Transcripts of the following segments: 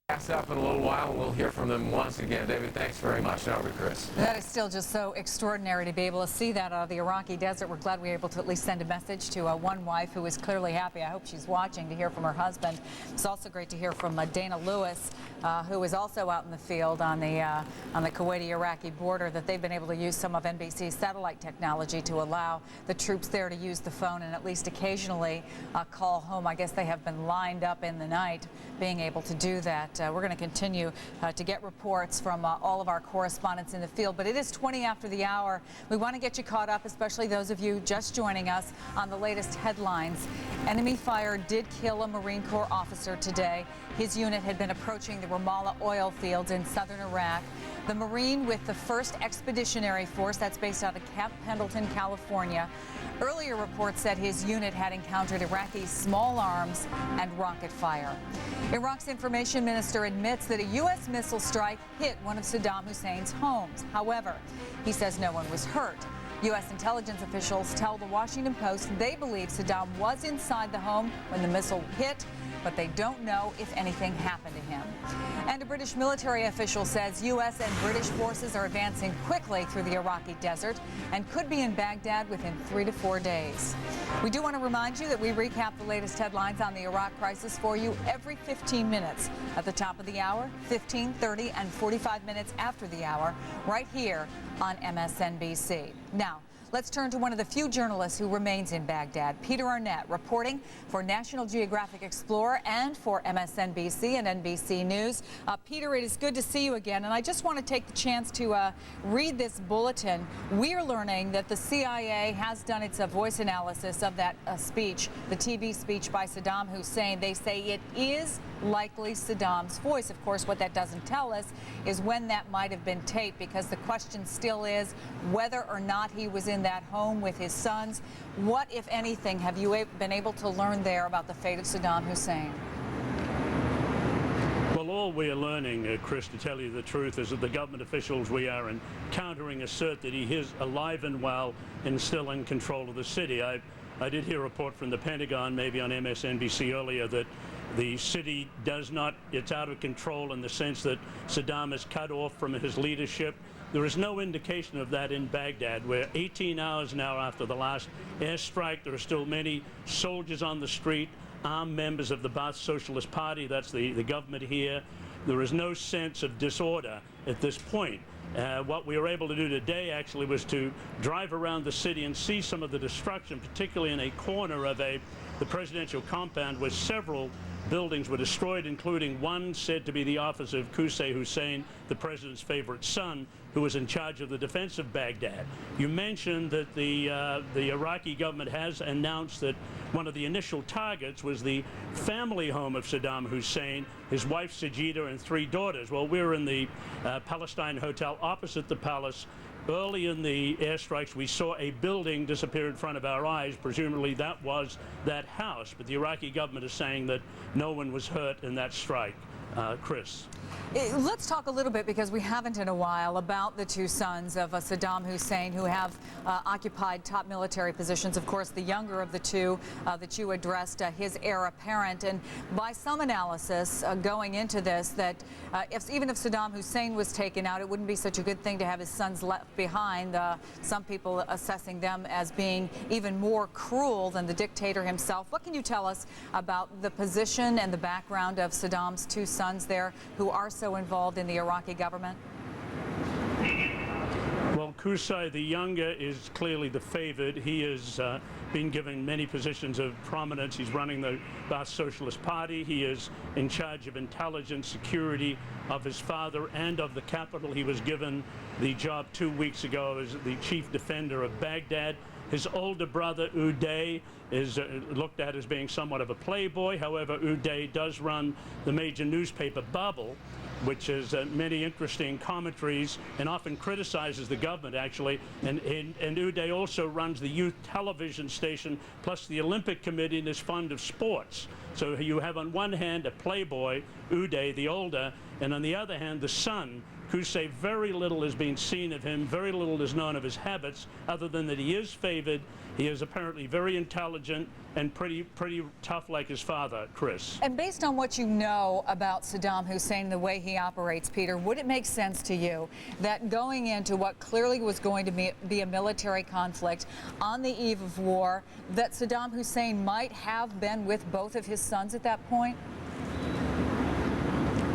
Pass up in a little while, and we'll hear from them once again. David, thanks very much. Now to Chris. That is still just so extraordinary to be able to see that out of the Iraqi desert. We're glad we were able to at least send a message to one wife who is clearly happy. I hope she's watching, to hear from her husband. It's also great to hear from Dana Lewis, who is also out in the field on the Kuwaiti-Iraqi border, that they've been able to use some of NBC's satellite technology to allow the troops there to use the phone and at least occasionally call home. I guess they have been lined up in the night being able to do that. We're going to continue to get reports from all of our correspondents in the field, but it is 20 after the hour. We want to get you caught up, especially those of you just joining us, on the latest headlines. Enemy fire did kill a Marine Corps officer today. His unit had been approaching the Ramallah oil fields in southern Iraq. The Marine with the 1st Expeditionary Force, that's based out of Camp Pendleton, California. Earlier reports said his unit had encountered Iraqi small arms and rocket fire. Iraq's information minister admits that a U.S. missile strike hit one of Saddam Hussein's homes. However, he says no one was hurt. U.S. intelligence officials tell the Washington Post they believe Saddam was inside the home when the missile hit, but they don't know if anything happened to him. And a British military official says U.S. and British forces are advancing quickly through the Iraqi desert and could be in Baghdad within 3 to 4 days. We do want to remind you that we recap the latest headlines on the Iraq crisis for you every 15 minutes at the top of the hour, 15, 30, and 45 minutes after the hour, right here on MSNBC. Now, let's turn to one of the few journalists who remains in Baghdad, Peter Arnett, reporting for National Geographic Explorer and for MSNBC and NBC News. Peter, it is good to see you again, and I just want to take the chance to read this bulletin. We're learning that the CIA has done its voice analysis of that speech, the TV speech by Saddam Hussein. They say it is likely Saddam's voice. Of course, what that doesn't tell us is when that might have been taped, because the question still is whether or not he was in that home with his sons. What, if anything, have you been able to learn there about the fate of Saddam Hussein? Well, all we are learning, Chris, to tell you the truth, is that the government officials we are encountering assert that he is alive and well and still in control of the city. I did hear a report from the Pentagon, maybe on MSNBC earlier, that the city it's out of control in the sense that Saddam is cut off from his leadership. There is no indication of that in Baghdad. We're 18 hours now after the last airstrike. There are still many soldiers on the street, armed members of the Ba'ath Socialist Party, that's the government here. There is no sense of disorder at this point. What we were able to do today actually was to drive around the city and see some of the destruction, particularly in a corner of the presidential compound where several buildings were destroyed, including one said to be the office of Qusay Hussein, the president's favorite son, who was in charge of the defense of Baghdad. You mentioned that the Iraqi government has announced that one of the initial targets was the family home of Saddam Hussein, his wife Sajida, and 3 daughters. Well, we're in the Palestine Hotel opposite the palace. Early in the airstrikes, we saw a building disappear in front of our eyes. Presumably that was that house, but the Iraqi government is saying that no one was hurt in that strike. Chris. Let's talk a little bit, because we haven't in a while, about the 2 sons of Saddam Hussein who have occupied top military positions. Of course, the younger of the 2 that you addressed, his heir apparent. And by some analysis going into this, that even if Saddam Hussein was taken out, it wouldn't be such a good thing to have his sons left behind. Some people assessing them as being even more cruel than the dictator himself. What can you tell us about the position and the background of Saddam's 2 sons there who are so involved in the Iraqi government? Well, Qusay, the younger, is clearly the favored. He has been given many positions of prominence. He's running the Ba'ath Socialist Party. He is in charge of intelligence security of his father and of the capital. He was given the job 2 weeks ago as the chief defender of Baghdad. His older brother, Uday, is looked at as being somewhat of a playboy. However, Uday does run the major newspaper Babel, which has many interesting commentaries and often criticizes the government, actually. And Uday also runs the youth television station, plus the Olympic Committee, and is fond of sports. So you have on one hand a playboy, Uday, the older, and on the other hand, the son, who say very little has been seen of him, very little is known of his habits, other than that he is favored. He is apparently very intelligent and pretty tough like his father, Chris. And based on what you know about Saddam Hussein, the way he operates, Peter, would it make sense to you that going into what clearly was going to be a military conflict on the eve of war, that Saddam Hussein might have been with both of his sons at that point?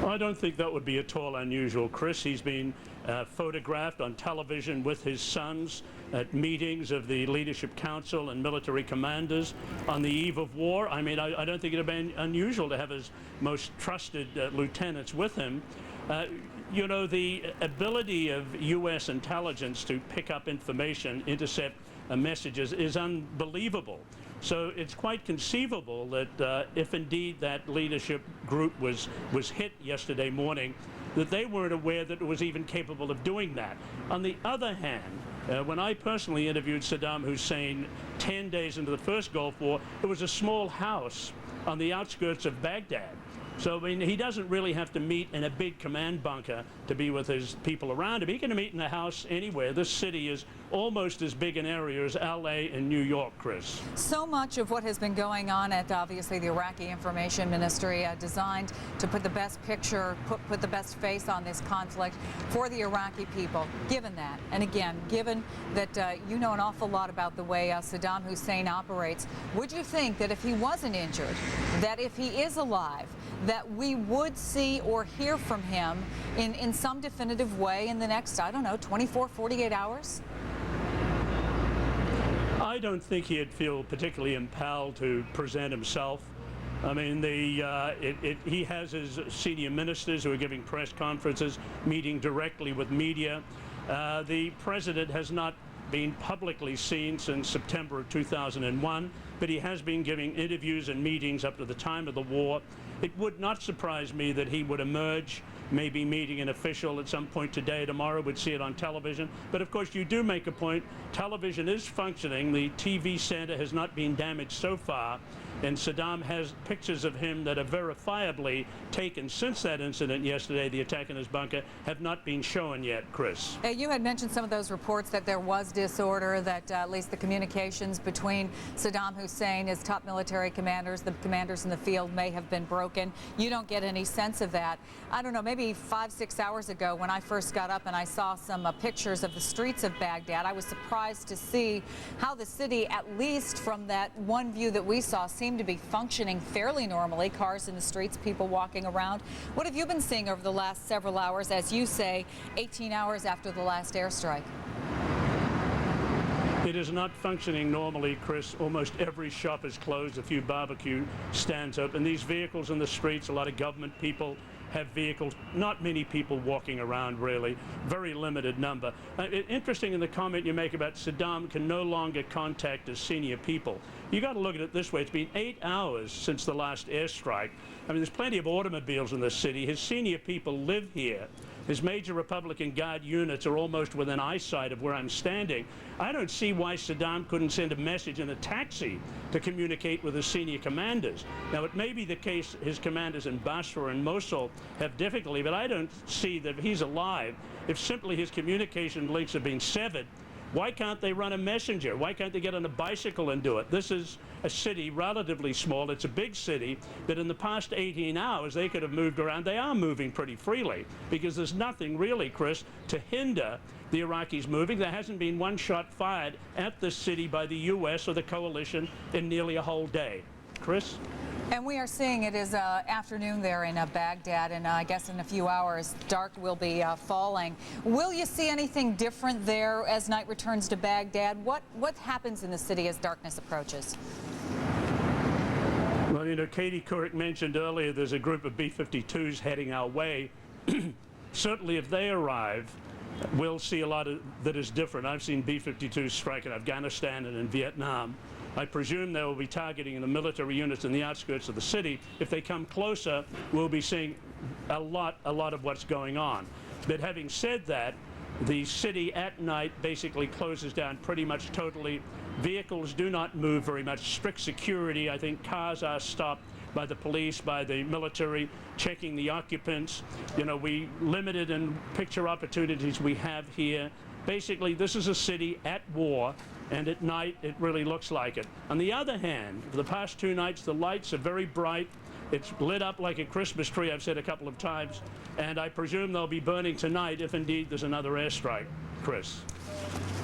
I don't think that would be at all unusual, Chris. He's been photographed on television with his sons at meetings of the Leadership Council and military commanders on the eve of war. I mean, I don't think it would have been unusual to have his most trusted lieutenants with him. You know, the ability of U.S. intelligence to pick up information, intercept messages is unbelievable. So it's quite conceivable that if indeed that leadership group was hit yesterday morning, that they weren't aware that it was even capable of doing that. On the other hand, when I personally interviewed Saddam Hussein 10 days into the first Gulf War, it was a small house on the outskirts of Baghdad. So, I mean, he doesn't really have to meet in a big command bunker to be with his people around him. He can meet in a house anywhere. This city is almost as big an area as LA and New York, Chris. So much of what has been going on at obviously the Iraqi Information Ministry designed to put the best picture, put the best face on this conflict for the Iraqi people. Given that, and again, given that you know an awful lot about the way Saddam Hussein operates, would you think that if he wasn't injured, that if he is alive, that we would see or hear from him in some definitive way in the next, I don't know, 24, 48 hours? I don't think he'd feel particularly impelled to present himself. I mean, he has his senior ministers who are giving press conferences, meeting directly with media. The president has not been publicly seen since September of 2001, but he has been giving interviews and meetings up to the time of the war. It would not surprise me that he would emerge, maybe meeting an official at some point today, tomorrow, would see it on television. But of course, you do make a point. Television is functioning. The TV center has not been damaged so far. And Saddam has pictures of him that are verifiably taken since that incident yesterday, the attack in his bunker, have not been shown yet, Chris. You had mentioned some of those reports that there was disorder, that at least the communications between Saddam Hussein, his top military commanders, the commanders in the field may have been broken. You don't get any sense of that. I don't know, maybe 5, 6 hours ago when I first got up and I saw some pictures of the streets of Baghdad, I was surprised to see how the city, at least from that one view that we saw, seemed to be functioning fairly normally. Cars in the streets, people walking around. What have you been seeing over the last several hours, as you say, 18 hours after the last airstrike? It is not functioning normally, Chris. Almost every shop is closed, a few barbecue stands open. These vehicles in the streets, a lot of government people have vehicles, not many people walking around really, very limited number. Interesting in the comment you make about Saddam can no longer contact his senior people. You got to look at it this way. It's been 8 hours since the last airstrike. I mean, there's plenty of automobiles in this city. His senior people live here. His major Republican Guard units are almost within eyesight of where I'm standing. I don't see why Saddam couldn't send a message in a taxi to communicate with his senior commanders. Now, it may be the case his commanders in Basra and Mosul have difficulty, but I don't see that if he's alive, if simply his communication links have been severed, why can't they run a messenger? Why can't they get on a bicycle and do it? This is a city relatively small. It's a big city, but in the past 18 hours, they could have moved around. They are moving pretty freely because there's nothing really, Chris, to hinder the Iraqis moving. There hasn't been one shot fired at this city by the U.S. or the coalition in nearly a whole day. Chris? And we are seeing it is afternoon there in Baghdad, and I guess in a few hours, dark will be falling. Will you see anything different there as night returns to Baghdad? What happens in the city as darkness approaches? Well, you know, Katie Couric mentioned earlier there's a group of B-52s heading our way. Certainly, if they arrive, we'll see a lot that is different. I've seen B-52s strike in Afghanistan and in Vietnam. I presume they will be targeting the military units in the outskirts of the city. If they come closer, we'll be seeing a lot of what's going on. But having said that, the city at night basically closes down pretty much totally. Vehicles do not move very much. Strict security. I think cars are stopped by the police, by the military, checking the occupants. You know, we limited in picture opportunities we have here. Basically, this is a city at war, and at night it really looks like it. On the other hand, for the past 2 nights, the lights are very bright. It's lit up like a Christmas tree, I've said a couple of times, and I presume they'll be burning tonight if indeed there's another airstrike. Chris.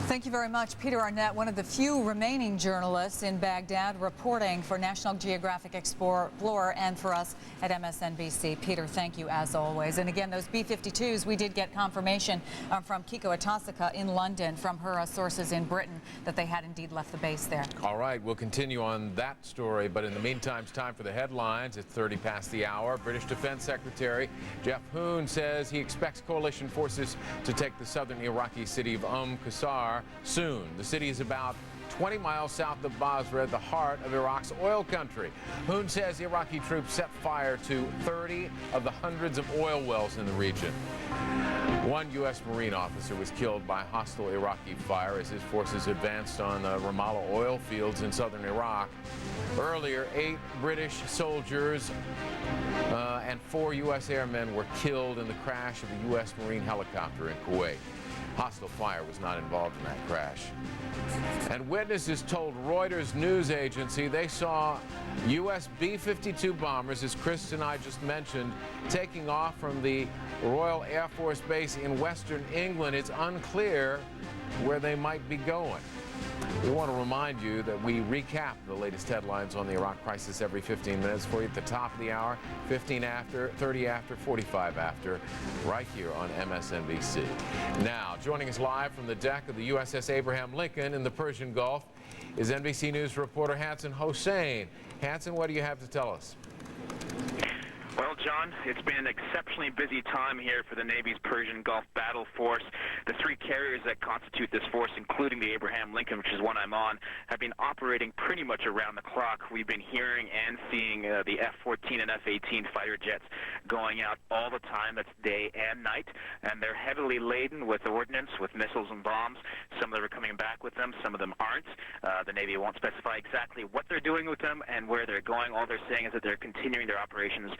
Thank you very much. Peter Arnett, one of the few remaining journalists in Baghdad, reporting for National Geographic Explorer and for us at MSNBC. Peter, thank you as always. And again, those B-52s, we did get confirmation from Kiko Atasaka in London from her sources in Britain that they had indeed left the base there. All right, we'll continue on that story, but in the meantime, it's time for the headlines. It's 30 past the hour. British Defense Secretary Jeff Hoon says he expects coalition forces to take the southern Iraqi city of Qusar soon. The city is about 20 miles south of Basra, the heart of Iraq's oil country. Hoon says Iraqi troops set fire to 30 of the hundreds of oil wells in the region. One U.S. Marine officer was killed by hostile Iraqi fire as his forces advanced on Ramallah oil fields in southern Iraq. Earlier, 8 British soldiers and 4 U.S. airmen were killed in the crash of a U.S. Marine helicopter in Kuwait. Hostile fire was not involved in that crash. And witnesses told Reuters news agency they saw U.S. B-52 bombers, as Chris and I just mentioned, taking off from the Royal Air Force Base in Western England. It's unclear where they might be going. We want to remind you that we recap the latest headlines on the Iraq crisis every 15 minutes for you at the top of the hour, 15 after, 30 after, 45 after, right here on MSNBC. Now, joining us live from the deck of the USS Abraham Lincoln in the Persian Gulf is NBC News reporter Hanson Hossein. Hanson, what do you have to tell us? Well, John, it's been an exceptionally busy time here for the Navy's Persian Gulf Battle Force. The 3 carriers that constitute this force, including the Abraham Lincoln, which is one I'm on, have been operating pretty much around the clock. We've been hearing and seeing the F-14 and F-18 fighter jets going out all the time. That's day and night. And they're heavily laden with ordnance, with missiles and bombs. Some of them are coming back with them. Some of them aren't. The Navy won't specify exactly what they're doing with them and where they're going. All they're saying is that they're continuing their operations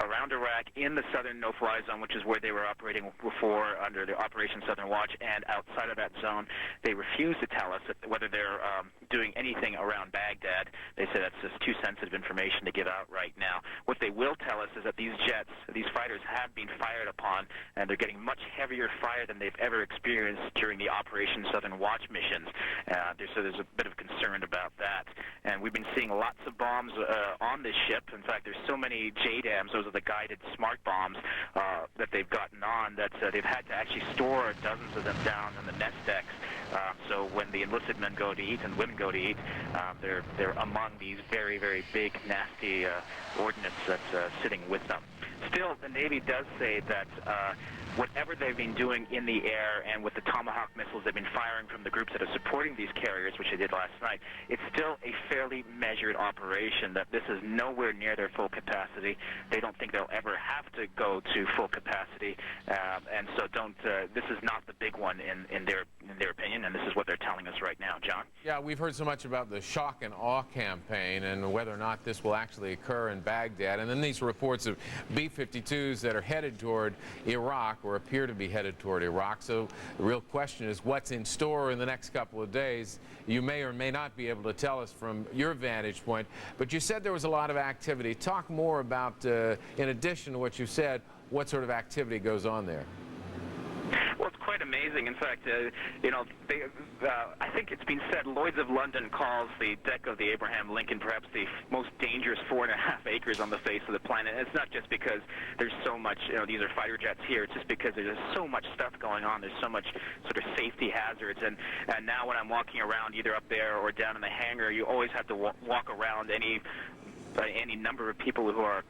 around Iraq in the southern no-fly zone, which is where they were operating before under the Operation Southern Watch, and outside of that zone. They refuse to tell us whether they're doing anything around Baghdad. They say that's just too sensitive information to give out right now. What they will tell us is that these jets, these fighters, have been fired upon, and they're getting much heavier fire than they've ever experienced during the Operation Southern Watch missions. So there's a bit of concern about that. And we've been seeing lots of bombs on this ship. In fact, there's so many JDAMs, those are the guided smart bombs, that they've gotten on that they've had to actually store dozens of them down in the nest decks. So when the enlisted men go to eat and women go to eat, they're among these very, very big, nasty ordnance that's sitting with them. Still, the Navy does say that whatever they've been doing in the air and with the Tomahawk missiles they've been firing from the groups that are supporting these carriers, which they did last night, it's still a fairly measured operation, that this is nowhere near their full capacity. They don't think they'll ever have to go to full capacity, and so this is not the big one in their opinion, and this is what they're telling us right now. John? Yeah, we've heard so much about the shock and awe campaign and whether or not this will actually occur in Baghdad, and then these reports of B-52s that are headed toward Iraq or appear to be headed toward Iraq. So the real question is what's in store in the next couple of days. You may or may not be able to tell us from your vantage point, but you said there was a lot of activity. Talk more about, in addition to what you said, what sort of activity goes on there. Well, it's quite amazing. In fact, I think it's been said Lloyd's of London calls the deck of the Abraham Lincoln perhaps the most dangerous 4.5 acres on the face of the planet. And it's not just because there's so much, these are fighter jets here. It's just because there's so much stuff going on. There's so much sort of safety hazards. And now when I'm walking around either up there or down in the hangar, you always have to walk around any number of people who are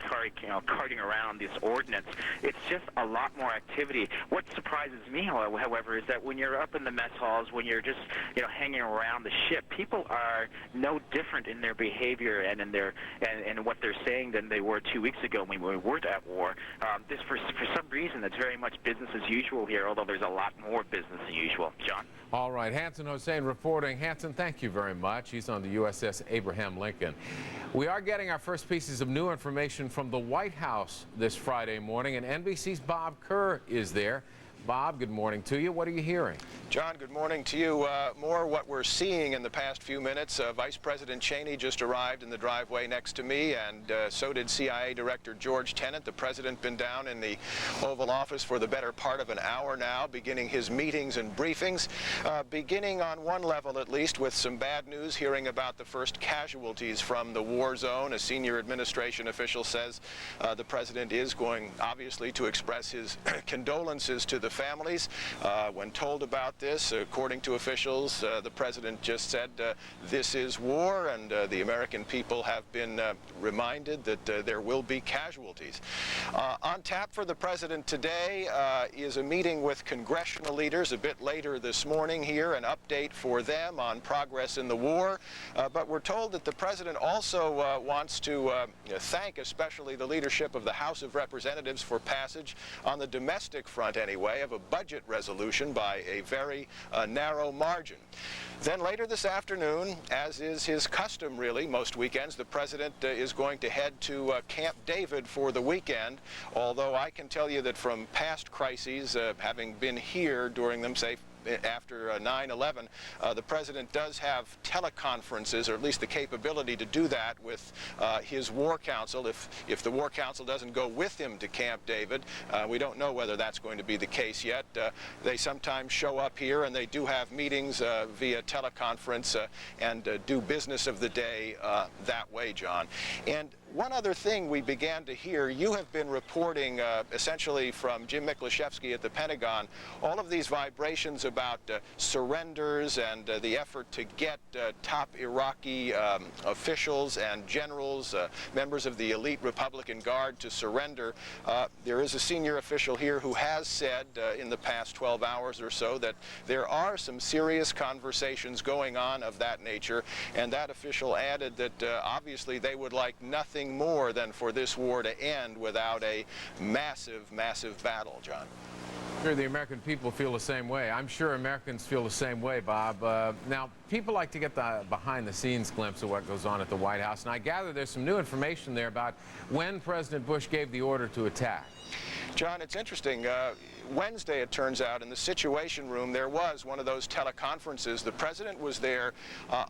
carting around this ordnance. It's just a lot more activity. What surprises me, however, is that when you're up in the mess halls, when you're just hanging around the ship, people are no different in their behavior and in their and what they're saying than they were 2 weeks ago when we weren't at war. This for some reason it's very much business as usual here, although there's a lot more business than usual. John? All right, Hanson Hossein reporting. Hanson, thank you very much. He's on the USS Abraham Lincoln. We are getting our first pieces of new information from the White House this Friday morning, and NBC's Bob Kerr is there. Bob, good morning to you. What are you hearing? John, good morning to you. More what we're seeing in the past few minutes. Vice President Cheney just arrived in the driveway next to me, and so did CIA Director George Tenet. The president been down in the Oval Office for the better part of an hour now, beginning his meetings and briefings, beginning on one level at least with some bad news, hearing about the first casualties from the war zone. A senior administration official says the president is going, obviously, to express his condolences to the families. When told about this, according to officials, the president just said this is war, and the American people have been reminded that there will be casualties. On tap for the president today is a meeting with congressional leaders a bit later this morning here, an update for them on progress in the war. But we're told that the president also wants to thank especially the leadership of the House of Representatives for passage on the domestic front anyway of a budget resolution by a very narrow margin. Then later this afternoon, as is his custom really most weekends, the president is going to head to Camp David for the weekend, although I can tell you that from past crises, having been here during them, say, after 9/11, the president does have teleconferences, or at least the capability to do that with his war council. If the war council doesn't go with him to Camp David, we don't know whether that's going to be the case yet. They sometimes show up here, and they do have meetings via teleconference and do business of the day that way, John. And one other thing we began to hear, you have been reporting essentially from Jim Miklashevsky at the Pentagon, all of these vibrations about surrenders and the effort to get top Iraqi officials and generals, members of the elite Republican Guard to surrender. There is a senior official here who has said in the past 12 hours or so that there are some serious conversations going on of that nature, and that official added that obviously they would like nothing more than for this war to end without a massive, massive battle, John. Sure, the American people feel the same way. I'm sure Americans feel the same way, Bob. Now, people like to get the behind-the-scenes glimpse of what goes on at the White House, and I gather there's some new information there about when President Bush gave the order to attack. John, it's interesting. Wednesday, it turns out, in the Situation Room, there was one of those teleconferences. The president was there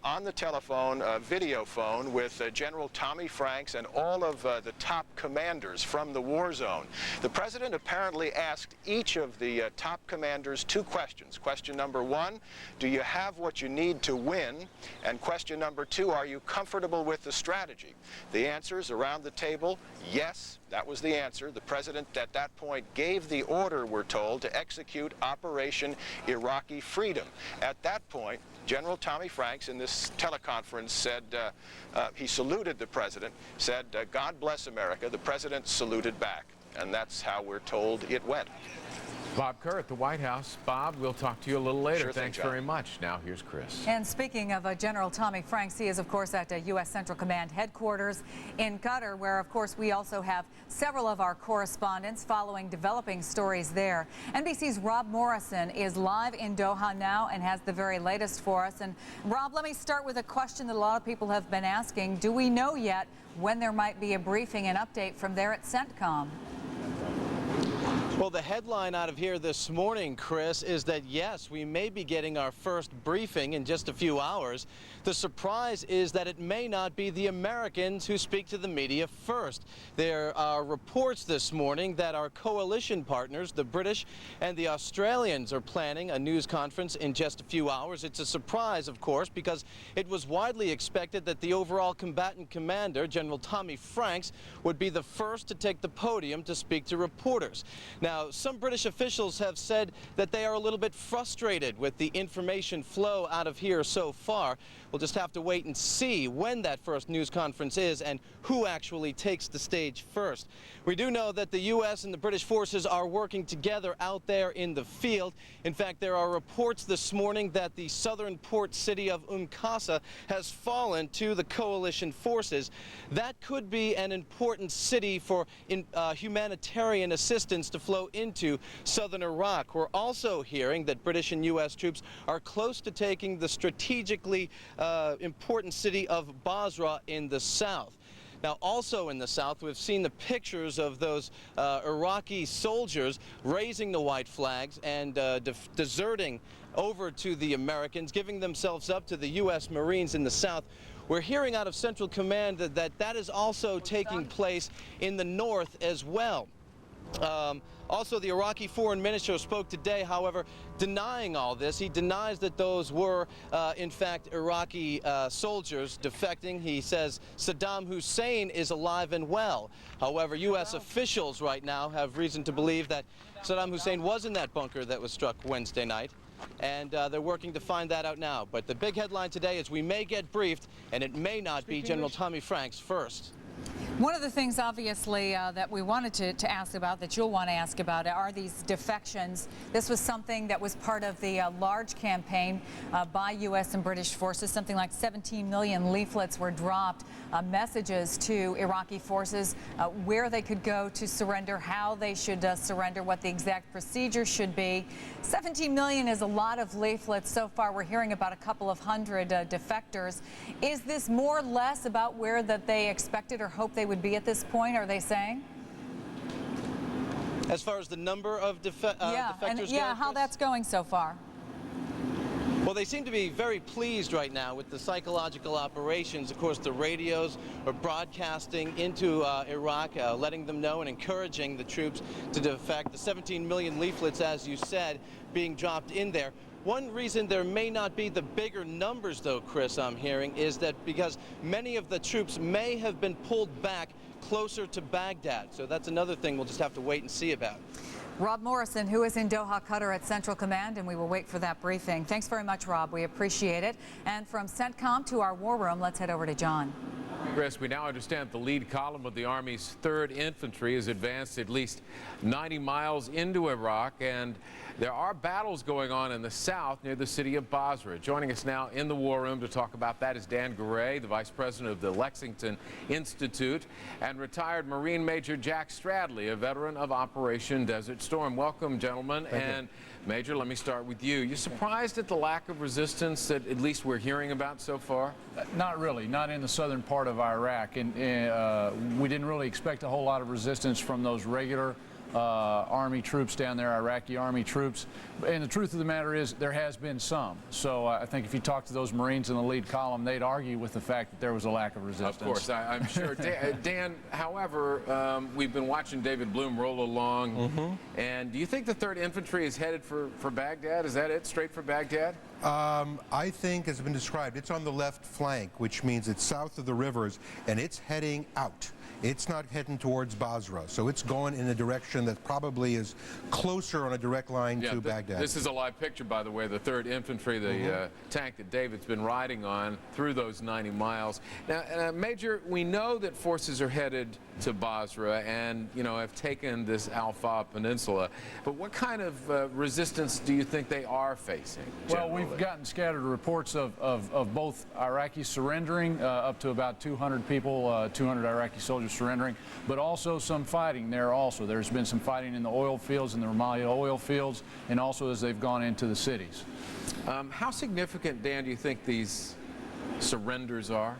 on the telephone, video phone, with General Tommy Franks and all of the top commanders from the war zone. The president apparently asked each of the top commanders two questions. Question number one, do you have what you need to win? And question number two, are you comfortable with the strategy? The answers around the table, yes. That was the answer. The president at that point gave the order, we're told, to execute Operation Iraqi Freedom. At that point, General Tommy Franks in this teleconference said, he saluted the president, said, God bless America. The president saluted back. And that's how we're told it went. Bob Kerr at the White House. Bob, we'll talk to you a little later. Sure thing, Thanks John. very much. Now here's Chris. And speaking of General Tommy Franks, he is, of course, at U.S. Central Command headquarters in Qatar, where, of course, we also have several of our correspondents following developing stories there. NBC's Rob Morrison is live in Doha now and has the very latest for us. And, Rob, let me start with a question that a lot of people have been asking. Do we know yet when there might be a briefing and update from there at CENTCOM? Well, the headline out of here this morning, Chris, is that yes, we may be getting our first briefing in just a few hours. The surprise is that it may not be the Americans who speak to the media first. There are reports this morning that our coalition partners, the British and the Australians, are planning a news conference in just a few hours. It's a surprise, of course, because it was widely expected that the overall combatant commander, General Tommy Franks, would be the first to take the podium to speak to reporters. Now, some British officials have said that they are a little bit frustrated with the information flow out of here so far. We'll just have to wait and see when that first news conference is and who actually takes the stage first. We do know that the U.S. and the British forces are working together out there in the field. In fact, there are reports this morning that the southern port city of Qasr has fallen to the coalition forces. That could be an important city for humanitarian assistance to flow into southern Iraq. We're also hearing that British and U.S. troops are close to taking the strategically important city of Basra in the south. Now, also in the south, we've seen the pictures of those Iraqi soldiers raising the white flags and deserting over to the Americans, giving themselves up to the U.S. Marines in the south. We're hearing out of Central Command that is also taking place in the north as well. Also, the Iraqi Foreign Minister spoke today, however, denying all this. He denies that those were, in fact, Iraqi soldiers defecting. He says Saddam Hussein is alive and well. However, U.S. officials right now have reason to believe that Saddam Hussein was in that bunker that was struck Wednesday night. And they're working to find that out now. But the big headline today is we may get briefed, and it may not be General Tommy Franks first. One of the things, obviously, that we wanted to ask about, that you'll want to ask about, are these defections. This was something that was part of the large campaign by U.S. and British forces. Something like 17 million leaflets were dropped, messages to Iraqi forces, where they could go to surrender, how they should surrender, what the exact procedure should be. 17 million is a lot of leaflets. So far, we're hearing about a couple of hundred defectors. Is this more or less about where that they expected or hoped they would be at this point, are they saying? As far as the number of defectors yeah, how that's going so far. Well, they seem to be very pleased right now with the psychological operations. Of course, the radios are broadcasting into Iraq, letting them know and encouraging the troops to defect. The 17 million leaflets, as you said, being dropped in there. One reason there may not be the bigger numbers, though, Chris, I'm hearing, is that because many of the troops may have been pulled back closer to Baghdad. So that's another thing we'll just have to wait and see about. Rob Morrison, who is in Doha, Qatar at Central Command, and we will wait for that briefing. Thanks very much, Rob. We appreciate it. And from CENTCOM to our war room, let's head over to John. Chris, we now understand the lead column of the Army's 3rd Infantry has advanced at least 90 miles into Iraq, and there are battles going on in the south near the city of Basra. Joining us now in the war room to talk about that is Dan Garay, the Vice President of the Lexington Institute, and retired Marine Major Jack Stradley, a veteran of Operation Desert Storm. Welcome, gentlemen. Thank you. Major, let me start with you. You surprised at the lack of resistance that at least we're hearing about so far? Not really, not in the southern part of Iraq. And we didn't really expect a whole lot of resistance from those regular Army troops down there, Iraqi Army troops. And the truth of the matter is there has been some. So I think if you talk to those Marines in the lead column, they'd argue with the fact that there was a lack of resistance. Of course, I'm sure. Dan, however, we've been watching David Bloom roll along. And do you think the 3rd Infantry is headed for Baghdad? Is that it, straight for Baghdad? I think, as has been described, it's on the left flank, which means it's south of the rivers, and it's heading out. It's not heading towards Basra, so it's going in a direction that probably is closer on a direct line to Baghdad. This is a live picture, by the way, the 3rd Infantry, the tank that David's been riding on through those 90 miles. Now, Major, we know that forces are headed to Basra and, you know, have taken this Al-Fa Peninsula, but what kind of resistance do you think they are facing? Well, we've gotten scattered reports of both Iraqis surrendering, up to about 200 people, 200 Iraqi soldiers surrendering, but also some fighting there also. There's been some fighting in the oil fields, in the Ramallah oil fields, and also as they've gone into the cities. How significant, Dan, do you think these surrenders are?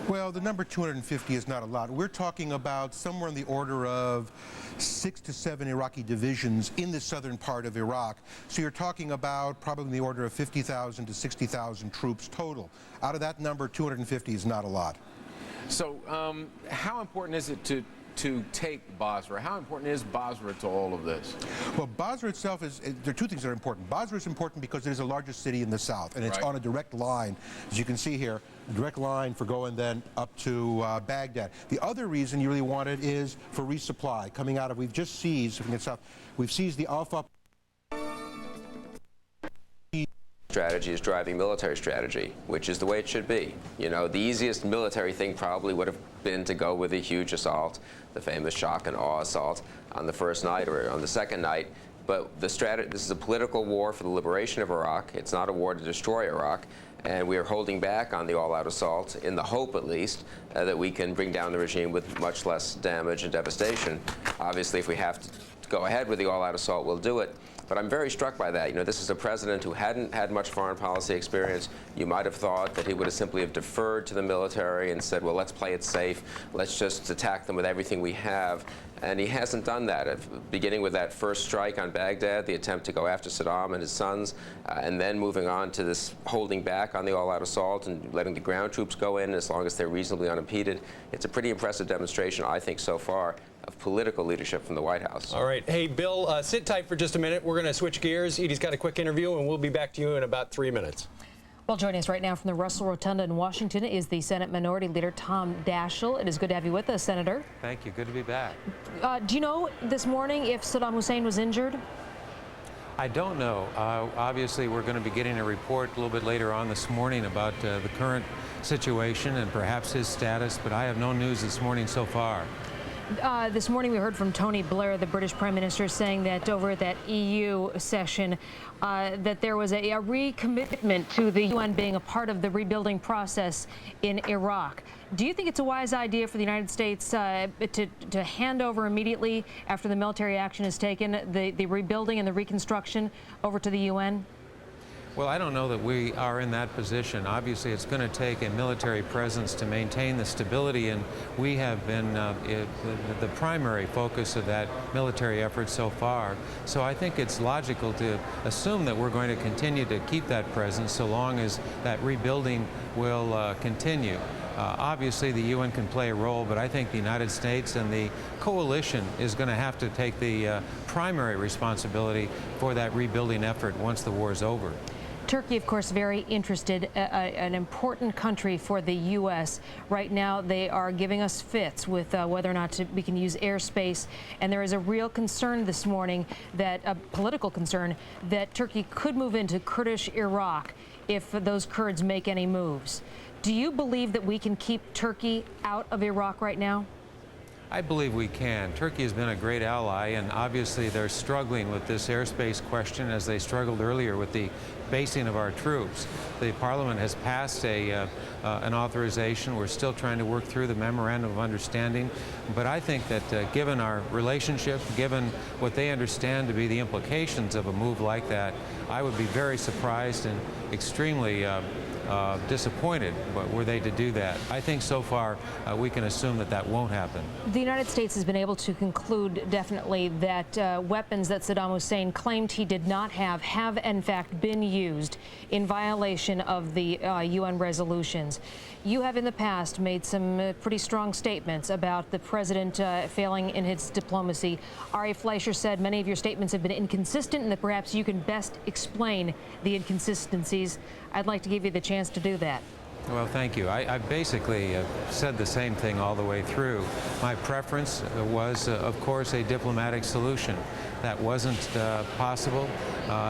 Well, the number 250 is not a lot. We're talking about somewhere in the order of 6 to 7 Iraqi divisions in the southern part of Iraq. So you're talking about probably in the order of 50,000 to 60,000 troops total. Out of that number, 250 is not a lot. So how important is it to take Basra? How important is Basra to all of this? Well, Basra itself is, there are two things that are important. Basra is important because it is the largest city in the south, and it's on a direct line, as you can see here, a direct line for going then up to Baghdad. The other reason you really want it is for resupply. Coming out of, we've just seized, from the south, we've seized the Al-Fa. Strategy is driving military strategy, which is the way it should be. You know, the easiest military thing probably would have been to go with a huge assault, the famous shock and awe assault on the first night or on the second night. But this is a political war for the liberation of Iraq. It's not a war to destroy Iraq. And we are holding back on the all-out assault in the hope, at least, that we can bring down the regime with much less damage and devastation. Obviously, if we have to go ahead with the all-out assault, we'll do it. But I'm very struck by that. You know, this is a president who hadn't had much foreign policy experience. You might have thought that he would have simply have deferred to the military and said, well, let's play it safe. Let's just attack them with everything we have. And he hasn't done that, beginning with that first strike on Baghdad, the attempt to go after Saddam and his sons, and then moving on to this holding back on the all-out assault and letting the ground troops go in as long as they're reasonably unimpeded. It's a pretty impressive demonstration, I think, so far, of political leadership from the White House. All right. Hey, Bill, sit tight for just a minute. We're going to switch gears. Edie's got a quick interview, and we'll be back to you in about 3 minutes. Well, joining us right now from the Russell Rotunda in Washington is the Senate Minority Leader Tom Daschle. It is good to have you with us, Senator. Thank you. Good to be back. Do you know this morning if Saddam Hussein was injured? I don't know. Obviously, we're going to be getting a report a little bit later on this morning about the current situation and perhaps his status, but I have no news this morning so far. This morning we heard from Tony Blair, the British Prime Minister, saying that over at that EU session that there was a recommitment to the UN being a part of the rebuilding process in Iraq. Do you think it's a wise idea for the United States to hand over immediately after the military action is taken the rebuilding and the reconstruction over to the UN? Well, I don't know that we are in that position. Obviously, it's going to take a military presence to maintain the stability, and we have been the primary focus of that military effort so far. So I think it's logical to assume that we're going to continue to keep that presence so long as that rebuilding will continue. Obviously, the UN can play a role, but I think the United States and the coalition is going to have to take the primary responsibility for that rebuilding effort once the war is over. Turkey, of course, very interested, an important country for the U.S. Right now, they are giving us fits with whether or not we can use airspace. And there is a real concern this morning, that a political concern, that Turkey could move into Kurdish Iraq if those Kurds make any moves. Do you believe that we can keep Turkey out of Iraq right now? I believe we can. Turkey has been a great ally, and obviously they're struggling with this airspace question as they struggled earlier with the basing of our troops. The Parliament has passed an authorization. We're still trying to work through the memorandum of understanding, but I think that given our relationship, given what they understand to be the implications of a move like that, I would be very surprised and extremely disappointed were they to do that. I think so far we can assume that that won't happen. The United States has been able to conclude definitely that weapons that Saddam Hussein claimed he did not have in fact been used in violation of the UN resolutions. You have in the past made some pretty strong statements about the president failing in his diplomacy. Ari Fleischer said many of your statements have been inconsistent and that perhaps you can best explain the inconsistencies. I'd like to give you the chance to do that. Well, thank you. I basically said the same thing all the way through. My preference was, of course, a diplomatic solution. That wasn't possible.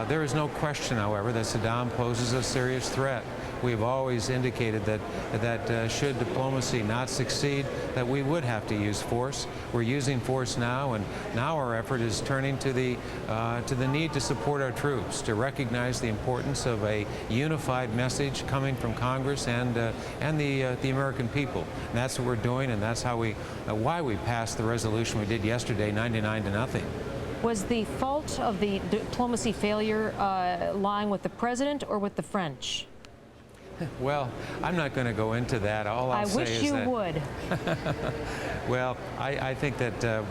There is no question, however, that Saddam poses a serious threat. We've always indicated that should diplomacy not succeed, that we would have to use force. We're using force now, and now our effort is turning to the need to support our troops, to recognize the importance of a unified message coming from Congress and the American people. And that's what we're doing, and that's how why we passed the resolution we did yesterday, 99-0. Was the fault of the diplomacy failure lying with the president or with the French? Well, I'm not going to go into that. All I'll say is that... I wish you would. Well, I think that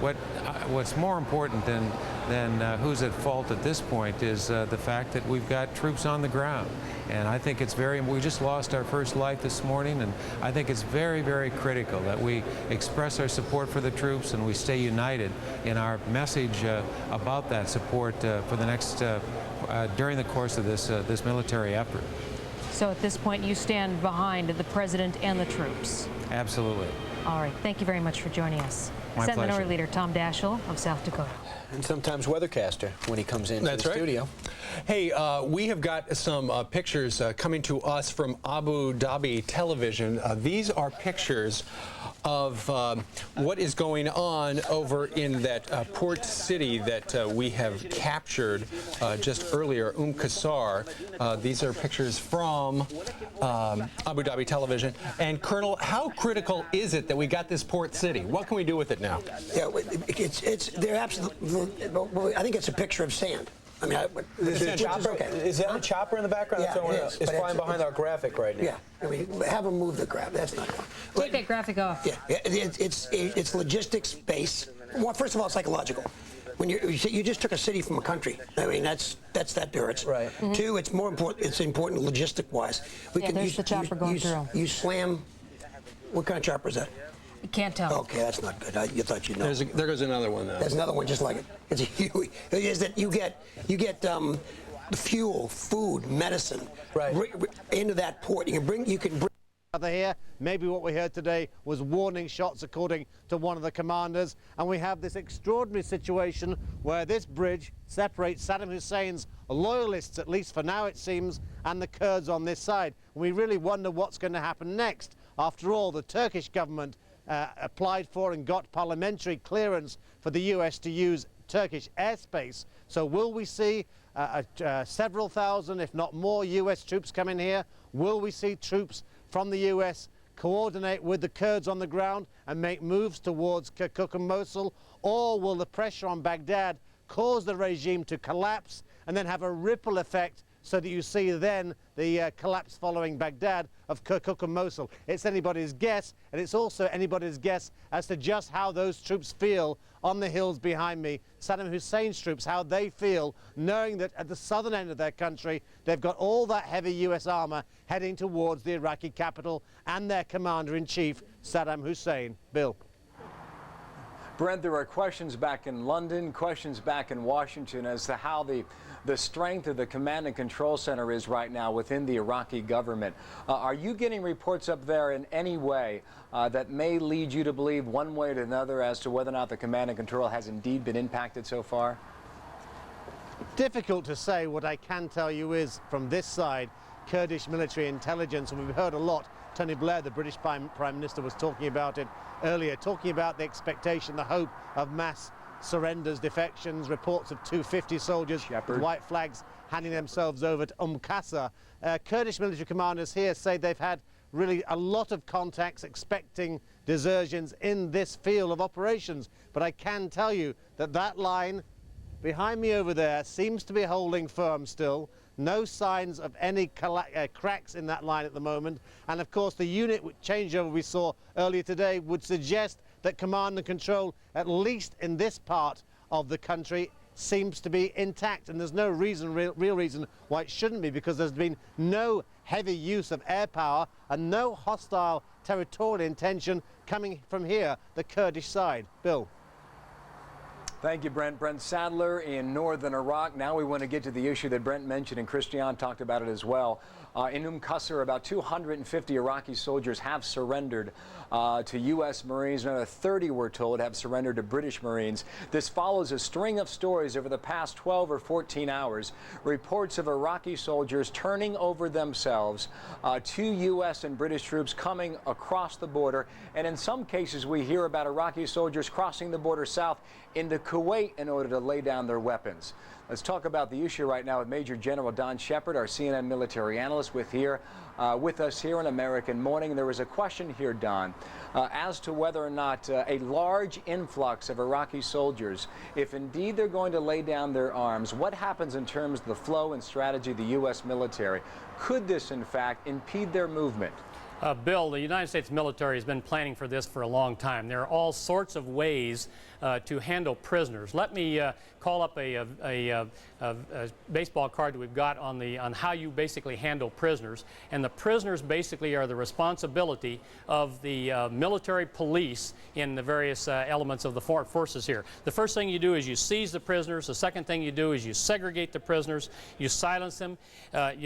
what's more important than who's at fault at this point is the fact that we've got troops on the ground. And I think it's we just lost our first life this morning, and I think it's very, very critical that we express our support for the troops and we stay united in our message about that support for the next, during the course of this military effort. So at this point, you stand behind the president and the troops? Absolutely. All right. Thank you very much for joining us. My Senate pleasure. Minority Leader Tom Daschle of South Dakota. And sometimes weathercaster when he comes into That's the right. studio. Hey, we have got some pictures coming to us from Abu Dhabi television. These are pictures of what is going on over in that port city that we have captured just earlier, Qasr. These are pictures from Abu Dhabi television. And Colonel, how critical is it that we got this port city? What can we do with it now? Yeah, they're absolutely. I think it's a picture of sand. I mean, is that a chopper in the background? Yeah, it's flying behind our graphic right now. Yeah, I mean, have them move the graphic. That's not good. Take that graphic off. Yeah, it's logistics based. Well, first of all, psychological. When you just took a city from a country, I mean that's that hurts. Right. Mm-hmm. Two, it's more important. It's important logistic wise. There's the chopper going through. You slam. What kind of chopper is that? You can't tell. Okay, that's not good. You thought you'd know. There goes another one now. There's another one just like it. It's a huge. It is that you get the fuel, food, medicine, right, into that port. You can bring. Here, maybe what we heard today was warning shots, according to one of the commanders, and we have this extraordinary situation where this bridge separates Saddam Hussein's loyalists, at least for now it seems, and the Kurds on this side. We really wonder what's going to happen next. After all, the Turkish government applied for and got parliamentary clearance for the US to use Turkish airspace. So will we see several thousand, if not more, US troops come in here? Will we see troops from the US coordinate with the Kurds on the ground and make moves towards Kirkuk and Mosul? Or will the pressure on Baghdad cause the regime to collapse and then have a ripple effect so that you see then the collapse following Baghdad of Kirkuk and Mosul? It's anybody's guess, and it's also anybody's guess as to just how those troops feel on the hills behind me, Saddam Hussein's troops, how they feel knowing that at the southern end of their country they've got all that heavy US armor heading towards the Iraqi capital and their commander-in-chief, Saddam Hussein. Bill. Brent, there are questions back in London, questions back in Washington as to how the strength of the command and control center is right now within the Iraqi government. Are you getting reports up there in any way that may lead you to believe one way or another as to whether or not the command and control has indeed been impacted so far? Difficult to say. What I can tell you is, from this side, Kurdish military intelligence, and we've heard a lot. Tony Blair, the British Prime Minister, was talking about it earlier, talking about the expectation, the hope of mass surrenders, defections, reports of 250 soldiers with white flags handing themselves over to Qasr. Kurdish military commanders here say they've had really a lot of contacts expecting desertions in this field of operations. But I can tell you that that line behind me over there seems to be holding firm still. No signs of any cracks in that line at the moment. And of course the unit changeover we saw earlier today would suggest that command and control, at least in this part of the country, seems to be intact. And there's no reason, real reason why it shouldn't be, because there's been no heavy use of air power and no hostile territorial intention coming from here, the Kurdish side. Bill. Thank you, Brent. Brent Sadler in northern Iraq. Now we want to get to the issue that Brent mentioned, and Christian talked about it as well. In Qasr, about 250 Iraqi soldiers have surrendered to U.S. Marines. Another 30, we're told, have surrendered to British Marines. This follows a string of stories over the past 12 or 14 hours. Reports of Iraqi soldiers turning over themselves to U.S. and British troops coming across the border. And in some cases, we hear about Iraqi soldiers crossing the border south into Kuwait in order to lay down their weapons. Let's talk about the issue right now with Major General Don Shepard, our CNN military analyst, with us here on American Morning. There was a question here, Don, as to whether or not a large influx of Iraqi soldiers, if indeed they're going to lay down their arms, what happens in terms of the flow and strategy of the U.S. military? Could this, in fact, impede their movement? Bill, the United States military has been planning for this for a long time. There are all sorts of ways to handle prisoners. Let me call up a baseball card that we've got on how you basically handle prisoners. And the prisoners basically are the responsibility of the military police in the various elements of the forces here. The first thing you do is you seize the prisoners. The second thing you do is you segregate the prisoners. You silence them.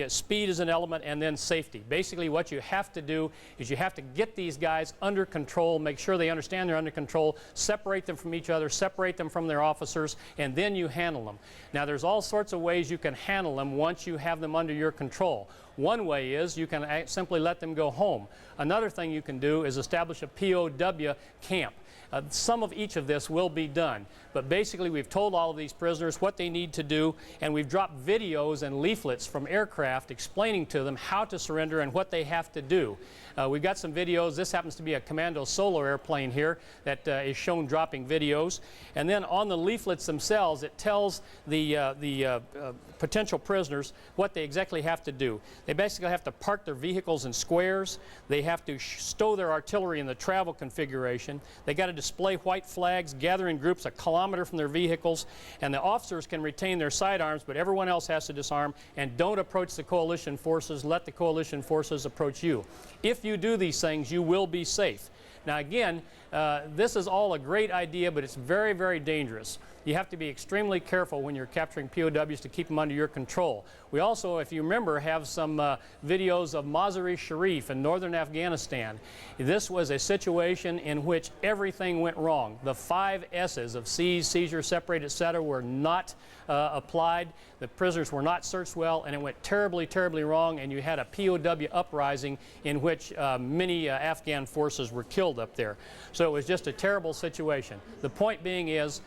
Speed is an element, and then safety. Basically what you have to do is you have to get these guys under control, make sure they understand they're under control, separate them from each other, separate them from their officers, and then you handle them. Now there's all sorts of ways you can handle them once you have them under your control. One way is you can simply let them go home. Another thing you can do is establish a POW camp. Some of each of this will be done, but basically we've told all of these prisoners what they need to do, and we've dropped videos and leaflets from aircraft explaining to them how to surrender and what they have to do. We've got some videos. This happens to be a Commando Solar airplane here that is shown dropping videos. And then on the leaflets themselves, it tells the potential prisoners what they exactly have to do. They basically have to park their vehicles in squares. They have to stow their artillery in the travel configuration. They got to display white flags, gather in groups a kilometer from their vehicles, and the officers can retain their sidearms, but everyone else has to disarm, and don't approach the coalition forces. Let the coalition forces approach you. If you do these things, you will be safe. Now again, this is all a great idea, but it's very, very dangerous. You have to be extremely careful when you're capturing POWs to keep them under your control. We also, if you remember, have some videos of Mazar-e-Sharif in northern Afghanistan. This was a situation in which everything went wrong. The 5 S's of seize, seizure, separate, etc. were not applied. The prisoners were not searched well, and it went terribly, terribly wrong, and you had a POW uprising in which many Afghan forces were killed up there. So it was just a terrible situation. The point being is,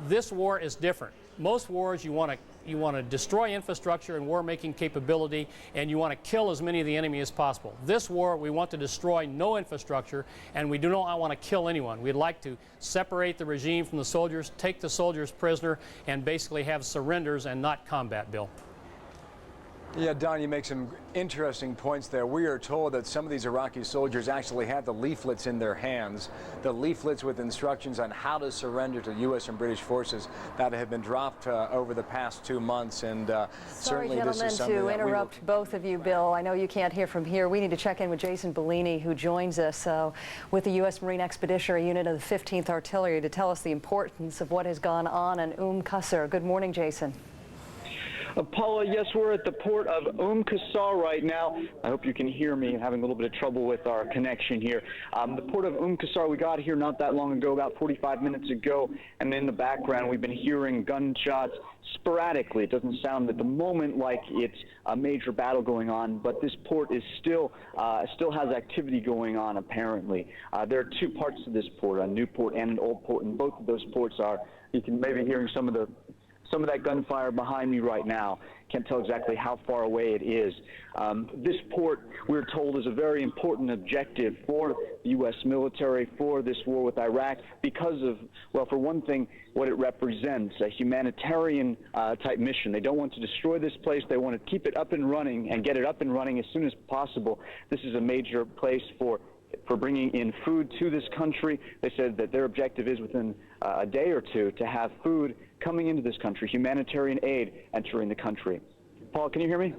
this war is different. Most wars, you want to destroy infrastructure and war-making capability, and you want to kill as many of the enemy as possible. This war, we want to destroy no infrastructure, and we do not want to kill anyone. We'd like to separate the regime from the soldiers, take the soldiers prisoner, and basically have surrenders and not combat, Bill. Yeah, Don, you make some interesting points there. We are told that some of these Iraqi soldiers actually had the leaflets in their hands, the leaflets with instructions on how to surrender to U.S. and British forces that have been dropped over the past 2 months. And certainly this is something to interrupt both of you, Bill. I know you can't hear from here. We need to check in with Jason Bellini, who joins us with the U.S. Marine Expeditionary Unit of the 15th Artillery, to tell us the importance of what has gone on in Qasr. Good morning, Jason. Paula, yes, we're at the port of Qasr right now. I hope you can hear me. I'm having a little bit of trouble with our connection here. The port of Qasr, we got here not that long ago, about 45 minutes ago, and in the background we've been hearing gunshots sporadically. It doesn't sound at the moment like it's a major battle going on, but this port is still has activity going on, apparently. There are 2 parts to this port, a new port and an old port, and both of those ports are, you can maybe hearing some of that gunfire behind me right now. Can't tell exactly how far away it is. This port, we're told, is a very important objective for the U.S. military for this war with Iraq because of, well, for one thing, what it represents, a humanitarian type mission. They don't want to destroy this place. They want to keep it up and running and get it up and running as soon as possible. This is a major place for bringing in food to this country. They said that their objective is within a day or 2 to have food coming into this country, humanitarian aid entering the country. Paul, can you hear me?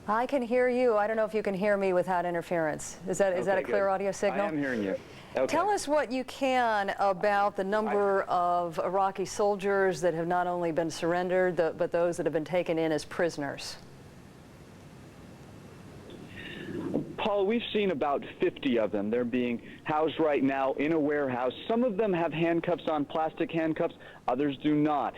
I can hear you. I don't know if you can hear me without interference. Is that a clear audio signal? I am hearing you. Okay. Tell us what you can about the number of Iraqi soldiers that have not only been surrendered, but those that have been taken in as prisoners. Paul, we've seen about 50 of them. They're being housed right now in a warehouse. Some of them have handcuffs on, plastic handcuffs. Others do not.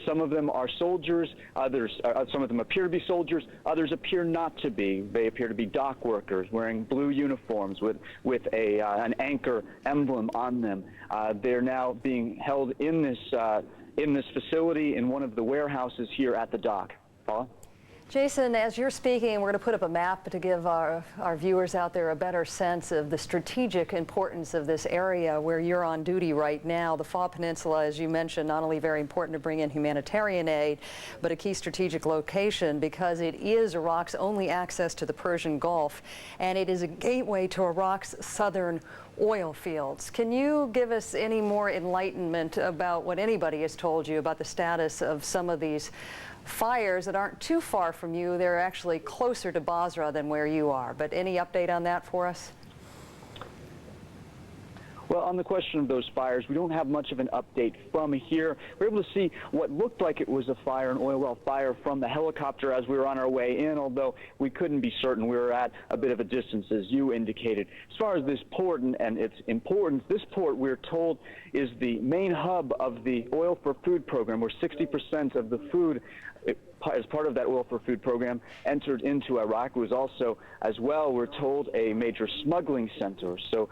Some of them are soldiers. Some of them appear to be soldiers. Others appear not to be. They appear to be dock workers wearing blue uniforms with an anchor emblem on them. They're now being held in this facility in one of the warehouses here at the dock. Paula? Jason, as you're speaking, we're going to put up a map to give our viewers out there a better sense of the strategic importance of this area where you're on duty right now. The Faw Peninsula, as you mentioned, not only very important to bring in humanitarian aid, but a key strategic location because it is Iraq's only access to the Persian Gulf, and it is a gateway to Iraq's southern oil fields. Can you give us any more enlightenment about what anybody has told you about the status of some of these fires that aren't too far from you? They're actually closer to Basra than where you are, but any update on that for us? Well, on the question of those fires, we don't have much of an update from here. We're able to see what looked like it was a fire, an oil well fire, from the helicopter as we were on our way in, although we couldn't be certain. We were at a bit of a distance, as you indicated. As far as this port and its importance, this port, we're told, is the main hub of the Oil for Food program, where 60% of the food, as part of that Oil for Food program, entered into Iraq. It was also, as well, we're told, a major smuggling center. So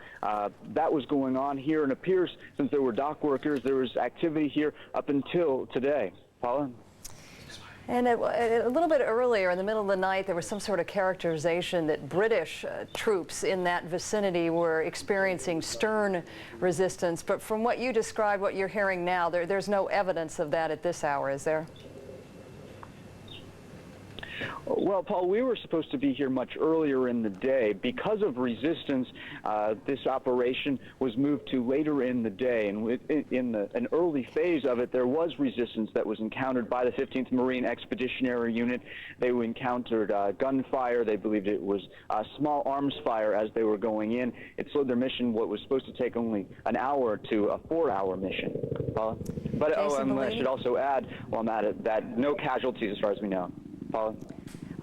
that was going going on here, and it appears since there were dock workers, there was activity here up until today. Paula? And a little bit earlier, in the middle of the night, there was some sort of characterization that British troops in that vicinity were experiencing stern resistance. But from what you described, what you're hearing now, there's no evidence of that at this hour, is there? Well, Paul, we were supposed to be here much earlier in the day. Because of resistance, this operation was moved to later in the day. And in an early phase of it, there was resistance that was encountered by the 15th Marine Expeditionary Unit. They encountered gunfire. They believed it was small arms fire as they were going in. It slowed their mission, what was supposed to take only an hour, to a 4-hour mission. Paula? But I should also add, while I'm at it, that no casualties as far as we know. Paula?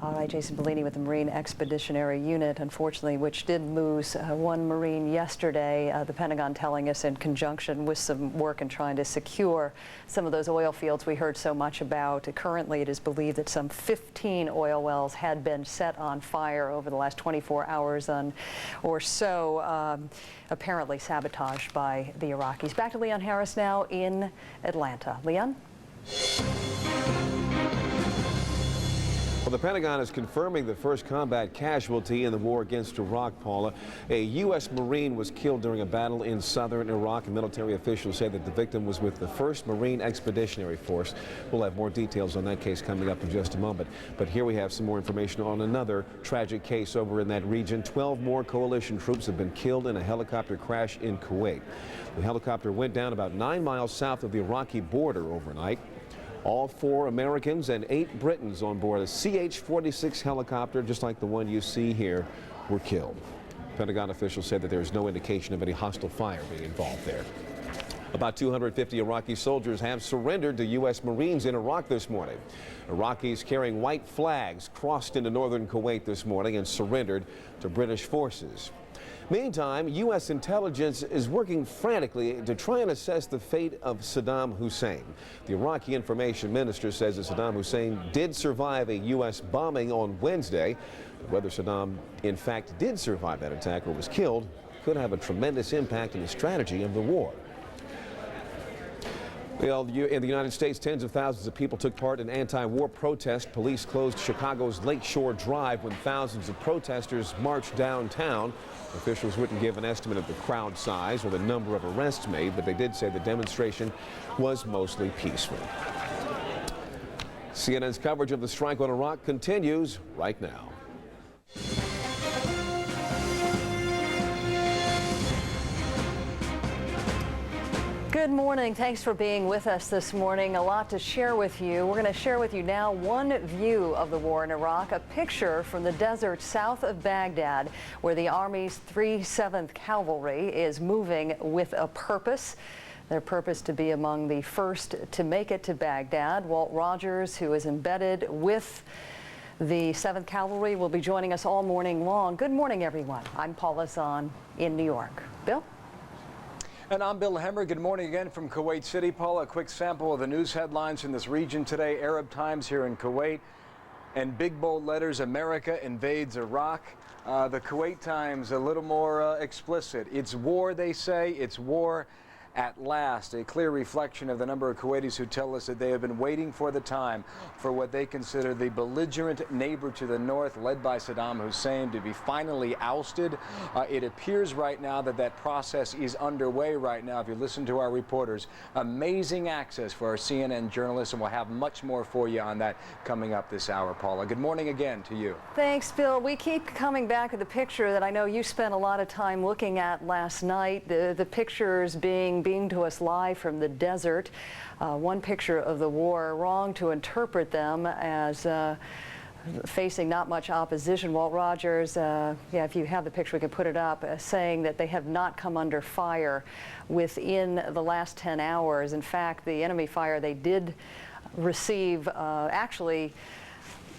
All right, Jason Bellini with the Marine Expeditionary Unit, unfortunately, which did lose one Marine yesterday. The Pentagon telling us in conjunction with some work in trying to secure some of those oil fields we heard so much about. Currently, it is believed that some 15 oil wells had been set on fire over the last 24 hours or so, apparently sabotaged by the Iraqis. Back to Leon Harris now in Atlanta. Leon? Well, the Pentagon is confirming the first combat casualty in the war against Iraq, Paula. A U.S. Marine was killed during a battle in southern Iraq. Military officials say that the victim was with the 1st Marine Expeditionary Force. We'll have more details on that case coming up in just a moment. But here we have some more information on another tragic case over in that region. 12 more coalition troops have been killed in a helicopter crash in Kuwait. The helicopter went down about 9 miles south of the Iraqi border overnight. All 4 Americans and 8 Britons on board a CH-46 helicopter, just like the one you see here, were killed. Pentagon officials said that there is no indication of any hostile fire being involved there. About 250 Iraqi soldiers have surrendered to U.S. Marines in Iraq this morning. Iraqis carrying white flags crossed into northern Kuwait this morning and surrendered to British forces. Meantime, U.S. intelligence is working frantically to try and assess the fate of Saddam Hussein. The Iraqi information minister says that Saddam Hussein did survive a U.S. bombing on Wednesday. Whether Saddam in fact did survive that attack or was killed could have a tremendous impact on the strategy of the war. Well, in the United States, tens of thousands of people took part in anti-war protests. Police closed Chicago's Lakeshore Drive when thousands of protesters marched downtown. Officials wouldn't give an estimate of the crowd size or the number of arrests made, but they did say the demonstration was mostly peaceful. CNN's coverage of the strike on Iraq continues right now. Good morning. Thanks for being with us this morning. A lot to share with you. We're going to share with you now one view of the war in Iraq, a picture from the desert south of Baghdad, where the Army's 307th Cavalry is moving with a purpose. Their purpose to be among the first to make it to Baghdad. Walt Rogers, who is embedded with the 7th Cavalry, will be joining us all morning long. Good morning, everyone. I'm Paula Zahn in New York. Bill? And I'm Bill Hemmer. Good morning again from Kuwait City. Paula, a quick sample of the news headlines in this region today. Arab Times here in Kuwait. And big bold letters, America invades Iraq. The Kuwait Times a little more explicit. It's war, they say. It's war at last. A clear reflection of the number of Kuwaitis who tell us that they have been waiting for the time for what they consider the belligerent neighbor to the north, led by Saddam Hussein, to be finally ousted. It appears right now that that process is underway right now. If you listen to our reporters, amazing access for our CNN journalists, and we'll have much more for you on that coming up this hour, Paula. Good morning again to you. Thanks, Bill. We keep coming back to the picture that I know you spent a lot of time looking at last night, the pictures being to us live from the desert. One picture of the war, wrong to interpret them as facing not much opposition. Walt Rogers, if you have the picture, we can put it up, saying that they have not come under fire within the last 10 hours. In fact, the enemy fire they did receive actually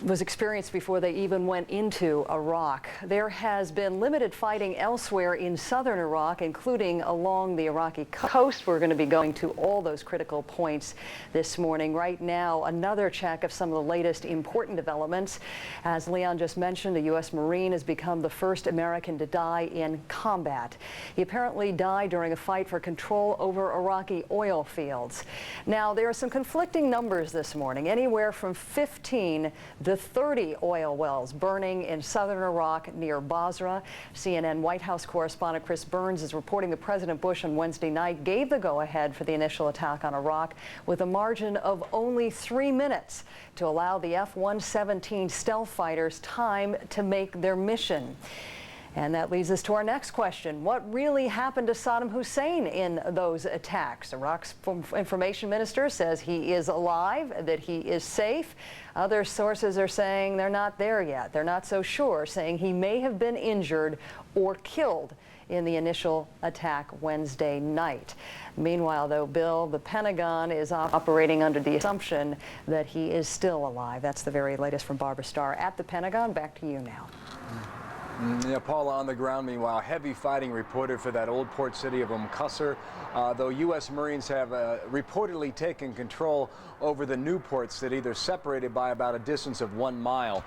was experienced before they even went into Iraq. There has been limited fighting elsewhere in southern Iraq, including along the Iraqi coast. We're going to be going to all those critical points this morning. Right now, another check of some of the latest important developments. As Leon just mentioned, a U.S. Marine has become the first American to die in combat. He apparently died during a fight for control over Iraqi oil fields. Now, there are some conflicting numbers this morning, anywhere from 15 to 30 oil wells burning in southern Iraq near Basra. CNN White House correspondent Chris Burns is reporting that President Bush on Wednesday night gave the go-ahead for the initial attack on Iraq with a margin of only 3 minutes to allow the F-117 stealth fighters time to make their mission. And that leads us to our next question. What really happened to Saddam Hussein in those attacks? Iraq's information minister says he is alive, that he is safe. Other sources are saying they're not there yet. They're not so sure, saying he may have been injured or killed in the initial attack Wednesday night. Meanwhile, though, Bill, the Pentagon is operating under the assumption that he is still alive. That's the very latest from Barbara Starr at the Pentagon. Back to you now. Yeah, Paula, on the ground, meanwhile, heavy fighting reported for that old port city of Qasr, though U.S. Marines have reportedly taken control over the new port city. They're separated by about a distance of 1 mile.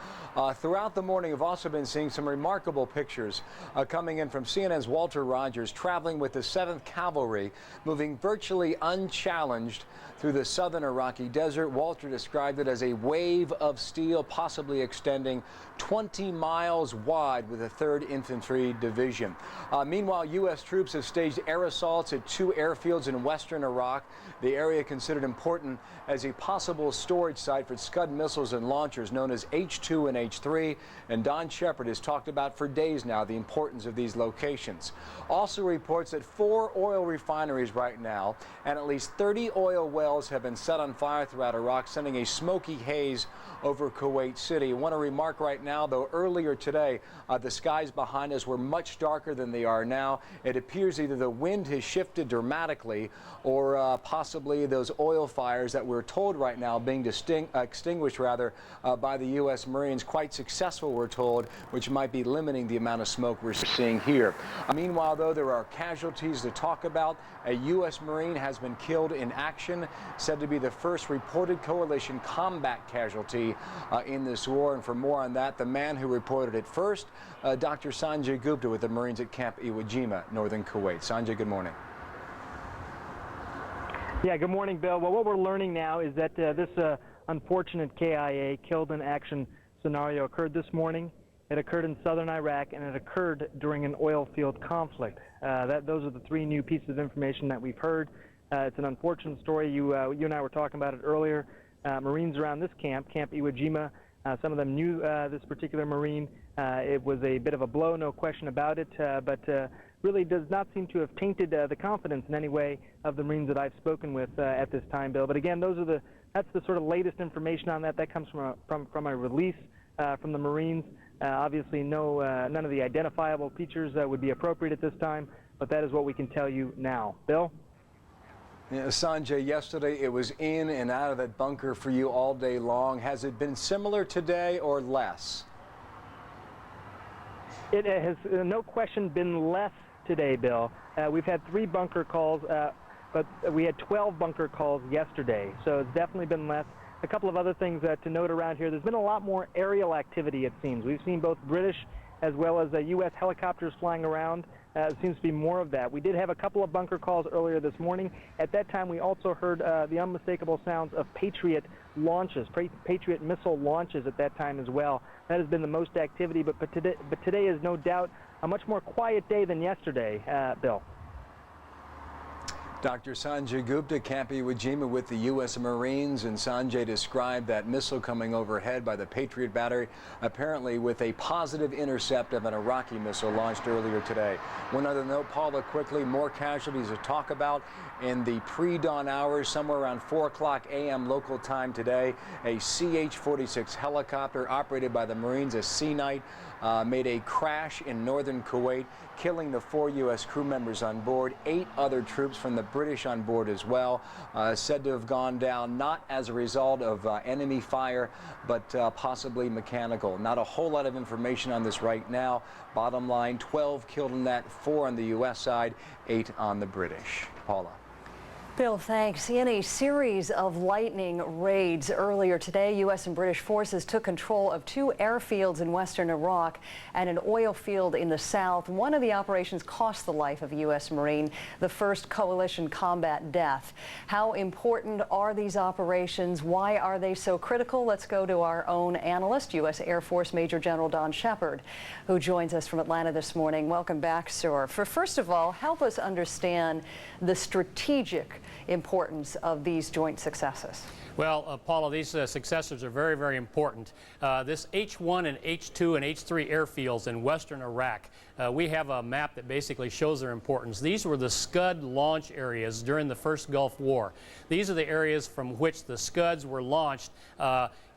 Throughout the morning, we've also been seeing some remarkable pictures coming in from CNN's Walter Rogers, traveling with the 7th Cavalry, moving virtually unchallenged through the southern Iraqi desert. Walter described it as a wave of steel, possibly extending 20 miles wide with the 3rd Infantry Division. Meanwhile, U.S. troops have staged air assaults at 2 airfields in western Iraq, the area considered important as a possible storage site for Scud missiles and launchers known as H-2 and H-3. And Don Shepard has talked about for days now the importance of these locations. Also reports that 4 oil refineries right now and at least 30 oil wells have been set on fire throughout Iraq, sending a smoky haze over Kuwait City. I want to remark right now, though, earlier today, the skies behind us were much darker than they are now. It appears either the wind has shifted dramatically or possibly those oil fires that we're told right now being extinguished by the U.S. Marines, quite successful, we're told, which might be limiting the amount of smoke we're seeing here. Meanwhile, though, there are casualties to talk about. A U.S. Marine has been killed in action, said to be the first reported coalition combat casualty in this war. And for more on that, the man who reported it first, Dr. Sanjay Gupta with the Marines at Camp Iwo Jima, northern Kuwait. Sanjay, good morning. Yeah, good morning, Bill. Well, what we're learning now is that this unfortunate KIA killed in action scenario occurred this morning. It occurred in southern Iraq, and it occurred during an oil field conflict. Those are the 3 new pieces of information that we've heard. It's an unfortunate story. You and I were talking about it earlier. Marines around this camp, Camp Iwo Jima, some of them knew this particular Marine. It was a bit of a blow, no question about it, but really does not seem to have tainted the confidence in any way of the Marines that I've spoken with at this time, Bill. But again, that's the sort of latest information on that. That comes from a release from the Marines. Obviously, none of the identifiable features would be appropriate at this time, but that is what we can tell you now. Bill? Yeah, Sanjay, yesterday it was in and out of that bunker for you all day long. Has it been similar today or less? It has no question been less today, Bill. We've had 3 bunker calls, but we had 12 bunker calls yesterday, so it's definitely been less. A couple of other things to note around here. There's been a lot more aerial activity, it seems. We've seen both British as well as U.S. helicopters flying around. It seems to be more of that. We did have a couple of bunker calls earlier this morning. At that time, we also heard the unmistakable sounds of Patriot launches, Patriot missile launches at that time as well. That has been the most activity, but today is no doubt a much more quiet day than yesterday, Bill. Dr. Sanjay Gupta, Camp Iwo Jima with the U.S. Marines, and Sanjay described that missile coming overhead by the Patriot battery, apparently with a positive intercept of an Iraqi missile launched earlier today. One other note, Paula, quickly, more casualties to talk about in the pre-dawn hours, somewhere around 4 o'clock a.m. local time today. A CH-46 helicopter operated by the Marines, a Sea Knight, made a crash in northern Kuwait, killing the 4 U.S. crew members on board. 8 other troops from the British on board as well. Said to have gone down not as a result of enemy fire, but possibly mechanical. Not a whole lot of information on this right now. Bottom line, 12 killed in that, 4 on the U.S. side, 8 on the British. Paula. Bill, thanks. In a series of lightning raids earlier today, U.S. and British forces took control of 2 airfields in western Iraq and an oil field in the south. One of the operations cost the life of a U.S. Marine, the first coalition combat death. How important are these operations? Why are they so critical? Let's go to our own analyst, U.S. Air Force Major General Don Shepard, who joins us from Atlanta this morning. Welcome back, sir. First of all, help us understand the strategic importance of these joint successes. Well, Paula, these successes are very, very important. This H1 and H2 and H3 airfields in western Iraq, we have a map that basically shows their importance. These were the Scud launch areas during the first Gulf War. These are the areas from which the Scuds were launched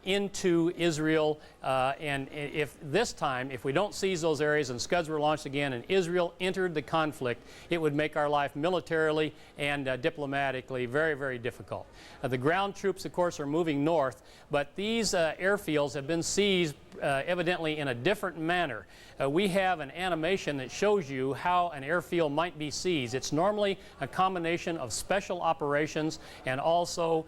into Israel, and if we don't seize those areas and Scuds were launched again and Israel entered the conflict, it would make our life militarily and diplomatically very, very difficult. The ground troops, of course, are moving north, but these airfields have been seized evidently in a different manner. We have an animation that shows you how an airfield might be seized. It's normally a combination of special operations and also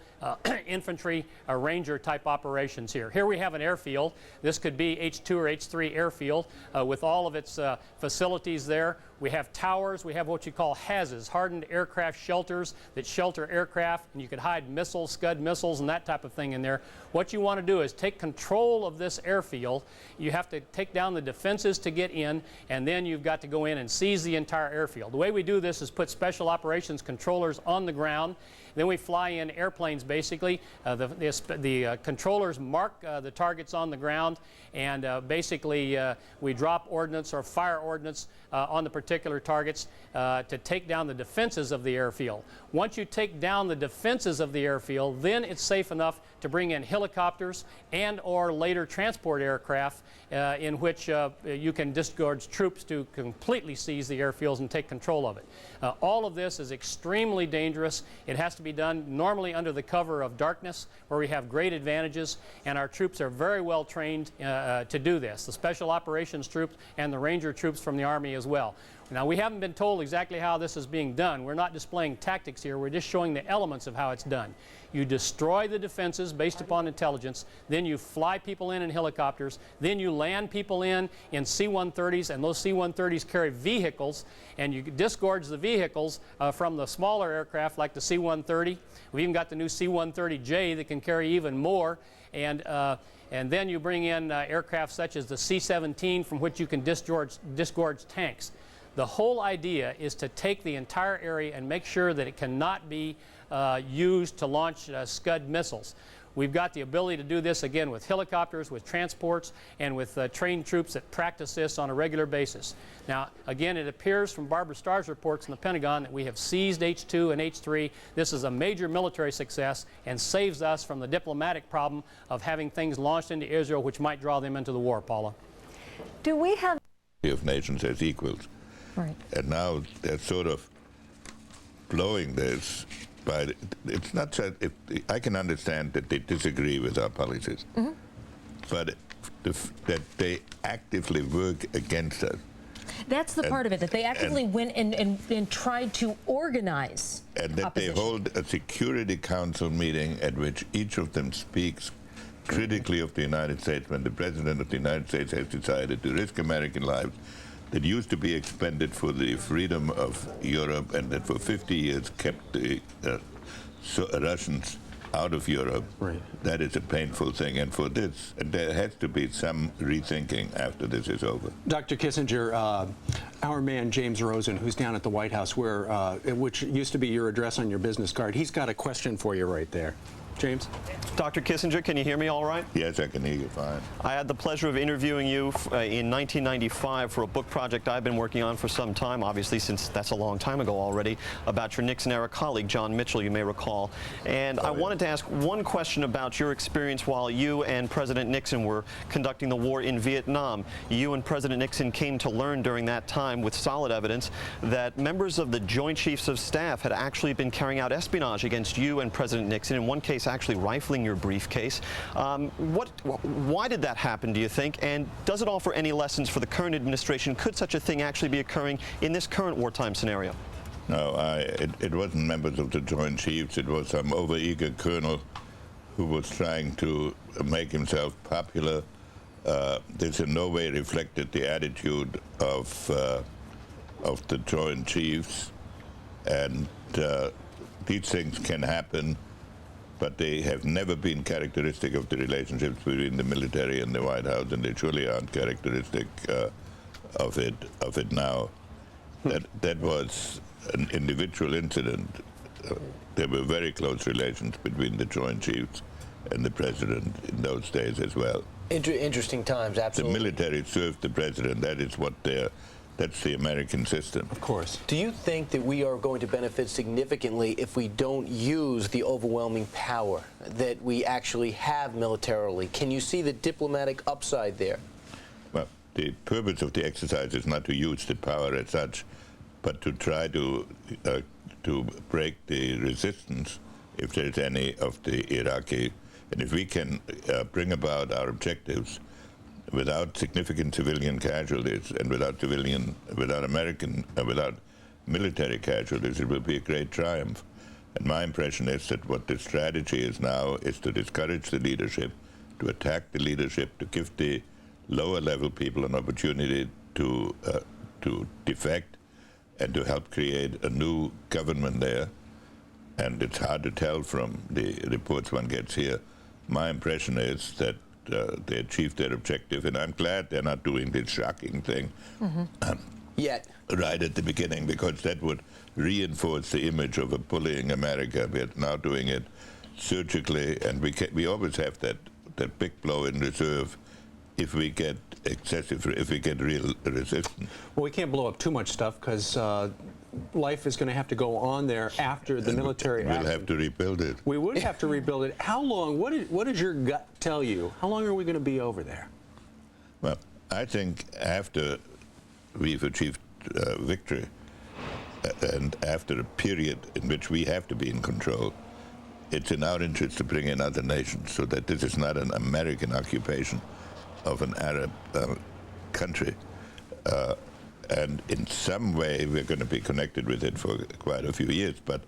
infantry ranger type operations here. Here we have an airfield. This could be H2 or H3 airfield with all of its facilities there. We have towers. We have what you call HAZs, hardened aircraft shelters that shelter aircraft, and you could hide missiles, Scud missiles, and that type of thing in there. What you want to do is take control of this airfield. You have to take down the defenses to get in, and then you've got to go in and seize the entire airfield. The way we do this is put special operations controllers on the ground. Then we fly in airplanes, basically. The controllers mark the targets on the ground, and basically we drop ordnance or fire ordnance on the particular targets to take down the defenses of the airfield. Once you take down the defenses of the airfield, then it's safe enough to bring in helicopters and or later transport aircraft in which you can disgorge troops to completely seize the airfields and take control of it. All of this is extremely dangerous. It has to be done normally under the cover of darkness, where we have great advantages, and our troops are very well trained to do this. The Special Operations troops and the Ranger troops from the Army as well. Now, we haven't been told exactly how this is being done. We're not displaying tactics here. We're just showing the elements of how it's done. You destroy the defenses based upon intelligence, then you fly people in helicopters, then you land people in C-130s, and those C-130s carry vehicles, and you disgorge the vehicles from the smaller aircraft like the C-130. We've even got the new C-130J that can carry even more, and then you bring in aircraft such as the C-17 from which you can disgorge tanks. The whole idea is to take the entire area and make sure that it cannot be used to launch Scud missiles. We've got the ability to do this again with helicopters, with transports, and with trained troops that practice this on a regular basis. Now, again, it appears from Barbara Starr's reports in the Pentagon that we have seized H2 and H3. This is a major military success and saves us from the diplomatic problem of having things launched into Israel which might draw them into the war, Paula. Do we have of nations as equals? Right. And now they're sort of blowing this, but it's not that I can understand that they disagree with our policies, but that they actively work against us. That's the part of it, that they actively went and tried to organize and that opposition. They hold a Security Council meeting at which each of them speaks critically of the United States when the President of the United States has decided to risk American lives that used to be expended for the freedom of Europe and that for 50 years kept the Russians out of Europe. Right. That is a painful thing, and for this, there has to be some rethinking after this is over. Dr. Kissinger, our man James Rosen, who's down at the White House, which used to be your address on your business card, he's got a question for you right there. James. Dr. Kissinger, can you hear me all right? Yes, I can hear you fine. I had the pleasure of interviewing you in 1995 for a book project I've been working on for some time, obviously since that's a long time ago already, about your Nixon-era colleague, John Mitchell, you may recall. And I wanted to ask one question about your experience while you and President Nixon were conducting the war in Vietnam. You and President Nixon came to learn during that time with solid evidence that members of the Joint Chiefs of Staff had actually been carrying out espionage against you and President Nixon, in one case actually rifling your briefcase. Why did that happen, do you think? And does it offer any lessons for the current administration? Could such a thing actually be occurring in this current wartime scenario? No, it wasn't members of the Joint Chiefs. It was some overeager colonel who was trying to make himself popular. This in no way reflected the attitude of the Joint Chiefs. And these things can happen, but they have never been characteristic of the relationships between the military and the White House, and they surely aren't characteristic of it now. That was an individual incident. There were very close relations between the Joint Chiefs and the President in those days as well. Interesting times, absolutely. The military served the President. That is what that's the American system. Of course. Do you think that we are going to benefit significantly if we don't use the overwhelming power that we actually have militarily? Can you see the diplomatic upside there? Well, the purpose of the exercise is not to use the power as such, but to try to break the resistance, if there is any, of the Iraqi. And if we can bring about our objectives without significant civilian casualties and without military casualties, it will be a great triumph. And my impression is that what the strategy is now is to discourage the leadership, to attack the leadership, to give the lower level people an opportunity to defect and to help create a new government there. And it's hard to tell from the reports one gets here. My impression is that they achieved their objective, and I'm glad they're not doing this shocking thing yet right at the beginning, because that would reinforce the image of a bullying America. We're now doing it surgically, and we always have that big blow in reserve if we get real resistance. Well, we can't blow up too much stuff because life is going to have to go on there after the military action. We'll have to rebuild it. We would have to rebuild it. How long? What does your gut tell you? How long are we going to be over there? Well, I think after we've achieved victory and after a period in which we have to be in control, it's in our interest to bring in other nations so that this is not an American occupation of an Arab country. And in some way, we're going to be connected with it for quite a few years. But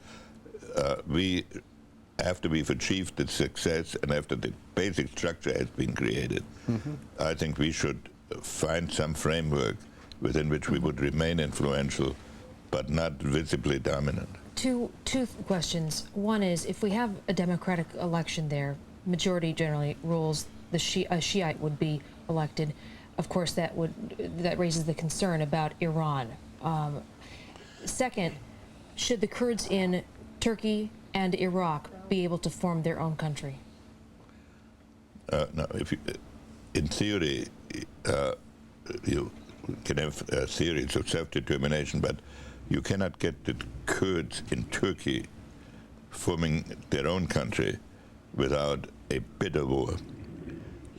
after we've achieved the success and after the basic structure has been created, I think we should find some framework within which we would remain influential, but not visibly dominant. Two questions. One is, if we have a democratic election there, majority generally rules, a Shiite would be elected. Of course, that raises the concern about Iran. Second, should the Kurds in Turkey and Iraq be able to form their own country? No, in theory, you can have theories of self-determination, but you cannot get the Kurds in Turkey forming their own country without a bitter war.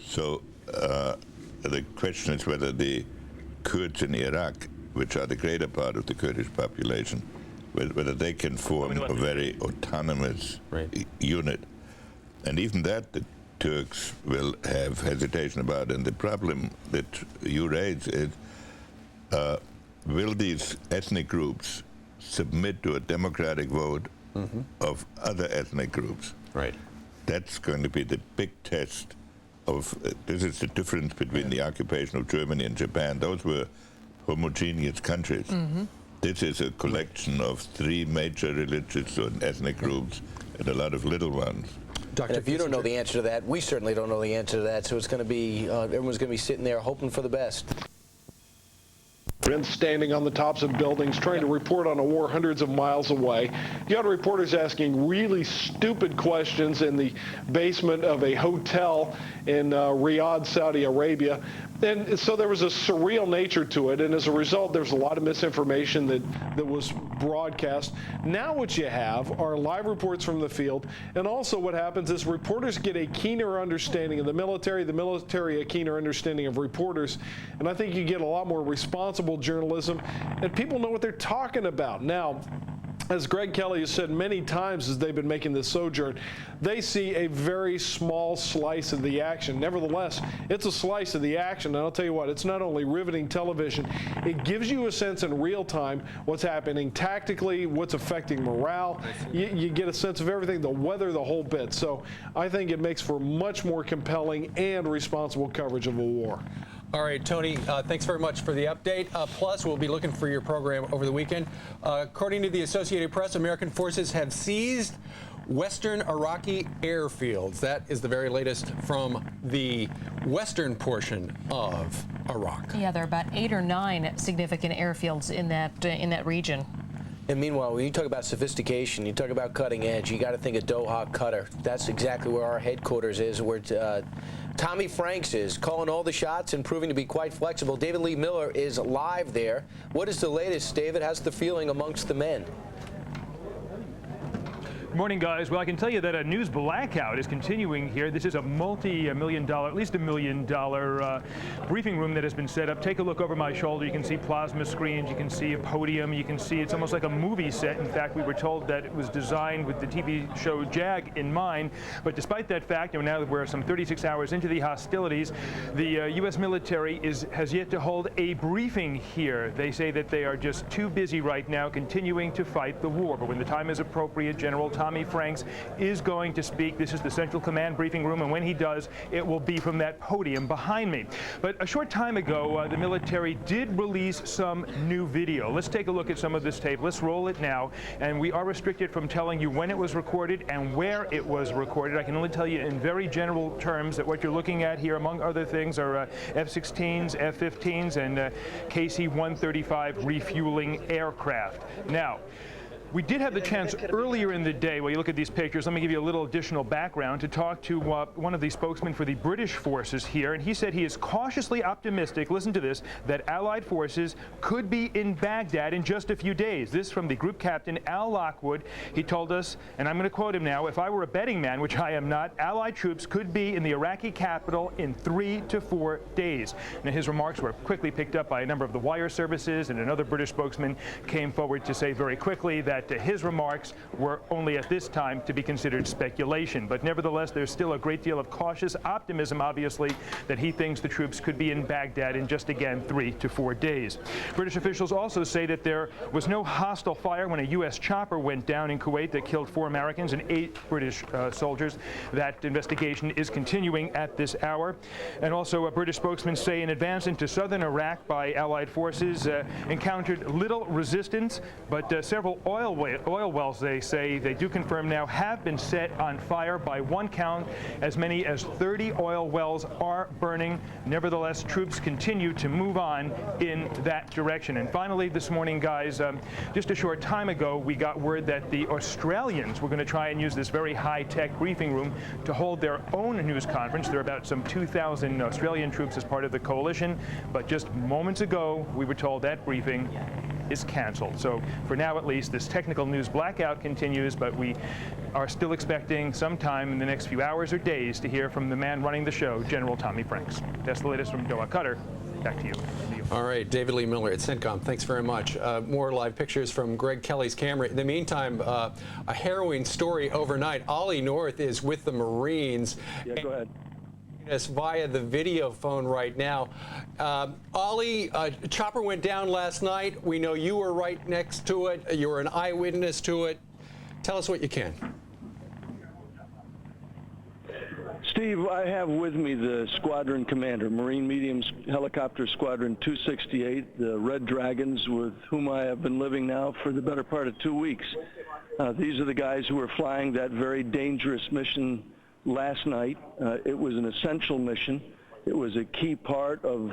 So the question is whether the Kurds in Iraq, which are the greater part of the Kurdish population, whether they can form a very autonomous unit. And even that the Turks will have hesitation about. And the problem that you raise is, will these ethnic groups submit to a democratic vote of other ethnic groups? Right. That's going to be the big test of, this is the difference between the occupation of Germany and Japan. Those were homogeneous countries. This is a collection of three major religious and ethnic groups and a lot of little ones. And if you don't know the answer to that, we certainly don't know the answer to that, so it's going to be, everyone's going to be sitting there hoping for the best. and standing on the tops of buildings trying to report on a war hundreds of miles away. You got reporters asking really stupid questions in the basement of a hotel in Riyadh, Saudi Arabia. And so there was a surreal nature to it, and as a result, there's a lot of misinformation that was broadcast. Now what you have are live reports from the field, and also what happens is reporters get a keener understanding of the military a keener understanding of reporters, and I think you get a lot more responsible journalism, and people know what they're talking about. Now, as Greg Kelly has said many times as they've been making this sojourn, they see a very small slice of the action. Nevertheless, it's a slice of the action, and I'll tell you what, it's not only riveting television, it gives you a sense in real time what's happening tactically, what's affecting morale. You get a sense of everything, the weather, the whole bit. So I think it makes for much more compelling and responsible coverage of a war. All right, Tony, thanks very much for the update. Plus, we'll be looking for your program over the weekend. According to the Associated Press, American forces have seized Western Iraqi airfields. That is the very latest from the western portion of Iraq. Yeah, there are about 8 or 9 significant airfields in that region. And meanwhile, when you talk about sophistication, you talk about cutting edge, you got to think of Doha, Qatar. That's exactly where our headquarters is, where Tommy Franks is, calling all the shots and proving to be quite flexible. David Lee Miller is live there. What is the latest, David? How's the feeling amongst the men? Morning, guys. Well, I can tell you that a news blackout is continuing here. This is a multi-million dollar, at least $1 million briefing room that has been set up. Take a look over my shoulder. You can see plasma screens. You can see a podium. You can see it's almost like a movie set. In fact, we were told that it was designed with the TV show Jag in mind. But despite that fact, now that we're some 36 hours into the hostilities, the U.S. military has yet to hold a briefing here. They say that they are just too busy right now continuing to fight the war. But when the time is appropriate, General Tommy Franks is going to speak. This is the Central Command briefing room, and when he does, it will be from that podium behind me. But a short time ago, the military did release some new video. Let's take a look at some of this tape. Let's roll it now, and we are restricted from telling you when it was recorded and where it was recorded. I can only tell you in very general terms that what you're looking at here, among other things, are F-16s, F-15s, and KC-135 refueling aircraft. Now, we did have the chance earlier in the day, while you look at these pictures, let me give you a little additional background, to talk to one of the spokesmen for the British forces here, and he said he is cautiously optimistic, listen to this, that Allied forces could be in Baghdad in just a few days. This from the group captain, Al Lockwood. He told us, and I'm going to quote him now, "If I were a betting man, which I am not, Allied troops could be in the Iraqi capital in 3 to 4 days. Now, his remarks were quickly picked up by a number of the wire services, and another British spokesman came forward to say very quickly that his remarks were only at this time to be considered speculation. But nevertheless, there's still a great deal of cautious optimism, obviously, that he thinks the troops could be in Baghdad in just, again, 3 to 4 days. British officials also say that there was no hostile fire when a U.S. chopper went down in Kuwait that killed 4 Americans and 8 British soldiers. That investigation is continuing at this hour. And also, British spokesmen say an advance into southern Iraq by Allied forces encountered little resistance, but several oil wells, they say, they do confirm now, have been set on fire. By one count, as many as 30 oil wells are burning. Nevertheless, troops continue to move on in that direction. And finally, this morning, guys, just a short time ago, we got word that the Australians were going to try and use this very high-tech briefing room to hold their own news conference. There are about some 2,000 Australian troops as part of the coalition, but just moments ago, we were told that briefing is canceled. So for now, at least, this technical news blackout continues, but we are still expecting sometime in the next few hours or days to hear from the man running the show, General Tommy Franks. That's the latest from Doha, Qatar. Back to you. All right, David Lee Miller at CENTCOM. Thanks very much. More live pictures from Greg Kelly's camera. In the meantime, a harrowing story overnight. Ollie North is with the Marines. Yeah, go ahead. Us via the video phone right now. Ollie, chopper went down last night. We know you were right next to it. You were an eyewitness to it. Tell us what you can. Steve, I have with me the squadron commander, Marine Medium Helicopter Squadron 268, the Red Dragons, with whom I have been living now for the better part of 2 weeks. These are the guys who were flying that very dangerous mission last night. It was an essential mission. It was a key part of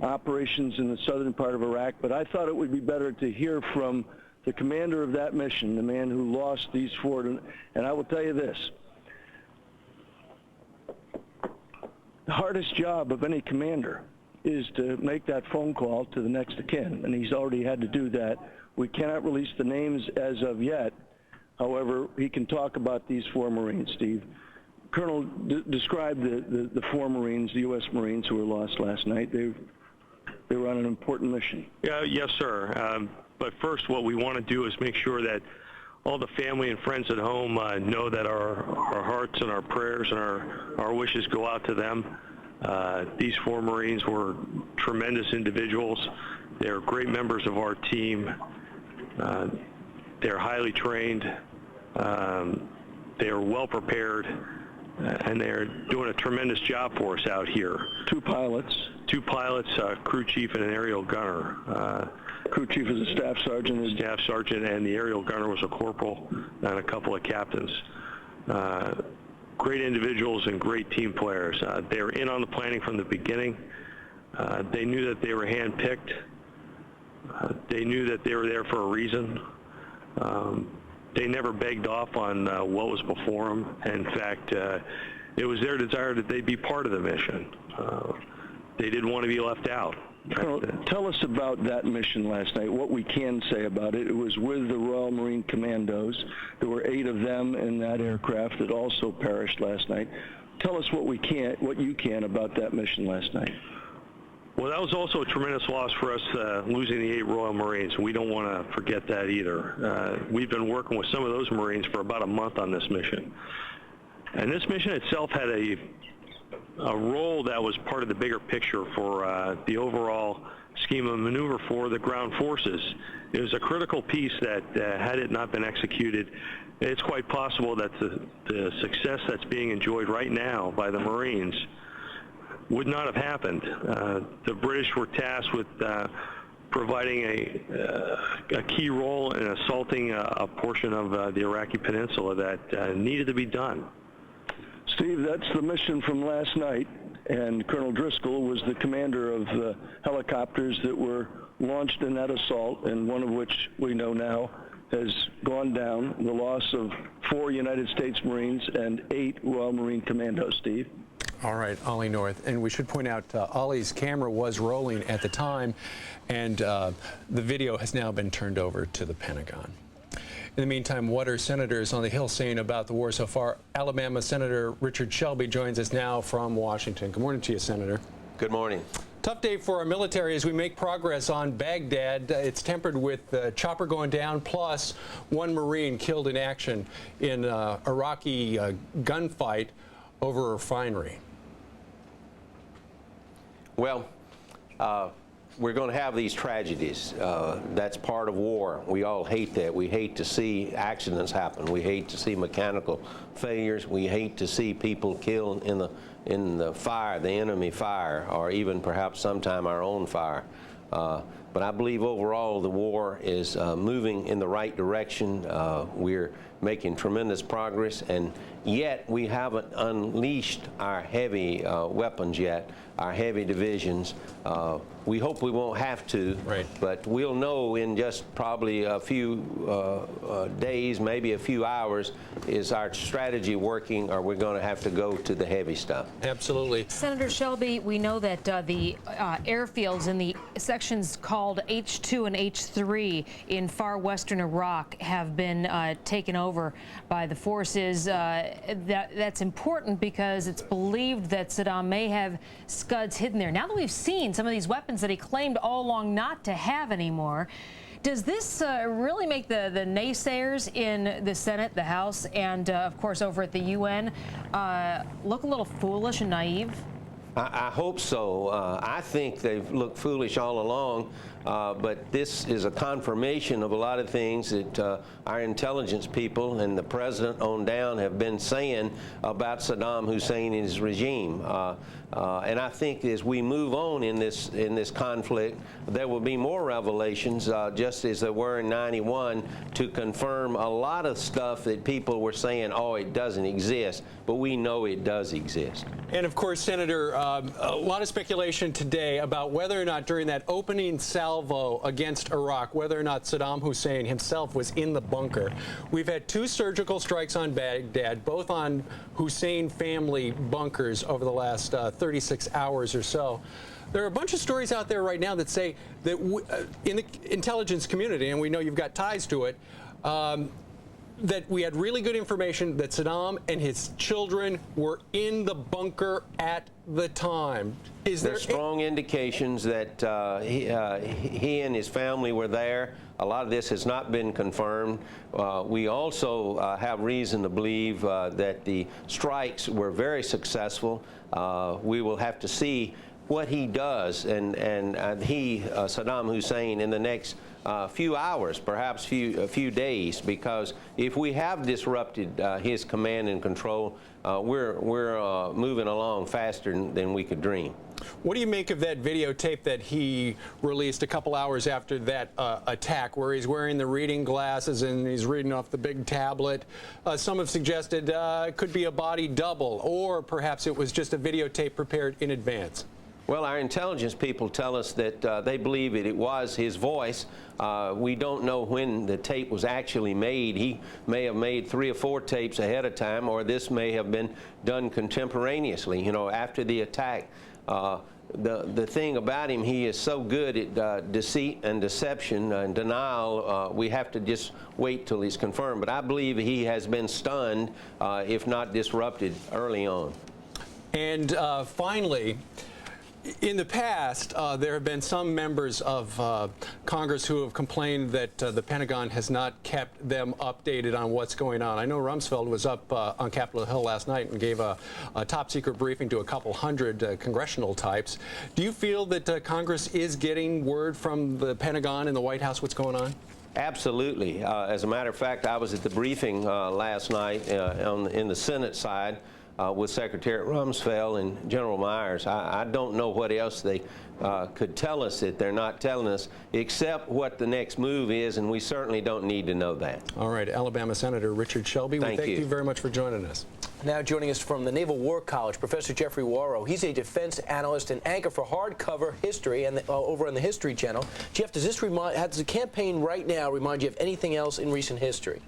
operations in the southern part of Iraq, but I thought it would be better to hear from the commander of that mission, the man who lost these 4. And I will tell you this. The hardest job of any commander is to make that phone call to the next of kin, and he's already had to do that. We cannot release the names as of yet. However, he can talk about these 4 Marines, Steve. Colonel, describe the 4 Marines, the U.S. Marines who were lost last night. They were on an important mission. Yes, sir. But first, what we want to do is make sure that all the family and friends at home know that our hearts and our prayers and our wishes go out to them. These 4 Marines were tremendous individuals. They're great members of our team. They're highly trained. They are well prepared, and they're doing a tremendous job for us out here. 2 pilots. 2 pilots, crew chief and an aerial gunner. Crew chief is a staff sergeant. Staff sergeant, and the aerial gunner was a corporal and a couple of captains. Great individuals and great team players. They were in on the planning from the beginning. They knew that they were handpicked. They knew that they were there for a reason. They never begged off on what was before them. In fact, it was their desire that they be part of the mission. They didn't want to be left out. Colonel, tell us about that mission last night, what we can say about it. It was with the Royal Marine Commandos. There were 8 of them in that aircraft that also perished last night. Tell us what you can about that mission last night. Well, that was also a tremendous loss for us, losing the 8 Royal Marines. We don't want to forget that either. We've been working with some of those Marines for about a month on this mission. And this mission itself had a role that was part of the bigger picture for the overall scheme of maneuver for the ground forces. It was a critical piece that, had it not been executed, it's quite possible that the success that's being enjoyed right now by the Marines would not have happened. The British were tasked with providing a key role in assaulting a portion of the Iraqi peninsula that needed to be done. Steve, that's the mission from last night, and Colonel Driscoll was the commander of the helicopters that were launched in that assault, and one of which we know now has gone down, the loss of 4 United States Marines and 8 Royal Marine Commandos, Steve. All right, Ollie North. And we should point out Ollie's camera was rolling at the time, and the video has now been turned over to the Pentagon. In the meantime, what are senators on the Hill saying about the war so far? Alabama Senator Richard Shelby joins us now from Washington. Good morning to you, Senator. Good morning. Tough day for our military as we make progress on Baghdad. It's tempered with the chopper going down, plus 1 Marine killed in action in Iraqi gunfight over a refinery. Well, we're going to have these tragedies. That's part of war. We all hate that. We hate to see accidents happen. We hate to see mechanical failures. We hate to see people killed in the fire, the enemy fire, or even perhaps sometime our own fire. But I believe overall the war is moving in the right direction. We're making tremendous progress, and yet we haven't unleashed our heavy weapons yet, our heavy divisions. We hope we won't have to, but we'll know in just probably a few days, maybe a few hours, is our strategy working, or we're going to have to go to the heavy stuff. Absolutely. Senator Shelby, we know that the airfields in the sections called H2 and H3 in far western Iraq have been taken over by the forces. That's important because it's believed that Saddam may have Scuds hidden there. Now that we've seen some of these weapons that he claimed all along not to have anymore, does this really make the naysayers in the Senate, the House, and of course over at the UN look a little foolish and naive? I hope so. I think they've looked foolish all along, but this is a confirmation of a lot of things that our intelligence people and the president on down have been saying about Saddam Hussein and his regime. And I think as we move on in this conflict, there will be more revelations, just as there were in '91, to confirm a lot of stuff that people were saying, oh, it doesn't exist, but we know it does exist. And of course, Senator, a lot of speculation today about whether or not during that opening salvo against Iraq, whether or not Saddam Hussein himself was in the bunker. We've had 2 surgical strikes on Baghdad, both on Hussein family bunkers over the last 36 hours or so. There are a bunch of stories out there right now that say that in the intelligence community, and we know you've got ties to it, that we had really good information that Saddam and his children were in the bunker at the time. Is there strong indications that he and his family were there? A lot of this has not been confirmed. We also have reason to believe that the strikes were very successful. We will have to see what he does, and Saddam Hussein, in the next few hours, perhaps a few days, because if we have disrupted his command and control, we're moving along faster than we could dream. What do you make of that videotape that he released a couple hours after that attack, where he's wearing the reading glasses and he's reading off the big tablet? Some have suggested it could be a body double, or perhaps it was just a videotape prepared in advance. Well, our intelligence people tell us that they believe it was his voice. We don't know when the tape was actually made. He may have made 3 or 4 tapes ahead of time, or this may have been done contemporaneously, after the attack. The thing about him, he is so good at deceit and deception and denial, we have to just wait till he's confirmed. But I believe he has been stunned, if not disrupted, early on. And finally, in the past, there have been some members of Congress who have complained that the Pentagon has not kept them updated on what's going on. I know Rumsfeld was up on Capitol Hill last night and gave a top-secret briefing to a couple hundred congressional types. Do you feel that Congress is getting word from the Pentagon and the White House what's going on? Absolutely. As a matter of fact, I was at the briefing last night in the Senate side with Secretary Rumsfeld and General Myers. I don't know what else they could tell us that they're not telling us, except what the next move is, and we certainly don't need to know that. All right, Alabama Senator Richard Shelby, we thank you very much for joining us. Now joining us from the Naval War College, Professor Jeffrey Warrow. He's a defense analyst and anchor for Hardcover History and over on the History Channel. Jeff, does the campaign right now remind you of anything else in recent history?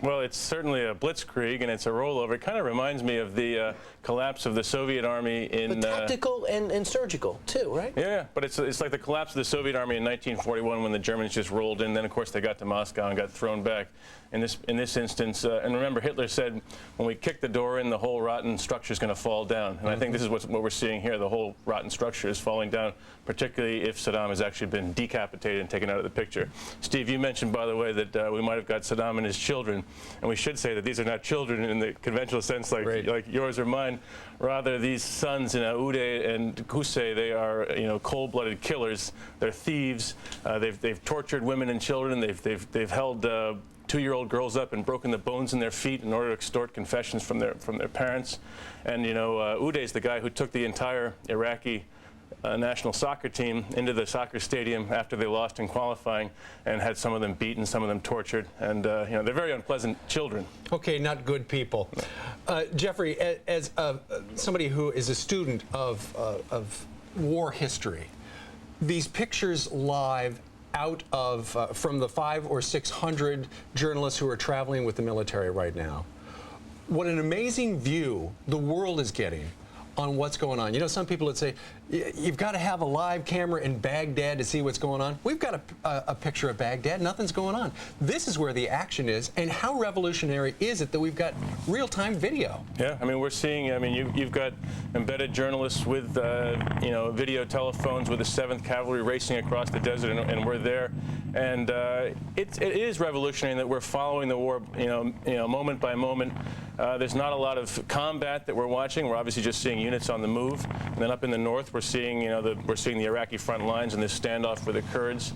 Well, it's certainly a blitzkrieg, and it's a rollover. It kind of reminds me of the collapse of the Soviet Army in... But tactical and surgical, too, right? Yeah, but it's like the collapse of the Soviet Army in 1941 when the Germans just rolled in. Then, of course, they got to Moscow and got thrown back. In this instance, and remember, Hitler said, when we kick the door in, the whole rotten structure is going to fall down. And I think this is what we're seeing here. The whole rotten structure is falling down, particularly if Saddam has actually been decapitated and taken out of the picture. Steve, you mentioned, by the way, that we might have got Saddam and his children. And we should say that these are not children in the conventional sense like yours or mine. Rather, these sons, Uday and Qusay, they are, cold-blooded killers. They're thieves. They've tortured women and children. They've held 2-year-old girls up and broken the bones in their feet in order to extort confessions from their parents. And Uday's the guy who took the entire Iraqi national soccer team into the soccer stadium after they lost in qualifying and had some of them beaten, some of them tortured, and they're very unpleasant children. Okay, not good people. Jeffrey, as somebody who is a student of war history, these pictures live out of from the 500 or 600 journalists who are traveling with the military right now, what an amazing view the world is getting on what's going on. Some people would say, you've got to have a live camera in Baghdad to see what's going on. We've got a picture of Baghdad. Nothing's going on. This is where the action is, and how revolutionary is it that we've got real-time video? Yeah, we're seeing, you've got embedded journalists with, video telephones with the 7th Cavalry racing across the desert, and we're there. And it is revolutionary that we're following the war, moment by moment. There's not a lot of combat that we're watching. We're obviously just seeing units on the move. And then up in the north, we're seeing, the Iraqi front lines and this standoff with the Kurds.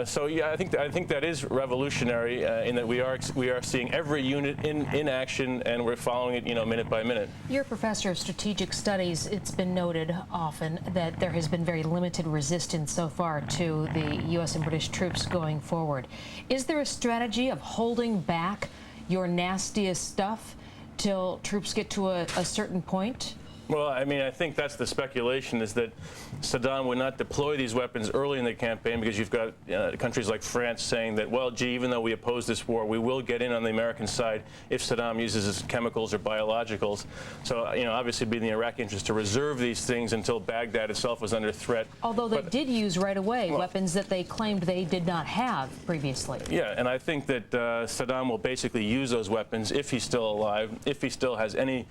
So yeah, I think that is revolutionary in that we are seeing every unit in action, and we're following it, minute by minute. You're a professor of strategic studies. It's been noted often that there has been very limited resistance so far to the U.S. and British troops going forward. Is there a strategy of holding back your nastiest stuff till troops get to a certain point? Well, I mean, I think that's the speculation, is that Saddam would not deploy these weapons early in the campaign because you've got countries like France saying that, well, gee, even though we oppose this war, we will get in on the American side if Saddam uses his chemicals or biologicals. So, you know, obviously it'd be in the Iraqi interest to reserve these things until Baghdad itself was under threat. Although they did use right away weapons that they claimed they did not have previously. Yeah, and I think that Saddam will basically use those weapons if he's still alive, if he still has any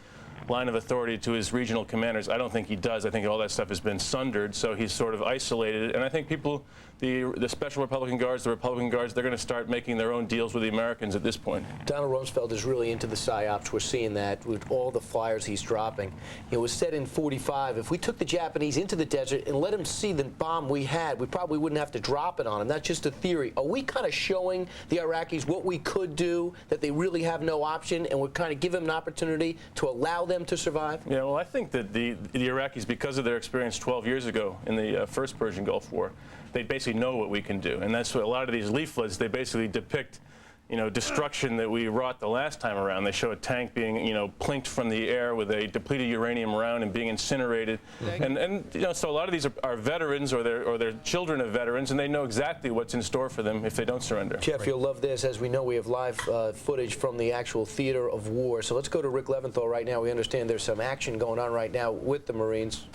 line of authority to his regional commanders. I don't think he does. I think all that stuff has been sundered, so he's sort of isolated. And I think people, the Special Republican Guards, the Republican Guards, they're going to start making their own deals with the Americans at this point. Donald Rumsfeld is really into the PSYOPs. We're seeing that with all the flyers he's dropping. It was said in 45, if we took the Japanese into the desert and let them see the bomb we had, we probably wouldn't have to drop it on them. That's just a theory. Are we kind of showing the Iraqis what we could do, that they really have no option, and we're kind of give them an opportunity to allow them to survive? Yeah, well, I think that the Iraqis, because of their experience 12 years ago in the first Persian Gulf War, they basically know what we can do. And that's what a lot of these leaflets, they basically depict, you know, destruction that we wrought the last time around. They show a tank being, you know, plinked from the air with a depleted uranium round and being incinerated. And you know, so a lot of these are veterans or they're children of veterans, and they know exactly what's in store for them if they don't surrender. Jeff, you'll love this. As we know, we have live footage from the actual theater of war. So let's go to Rick Leventhal right now. We understand there's some action going on right now with the Marines.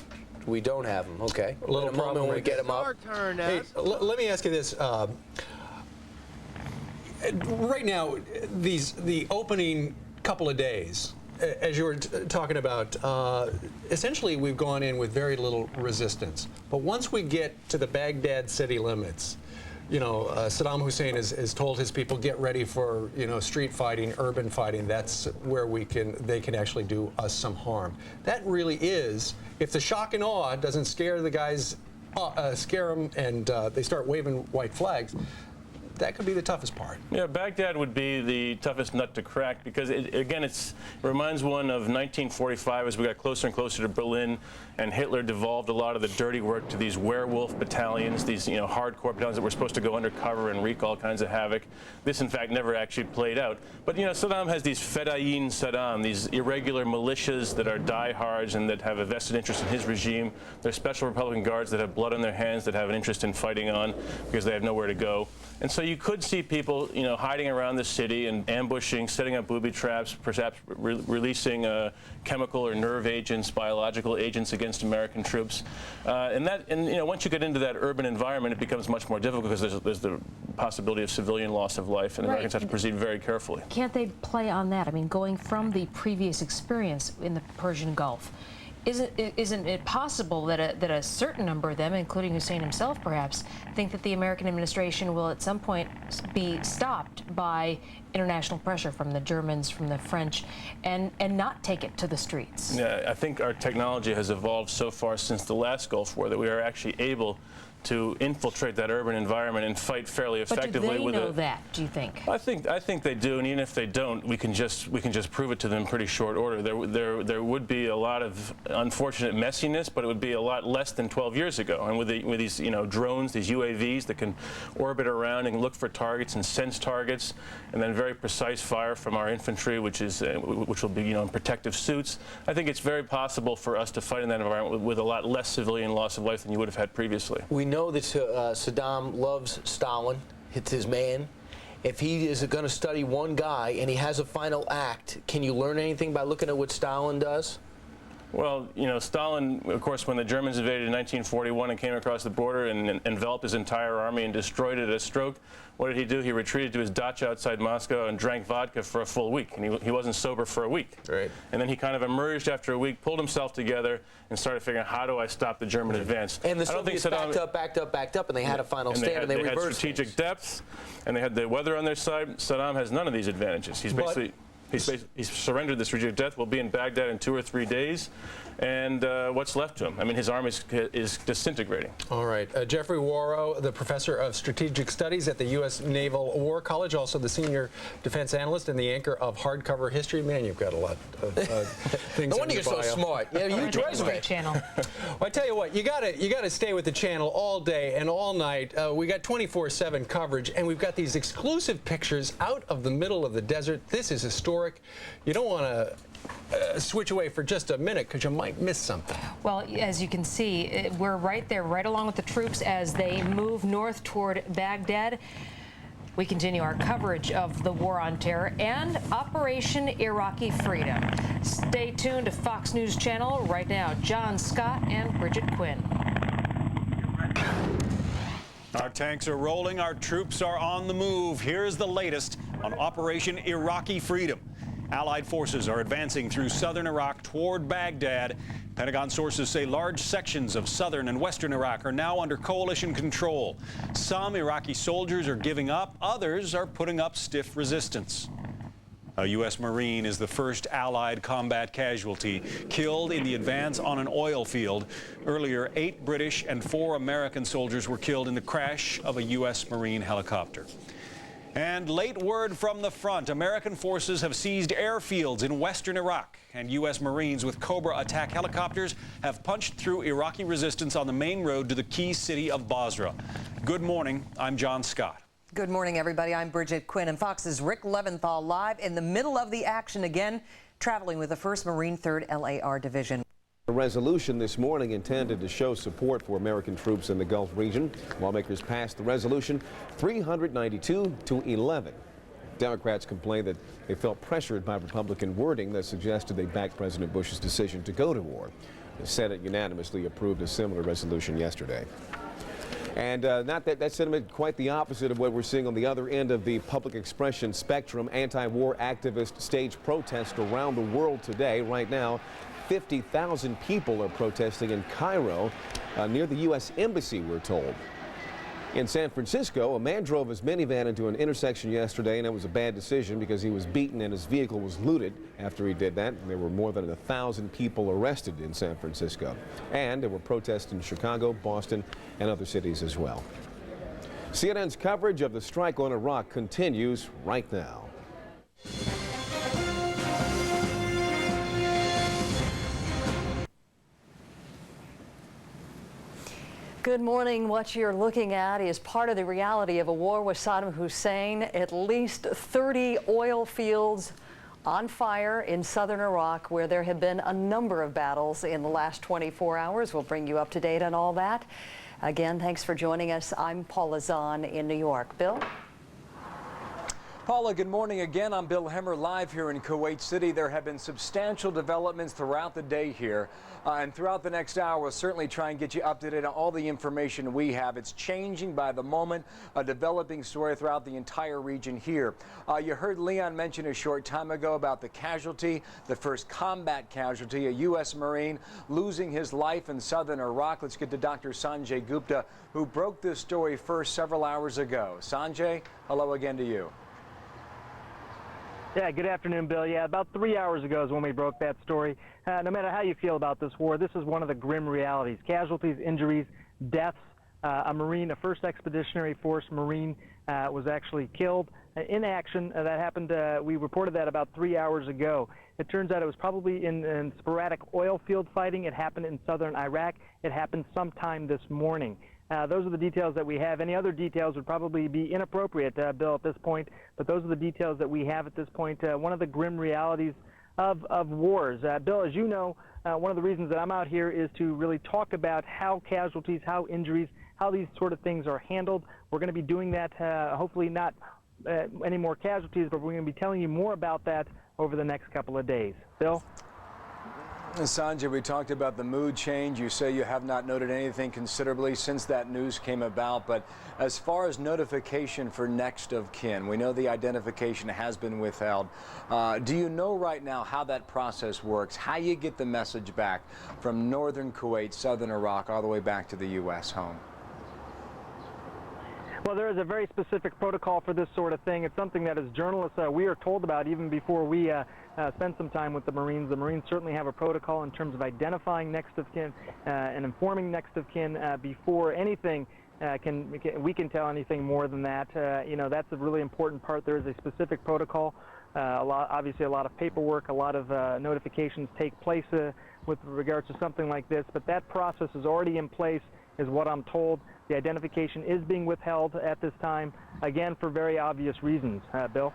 We don't have them. Okay. A little in a moment when we get them up. Our turn, Hey, let me ask you this. Right now, the opening couple of days, as you were talking about, essentially we've gone in with very little resistance. But once we get to the Baghdad city limits, you know, Saddam Hussein has told his people, get ready for, you know, street fighting, urban fighting. That's where they can actually do us some harm. That really is, if the shock and awe doesn't scare the guys, scare them, and they start waving white flags, that could be the toughest part. Yeah, Baghdad would be the toughest nut to crack because, it reminds one of 1945 as we got closer and closer to Berlin, and Hitler devolved a lot of the dirty work to these werewolf battalions, these, you know, hardcore battalions that were supposed to go undercover and wreak all kinds of havoc. This, in fact, never actually played out. But, you know, Saddam has these Fedayeen Saddam, these irregular militias that are diehards and that have a vested interest in his regime. They're Special Republican Guards that have blood on their hands, that have an interest in fighting on because they have nowhere to go. And so you could see people, you know, hiding around the city and ambushing, setting up booby traps, perhaps releasing chemical or nerve agents, biological agents against American troops. And you know, once you get into that urban environment, it becomes much more difficult because there's the possibility of civilian loss of life, and Americans have to proceed very carefully. Can't they play on that? I mean, going from the previous experience in the Persian Gulf, isn't it possible that a certain number of them, including Hussein himself perhaps, think that the American administration will at some point be stopped by international pressure from the Germans, from the French, and not take it to the streets? Yeah, I think our technology has evolved so far since the last Gulf War that we are actually able to infiltrate that urban environment and fight fairly effectively. But do they know that, do you think? I think they do, and even if they don't, we can just prove it to them in pretty short order. There would be a lot of unfortunate messiness, but it would be a lot less than 12 years ago. And with these, you know, drones, these UAVs that can orbit around and look for targets and sense targets, and then very precise fire from our infantry, which will be, you know, in protective suits. I think it's very possible for us to fight in that environment with a lot less civilian loss of life than you would have had previously. We know that Saddam loves Stalin. It's his man. If he is going to study one guy and he has a final act, can you learn anything by looking at what Stalin does? Well, you know, Stalin, of course, when the Germans invaded in 1941 and came across the border and enveloped his entire army and destroyed it at a stroke, what did he do? He retreated to his dacha outside Moscow and drank vodka for a full week, and he wasn't sober for a week. Right. And then he kind of emerged after a week, pulled himself together, and started figuring out, how do I stop the German advance? And the Soviets backed up, and they had a final stand, and they reversed. They had strategic depth, and they had the weather on their side. Saddam has none of these advantages. He's surrendered the strategic depth. Will be in Baghdad in 2 or 3 days. And what's left to him? I mean, his army is disintegrating. All right. Jeffrey Warrow, the professor of strategic studies at the U.S. Naval War College, also the senior defense analyst and the anchor of Hardcover History. Man, you've got a lot of things. No wonder you're so smart. Yeah, you resume channel. Well, I tell you what, you gotta stay with the channel all day and all night. We got 24/7 coverage, and we've got these exclusive pictures out of the middle of the desert. This is historic. historic. You don't want to switch away for just a minute because you might miss something. Well, as you can see, we're right there, right along with the troops as they move north toward Baghdad. We continue our coverage of the war on terror and Operation Iraqi Freedom. Stay tuned to Fox News Channel right now. John Scott and Bridget Quinn. Our tanks are rolling. Our troops are on the move. Here's the latest on Operation Iraqi Freedom. Allied forces are advancing through southern Iraq toward Baghdad. Pentagon sources say large sections of southern and western Iraq are now under coalition control. Some Iraqi soldiers are giving up. Others are putting up stiff resistance. A U.S. Marine is the first Allied combat casualty killed in the advance on an oil field. Earlier, 8 British and 4 American soldiers were killed in the crash of a U.S. Marine helicopter. And late word from the front. American forces have seized airfields in western Iraq, and U.S. Marines with Cobra attack helicopters have punched through Iraqi resistance on the main road to the key city of Basra. Good morning. I'm John Scott. Good morning, everybody. I'm Bridget Quinn, and Fox's Rick Leventhal live in the middle of the action again, traveling with the 1st Marine 3rd LAR Division. A resolution this morning intended to show support for American troops in the Gulf region. Lawmakers passed the resolution 392 to 11. Democrats complained that they felt pressured by Republican wording that suggested they backed President Bush's decision to go to war. The Senate unanimously approved a similar resolution yesterday. And not that sentiment, quite the opposite of what we're seeing on the other end of the public expression spectrum. Anti-war activists stage protests around the world today. Right now, 50,000 people are protesting in Cairo near the U.S. Embassy, we're told. In San Francisco, a man drove his minivan into an intersection yesterday, and it was a bad decision because he was beaten and his vehicle was looted after he did that. There were more than 1,000 people arrested in San Francisco. And there were protests in Chicago, Boston, and other cities as well. CNN's coverage of the strike on Iraq continues right now. Good morning. What you're looking at is part of the reality of a war with Saddam Hussein. At least 30 oil fields on fire in southern Iraq, where there have been a number of battles in the last 24 hours. We'll bring you up to date on all that. Again, thanks for joining us. I'm Paula Zahn in New York. Bill? Paula, good morning again. I'm Bill Hemmer, live here in Kuwait City. There have been substantial developments throughout the day here. And throughout the next hour, we'll certainly try and get you up to date on all the information we have. It's changing by the moment, a developing story throughout the entire region here. You heard Leon mention a short time ago about the casualty, the first combat casualty, a U.S. Marine losing his life in southern Iraq. Let's get to Dr. Sanjay Gupta, who broke this story first several hours ago. Sanjay, hello again to you. Yeah, good afternoon, Bill. Yeah, about 3 hours ago is when we broke that story. No matter how you feel about this war, this is one of the grim realities. Casualties, injuries, deaths. A Marine, a 1st Expeditionary Force Marine, was actually killed in action. That happened, we reported that about 3 hours ago. It turns out it was probably in sporadic oil field fighting. It happened in southern Iraq. It happened sometime this morning. Those are the details that we have. Any other details would probably be inappropriate, Bill, at this point, but those are the details that we have at this point. One of the grim realities of wars. Bill, as you know, one of the reasons that I'm out here is to really talk about how casualties, how injuries, how these sort of things are handled. We're going to be doing that, hopefully not any more casualties, but we're going to be telling you more about that over the next couple of days. Bill? Sanjay, we talked about the mood change. You say you have not noted anything considerably since that news came about, but as far as notification for next of kin, we know the identification has been withheld. Do you know right now how that process works, how you get the message back from northern Kuwait, southern Iraq, all the way back to the U.S. home? Well, there is a very specific protocol for this sort of thing. It's something that as journalists we are told about even before we spend some time with the Marines. The Marines certainly have a protocol in terms of identifying next of kin and informing next of kin before anything we can tell anything more than that. You know, that's a really important part. There is a specific protocol. Obviously a lot of paperwork, a lot of notifications take place with regards to something like this, but that process is already in place, is what I'm told. The identification is being withheld at this time, again, for very obvious reasons. Bill?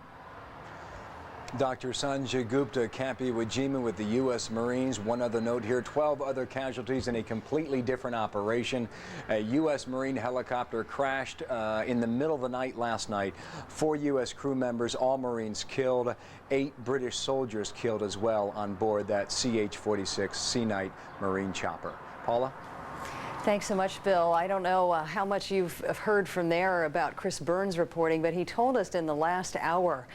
Dr. Sanjay Gupta, Camp Iwo Jima with the U.S. Marines. One other note here, 12 other casualties in a completely different operation. A U.S. Marine helicopter crashed in the middle of the night last night. 4 U.S. crew members, all Marines killed. 8 British soldiers killed as well on board that CH-46 Sea Knight Marine chopper. Paula? Thanks so much, Bill. I don't know how much you've heard from there about Chris Burns reporting, but he told us in the last hour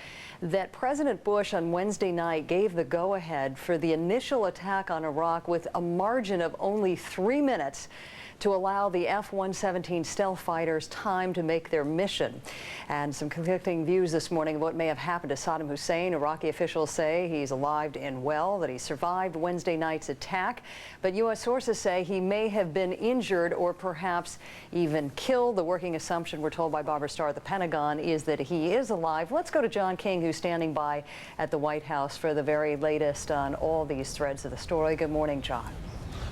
that President Bush on Wednesday night gave the go-ahead for the initial attack on Iraq with a margin of only 3 minutes to allow the F-117 stealth fighters time to make their mission. And some conflicting views this morning of what may have happened to Saddam Hussein. Iraqi officials say he's alive and well, that he survived Wednesday night's attack. But U.S. sources say he may have been injured or perhaps even killed. The working assumption, we're told by Barbara Starr at the Pentagon, is that he is alive. Let's go to John King, who's standing by at the White House for the very latest on all these threads of the story. Good morning, John.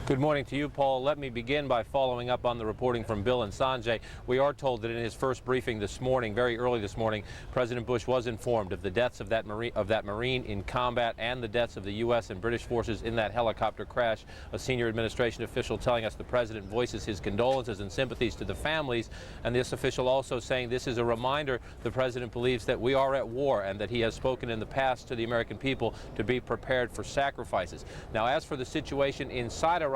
Good morning to you, Paul. Let me begin by following up on the reporting from Bill and Sanjay. We are told that in his first briefing this morning, very early this morning, President Bush was informed of the deaths of that Marine in combat and the deaths of the U.S. and British forces in that helicopter crash. A senior administration official telling us the President voices his condolences and sympathies to the families, and this official also saying this is a reminder the President believes that we are at war and that he has spoken in the past to the American people to be prepared for sacrifices. Now, as for the situation inside Iraq,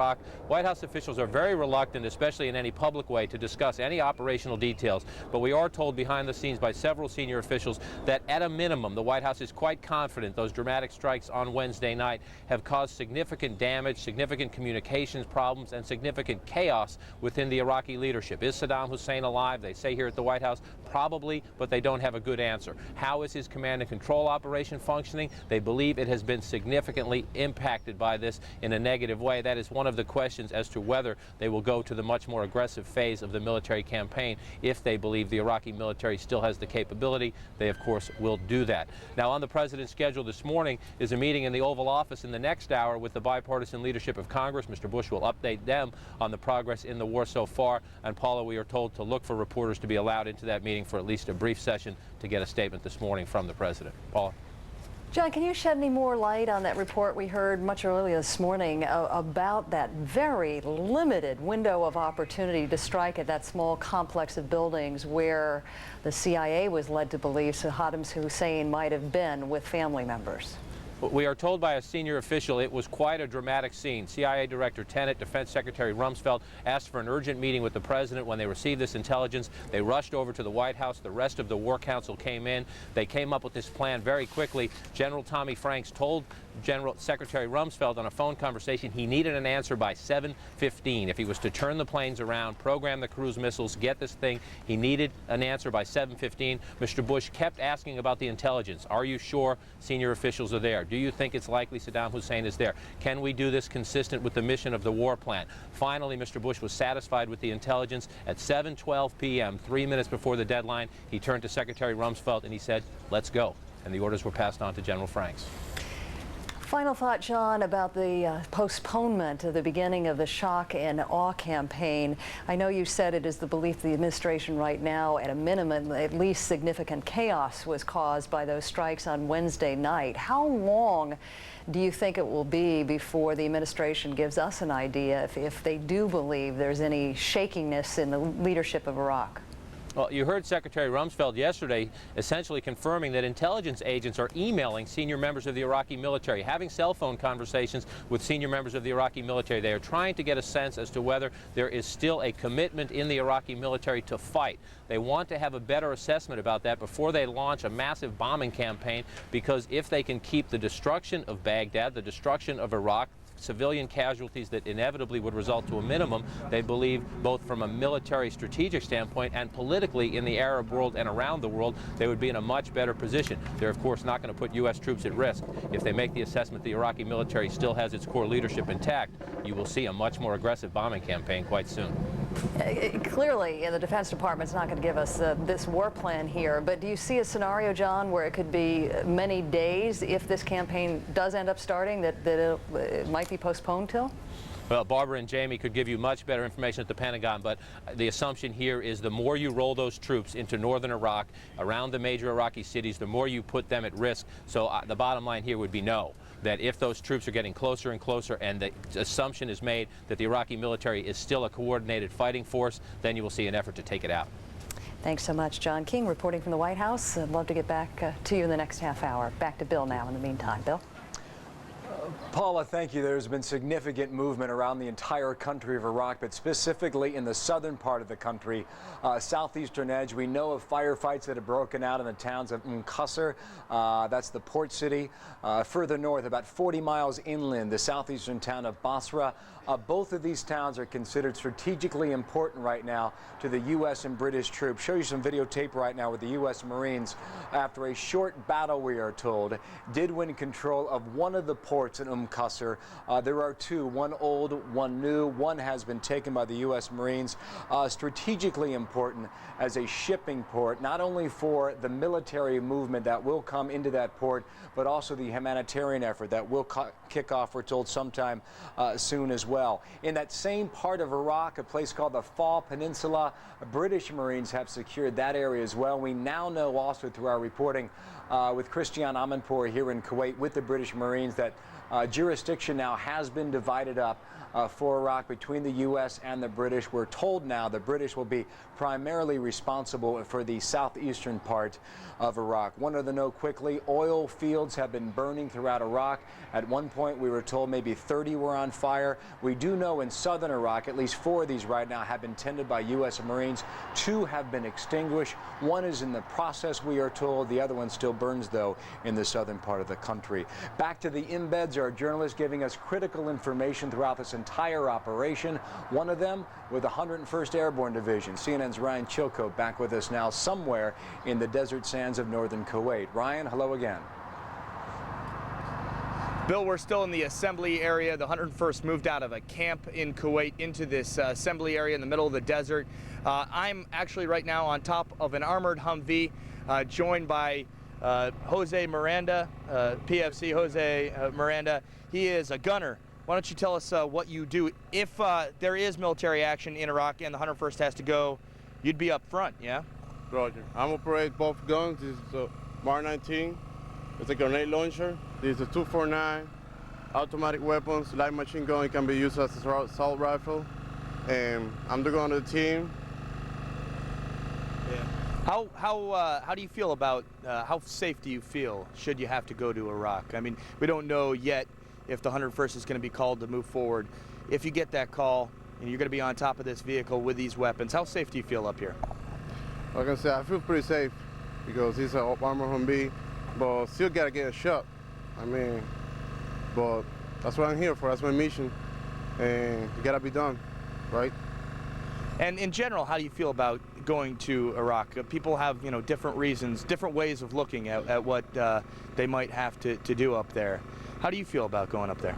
White House officials are very reluctant, especially in any public way, to discuss any operational details. But we are told behind the scenes by several senior officials that at a minimum, the White House is quite confident those dramatic strikes on Wednesday night have caused significant damage, significant communications problems, and significant chaos within the Iraqi leadership. Is Saddam Hussein alive? They say here at the White House, probably, but they don't have a good answer. How is his command and control operation functioning? They believe it has been significantly impacted by this in a negative way. That is one of the questions as to whether they will go to the much more aggressive phase of the military campaign. If they believe the Iraqi military still has the capability, they of course will do that. Now, on the President's schedule this morning is a meeting in the Oval Office in the next hour with the bipartisan leadership of Congress. Mr. Bush will update them on the progress in the war so far. And Paula, we are told to look for reporters to be allowed into that meeting for at least a brief session to get a statement this morning from the President. Paula? John, can you shed any more light on that report we heard much earlier this morning about that very limited window of opportunity to strike at that small complex of buildings where the CIA was led to believe Saddam Hussein might have been with family members? We are told by a senior official it was quite a dramatic scene. CIA Director Tenet, Defense Secretary Rumsfeld asked for an urgent meeting with the President when they received this intelligence. They rushed over to the White House. The rest of the War Council came in. They came up with this plan very quickly. General Tommy Franks told General Secretary Rumsfeld on a phone conversation he needed an answer by 7:15. If he was to turn the planes around, program the cruise missiles, get this thing, he needed an answer by 7:15. Mr. Bush kept asking about the intelligence. Are you sure senior officials are there? Do you think it's likely Saddam Hussein is there? Can we do this consistent with the mission of the war plan? Finally, Mr. Bush was satisfied with the intelligence. At 7:12 p.m., 3 minutes before the deadline, he turned to Secretary Rumsfeld and he said, let's go. And the orders were passed on to General Franks. Final thought, John, about the postponement of the beginning of the shock and awe campaign. I know you said it is the belief of the administration right now, at a minimum, at least significant chaos was caused by those strikes on Wednesday night. How long do you think it will be before the administration gives us an idea if they do believe there's any shakiness in the leadership of Iraq? Well, you heard Secretary Rumsfeld yesterday essentially confirming that intelligence agents are emailing senior members of the Iraqi military, having cell phone conversations with senior members of the Iraqi military. They are trying to get a sense as to whether there is still a commitment in the Iraqi military to fight. They want to have a better assessment about that before they launch a massive bombing campaign, because if they can keep the destruction of Baghdad, the destruction of Iraq, civilian casualties that inevitably would result to a minimum, they believe, both from a military strategic standpoint and politically in the Arab world and around the world, they would be in a much better position. They're, of course, not going to put U.S. troops at risk. If they make the assessment the Iraqi military still has its core leadership intact, you will see a much more aggressive bombing campaign quite soon. Clearly, the Defense Department's not going to give us this war plan here, but do you see a scenario, John, where it could be many days if this campaign does end up starting, that it might be postponed till? Well, Barbara and Jamie could give you much better information at the Pentagon, but the assumption here is the more you roll those troops into northern Iraq, around the major Iraqi cities, the more you put them at risk. So the bottom line here would be no, that if those troops are getting closer and closer and the assumption is made that the Iraqi military is still a coordinated fighting force, then you will see an effort to take it out. Thanks so much, John King, reporting from the White House. I'd love to get back to you in the next half hour. Back to Bill now in the meantime. Bill? Paula, thank you. There's been significant movement around the entire country of Iraq, but specifically in the southern part of the country, southeastern edge. We know of firefights that have broken out in the towns of Qasr, that's the port city. Further north, about 40 miles inland, the southeastern town of Basra. Both of these towns are considered strategically important right now to the U.S. and British troops. Show you some videotape right now with the U.S. Marines after a short battle, we are told, did win control of one of the ports in Qasr. There are two, one old, one new. One has been taken by the U.S. Marines. Strategically important as a shipping port, not only for the military movement that will come into that port, but also the humanitarian effort that will kick off, we're told, sometime soon as well. In that same part of Iraq, a place called the Fall Peninsula, British Marines have secured that area as well. We now know also through our reporting with Christian Amanpour here in Kuwait with the British Marines that jurisdiction now has been divided up for Iraq between the U.S. and the British. We're told now the British will be primarily responsible for the southeastern part of Iraq. One other note quickly, oil fields have been burning throughout Iraq. At one point we were told maybe 30 were on fire. We do know in southern Iraq at least 4 of these right now have been tended by U.S. Marines. 2 have been extinguished. 1 is in the process, we are told. The other one still burns, though, in the southern part of the country. Back to the embeds, our journalists giving us critical information throughout this entire operation. One of them with the 101st Airborne Division. CNN's Ryan Chilko back with us now somewhere in the desert sands of northern Kuwait. Ryan, hello again. Bill, we're still in the assembly area. The 101st moved out of a camp in Kuwait into this assembly area in the middle of the desert. I'm actually right now on top of an armored Humvee, joined by Jose Miranda, PFC Jose Miranda. He is a gunner. Why don't you tell us what you do if there is military action in Iraq and the 101st has to go? You'd be up front, yeah? Roger. I'm operate both guns. This is a Mark 19. It's a grenade launcher. This is a 249. Automatic weapons, light machine gun. It can be used as an assault rifle. And I'm the gun of the team. Yeah. How do you feel about how safe do you feel should you have to go to Iraq? I mean, we don't know yet if the 101st is going to be called to move forward. If you get that call and you're going to be on top of this vehicle with these weapons, how safe do you feel up here? Like I said, I feel pretty safe because it's an armored Humvee, but still got to get a shot. I mean, but that's what I'm here for. That's my mission, and it got to be done, right? And in general, how do you feel about going to Iraq? People have, you know, different reasons, different ways of looking at what they might have to do up there. How do you feel about going up there?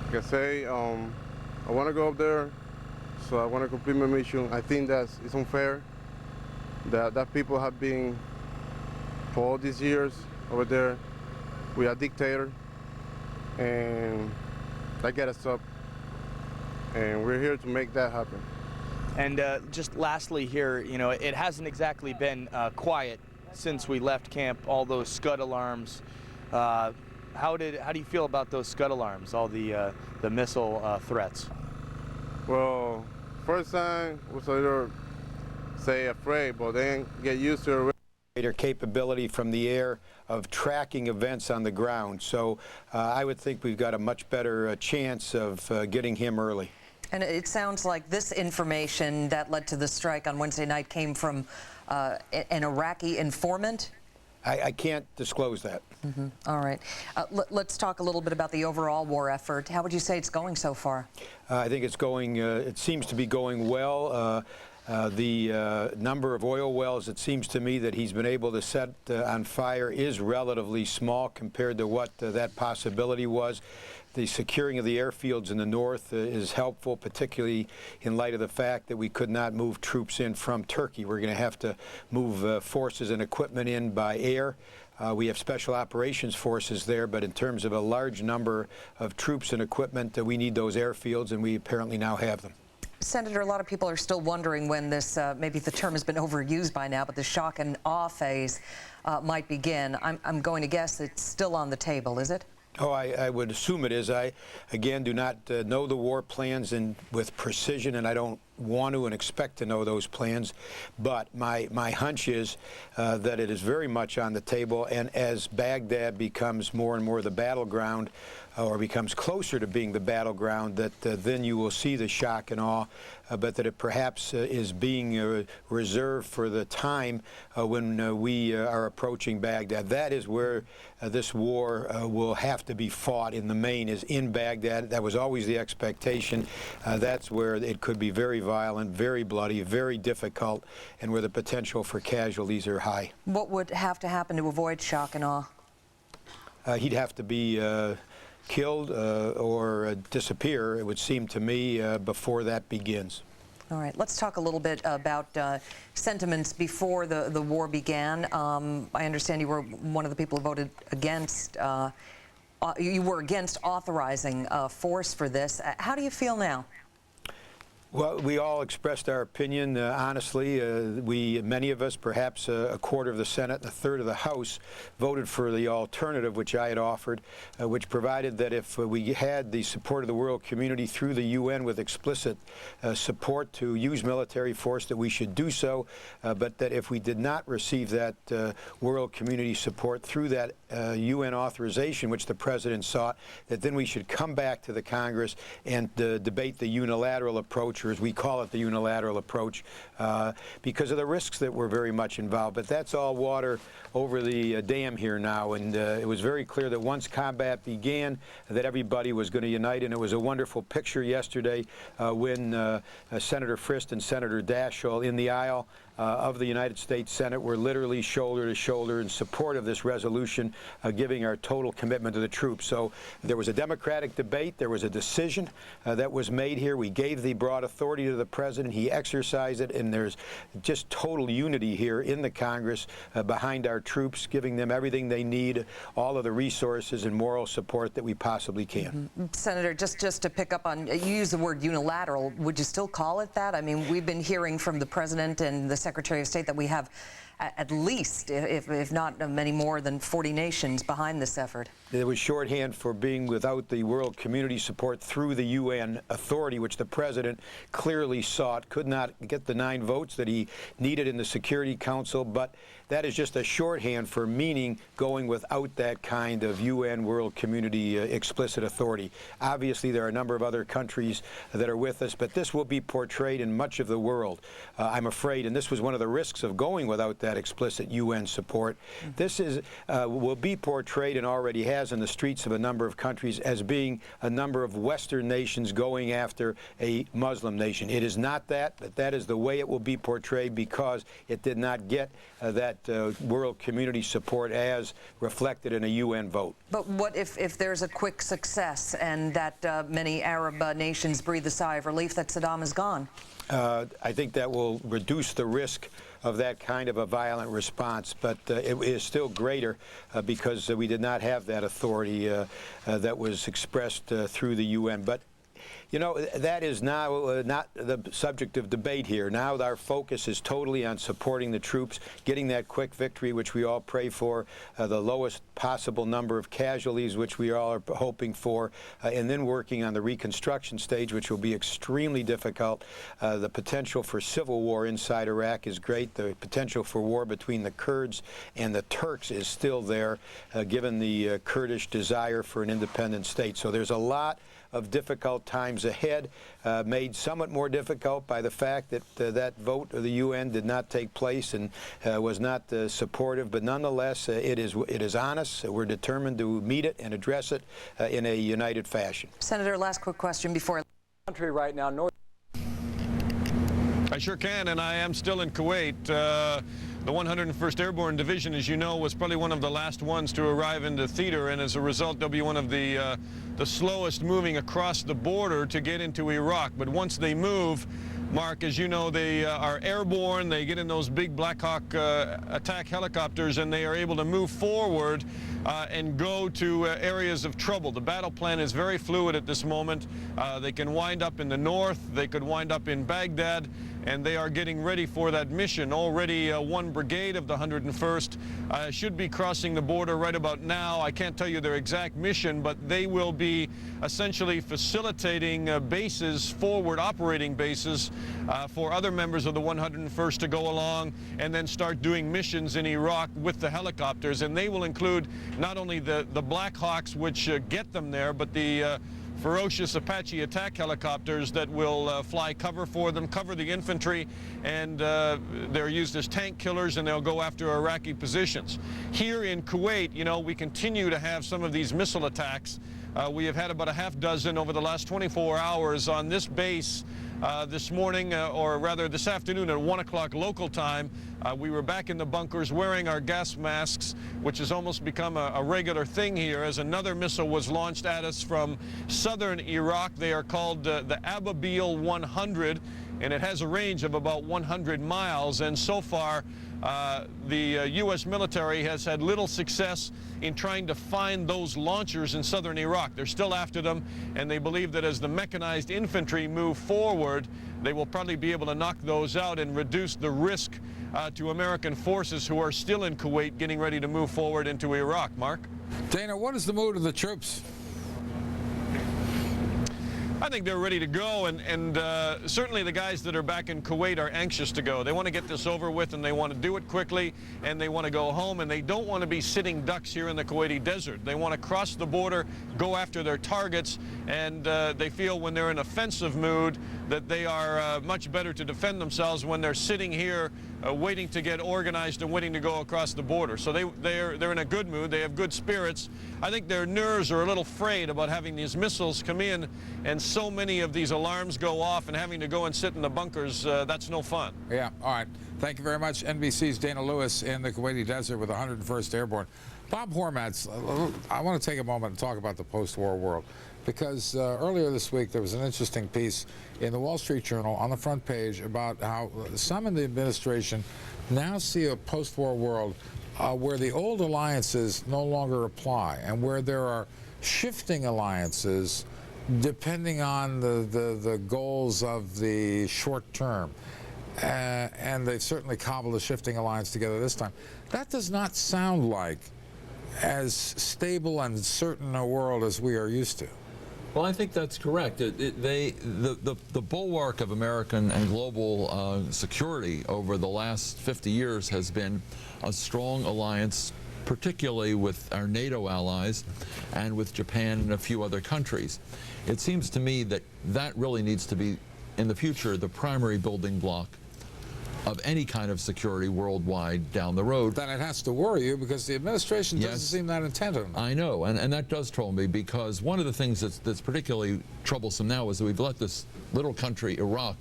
Like I say, I want to go up there, so I want to complete my mission. I think it's unfair that people have been, for all these years over there, we are dictator, and that got us up. And we're here to make that happen. And just lastly here, you know, it hasn't exactly been quiet since we left camp, all those Scud alarms. How do you feel about those Scud alarms, all the missile threats? Well, first time was a little, say, afraid, but then get used to it. Greater capability from the air of tracking events on the ground. So I would think we've got a much better chance of getting him early. And it sounds like this information that led to the strike on Wednesday night came from an Iraqi informant? I can't disclose that. Mm-hmm. All right. Let's talk a little bit about the overall war effort. How would you say it's going so far? I think it's going, it seems to be going well. The number of oil wells, it seems to me, that he's been able to set on fire is relatively small compared to what that possibility was. The securing of the airfields in the north is helpful, particularly in light of the fact that we could not move troops in from Turkey. We're going to have to move forces and equipment in by air. We have special operations forces there, but in terms of a large number of troops and equipment, we need those airfields, and we apparently now have them. Senator, a lot of people are still wondering when this, maybe the term has been overused by now, but the shock and awe phase might begin. I'm going to guess it's still on the table, is it? Oh, I would assume it is. I, again, do not know the war plans with precision, and I don't want to and expect to know those plans. But my hunch is that it is very much on the table, and as Baghdad becomes more and more the battleground, or becomes closer to being the battleground, that then you will see the shock and awe, but that it perhaps is being reserved for the time when we are approaching Baghdad. That is where this war will have to be fought in the main, is in Baghdad. That was always the expectation. That's where it could be very violent, very bloody, very difficult, and where the potential for casualties are high. What would have to happen to avoid shock and awe? He'd have to be killed or disappear, it would seem to me, before that begins. All right, let's talk a little bit about sentiments before the war began. I understand you were one of the people who voted against, you were against authorizing force for this. How do you feel now? Well, we all expressed our opinion honestly. Many of us, perhaps a quarter of the Senate and a third of the House, voted for the alternative which I had offered, which provided that if we had the support of the world community through the UN with explicit support to use military force, that we should do so, but that if we did not receive that world community support through that UN authorization, which the President sought, that then we should come back to the Congress and debate the unilateral approach, or as we call it, the unilateral approach, because of the risks that were very much involved. But that's all water over the dam here now, and it was very clear that once combat began, that everybody was going to unite, and it was a wonderful picture yesterday when Senator Frist and Senator Daschle in the aisle of the United States Senate were literally shoulder to shoulder in support of this resolution, giving our total commitment to the troops. So there was a democratic debate. There was a decision that was made here. We gave the broad authority to the President. He exercised it, and there's just total unity here in the Congress behind our troops, giving them everything they need, all of the resources and moral support that we possibly can. Senator, just to pick up on, you use the word unilateral. Would you still call it that? I mean, we've been hearing from the President and the Secretary of State that we have at least, if not many more than 40 nations behind this effort. It was shorthand for being without the world community support through the UN authority, which the President clearly sought, could not get the 9 votes that he needed in the Security Council, but that is just a shorthand for meaning going without that kind of UN world community explicit authority. Obviously, there are a number of other countries that are with us, but this will be portrayed in much of the world, I'm afraid, and this was one of the risks of going without that explicit UN support. This will be portrayed, and already has in the streets of a number of countries, as being a number of Western nations going after a Muslim nation. It is not that, but that is the way it will be portrayed because it did not get that world community support as reflected in a UN vote. But what if there's a quick success and that many Arab nations breathe a sigh of relief that Saddam is gone? I think that will reduce the risk of that kind of a violent response, but it is still greater because we did not have that authority that was expressed through the UN. But you know, that is now not the subject of debate here. Now our focus is totally on supporting the troops, getting that quick victory, which we all pray for, the lowest possible number of casualties, which we all are hoping for, and then working on the reconstruction stage, which will be extremely difficult. The potential for civil war inside Iraq is great. The potential for war between the Kurds and the Turks is still there, given the Kurdish desire for an independent state. So there's a lot of difficult times ahead, made somewhat more difficult by the fact that that vote of the UN did not take place and was not supportive. But nonetheless, it is honest. We're determined to meet it and address it in a united fashion. Senator, last quick question before. Country right now, North. I sure can, and I am still in Kuwait. The 101st Airborne Division, as you know, was probably one of the last ones to arrive into theater, and as a result, they'll be one of the slowest moving across the border to get into Iraq. But once they move, Mark, as you know, they are airborne. They get in those big Black Hawk attack helicopters, and they are able to move forward and go to areas of trouble. The battle plan is very fluid at this moment. They can wind up in the north. They could wind up in Baghdad, and they are getting ready for that mission. Already one brigade of the 101st should be crossing the border right about now. I can't tell you their exact mission, but they will be essentially facilitating bases, forward operating bases for other members of the 101st to go along and then start doing missions in Iraq with the helicopters. And they will include not only the Black Hawks, which get them there, but the ferocious Apache attack helicopters that will fly cover for them, cover the infantry, and they're used as tank killers, and they'll go after Iraqi positions. Here in Kuwait, you know, we continue to have some of these missile attacks. We have had about a half dozen over the last 24 hours on this base. This morning, or rather this afternoon at 1 o'clock local time, we were back in the bunkers wearing our gas masks, which has almost become a regular thing here, as another missile was launched at us from southern Iraq. They are called the Ababil 100, and it has a range of about 100 miles. And so far, the U.S. military has had little success in trying to find those launchers in southern Iraq. They're still after them, and they believe that as the mechanized infantry move forward, they will probably be able to knock those out and reduce the risk to American forces who are still in Kuwait getting ready to move forward into Iraq. Mark? Dana, what is the mood of the troops? I think they're ready to go, and certainly the guys that are back in Kuwait are anxious to go. They want to get this over with, and they want to do it quickly, and they want to go home, and they don't want to be sitting ducks here in the Kuwaiti desert. They want to cross the border, go after their targets, and they feel when they're in offensive mood that they are much better to defend themselves when they're sitting here waiting to get organized and waiting to go across the border. So they're in a good mood. They have good spirits. I think their nerves are a little frayed about having these missiles come in and so many of these alarms go off and having to go and sit in the bunkers. That's no fun. Yeah, all right. Thank you very much. NBC's Dana Lewis in the Kuwaiti desert with 101st Airborne. Bob Hormats, I want to take a moment and talk about the post-war world, because earlier this week there was an interesting piece in the Wall Street Journal on the front page about how some in the administration now see a post-war world where the old alliances no longer apply, and where there are shifting alliances depending on the goals of the short term. And they've certainly cobbled a shifting alliance together this time. That does not sound like as stable and certain a world as we are used to. Well, I think that's correct. The bulwark of American and global security over the last 50 years has been a strong alliance, particularly with our NATO allies and with Japan and a few other countries. It seems to me that that really needs to be, in the future, the primary building block of any kind of security worldwide down the road. Then it has to worry you, because the administration doesn't seem that intent on it. I know, and that does trouble me, because one of the things that's particularly troublesome now is that we've let this little country, Iraq,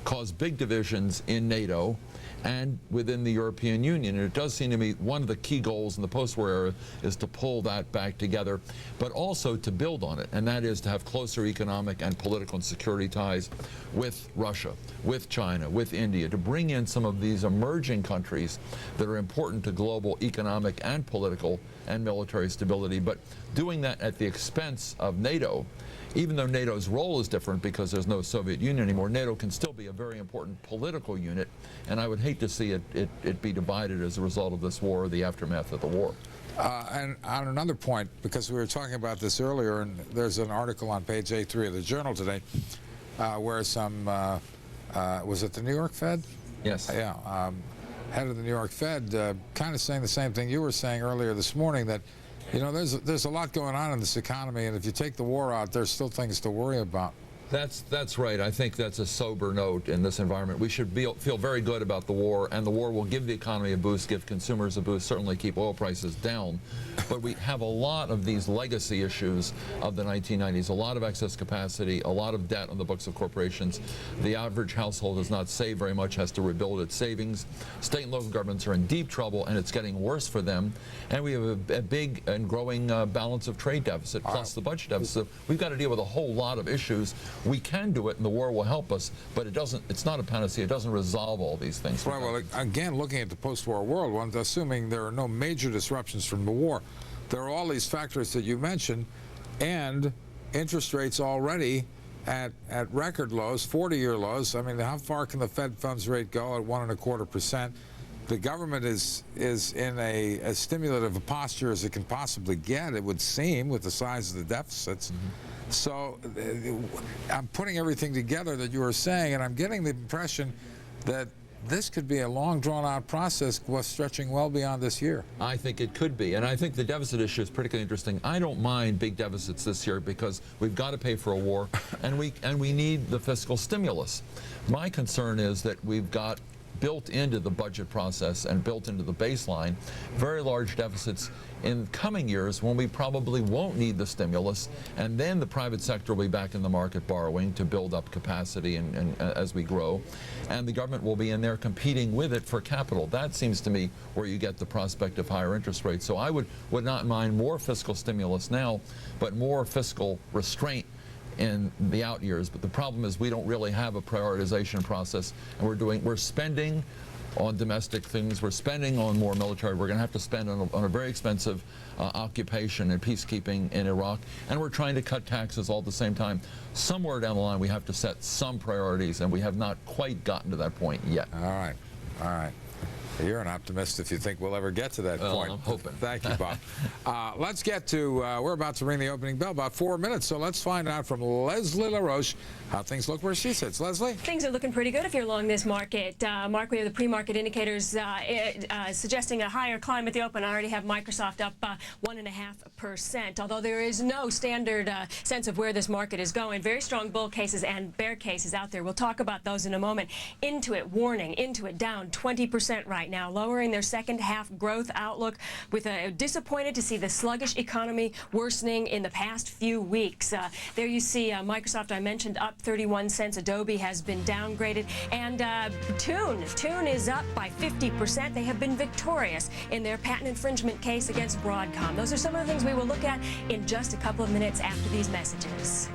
cause big divisions in NATO and within the European Union. And it does seem to me one of the key goals in the post-war era is to pull that back together, but also to build on it, and that is to have closer economic and political and security ties with Russia, with China, with India, to bring in some of these emerging countries that are important to global economic and political and military stability, but doing that at the expense of NATO. Even though NATO's role is different because there's no Soviet Union anymore, NATO can still be a very important political unit, and I would hate to see it be divided as a result of this war or the aftermath of the war. And on another point, because we were talking about this earlier, and there's an article on page A3 of the Journal today where some, was it the New York Fed? Yes. Yeah, head of the New York Fed kind of saying the same thing you were saying earlier this morning, that you know, there's a lot going on in this economy, and if you take the war out, there's still things to worry about. That's right. I think that's a sober note in this environment. We should feel very good about the war, and the war will give the economy a boost, give consumers a boost, certainly keep oil prices down. But we have a lot of these legacy issues of the 1990s, a lot of excess capacity, a lot of debt on the books of corporations. The average household does not save very much, has to rebuild its savings. State and local governments are in deep trouble, and it's getting worse for them. And we have a big and growing balance of trade deficit, plus the budget deficit. We've got to deal with a whole lot of issues We can do it, and the war will help us, but it's not a panacea. It doesn't resolve all these things. Right, well, again, looking at the post-war world, one's assuming there are no major disruptions from the war. There are all these factors that you mentioned, and interest rates already at record lows, 40-year lows. I mean, how far can the Fed funds rate go at 1.25%? The government is in as stimulative a posture as it can possibly get, it would seem, with the size of the deficits. So I'm putting everything together that you were saying, and I'm getting the impression that this could be a long, drawn-out process stretching well beyond this year. I think it could be, and I think the deficit issue is particularly interesting. I don't mind big deficits this year because we've got to pay for a war, and we need the fiscal stimulus. My concern is that we've got built into the budget process and built into the baseline very large deficits in coming years when we probably won't need the stimulus, and then the private sector will be back in the market borrowing to build up capacity and as we grow, and the government will be in there competing with it for capital. That seems to me where you get the prospect of higher interest rates. So I would not mind more fiscal stimulus now, but more fiscal restraint in the out years. But the problem is we don't really have a prioritization process, and we're spending on domestic things, we're spending on more military, we're going to have to spend on a very expensive occupation and peacekeeping in Iraq, and we're trying to cut taxes all at the same time. Somewhere down the line we have to set some priorities, and we have not quite gotten to that point yet. All right, all right. You're an optimist if you think we'll ever get to that point. I'm hoping. Thank you, Bob. Let's get to, we're about to ring the opening bell, about 4 minutes, so let's find out from Leslie LaRoche how things look where she sits. Leslie? Things are looking pretty good if you're along this market. Mark, we have the pre-market indicators suggesting a higher climb at the open. I already have Microsoft up 1.5%, although there is no standard sense of where this market is going. Very strong bull cases and bear cases out there. We'll talk about those in a moment. Intuit warning, Intuit down 20% right now, lowering their second half growth outlook, with disappointed to see the sluggish economy worsening in the past few weeks. There you see Microsoft, I mentioned, up 31 cents. Adobe has been downgraded, and Tune is up by 50%. They have been victorious in their patent infringement case against Broadcom. Those are some of the things we will look at in just a couple of minutes after these messages.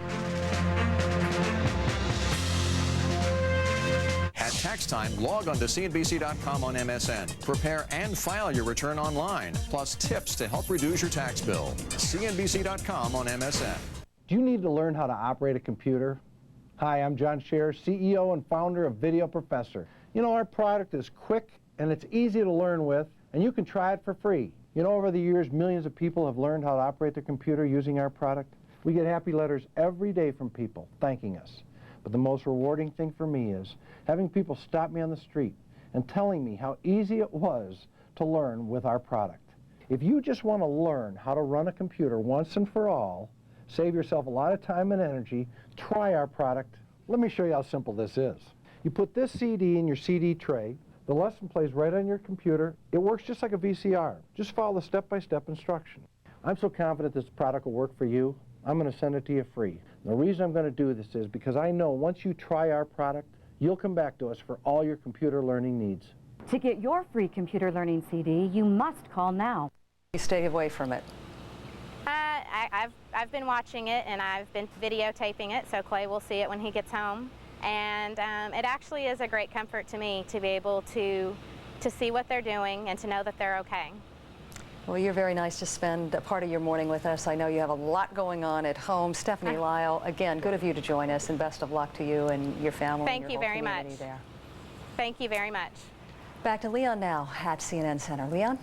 At tax time, log on to CNBC.com on MSN. Prepare and file your return online, plus tips to help reduce your tax bill. CNBC.com on MSN. Do you need to learn how to operate a computer? Hi, I'm John Scherer, CEO and founder of Video Professor. You know, our product is quick and it's easy to learn with, and you can try it for free. You know, over the years, millions of people have learned how to operate their computer using our product. We get happy letters every day from people thanking us. But the most rewarding thing for me is having people stop me on the street and telling me how easy it was to learn with our product. If you just want to learn how to run a computer once and for all, save yourself a lot of time and energy, try our product. Let me show you how simple this is. You put this CD in your CD tray, the lesson plays right on your computer. It works just like a VCR. Just follow the step-by-step instruction. I'm so confident this product will work for you, I'm going to send it to you free. The reason I'm going to do this is because I know once you try our product, you'll come back to us for all your computer learning needs. To get your free computer learning CD, you must call now. You stay away from it. I've been watching it, and I've been videotaping it, so Clay will see it when he gets home. And it actually is a great comfort to me to be able to see what they're doing and to know that they're okay. Well, you're very nice to spend a part of your morning with us. I know you have a lot going on at home. Stephanie Lyle, again, good of you to join us, and best of luck to you and your family. Thank you very much. Thank you very much. Back to Leon now at CNN Center. Leon?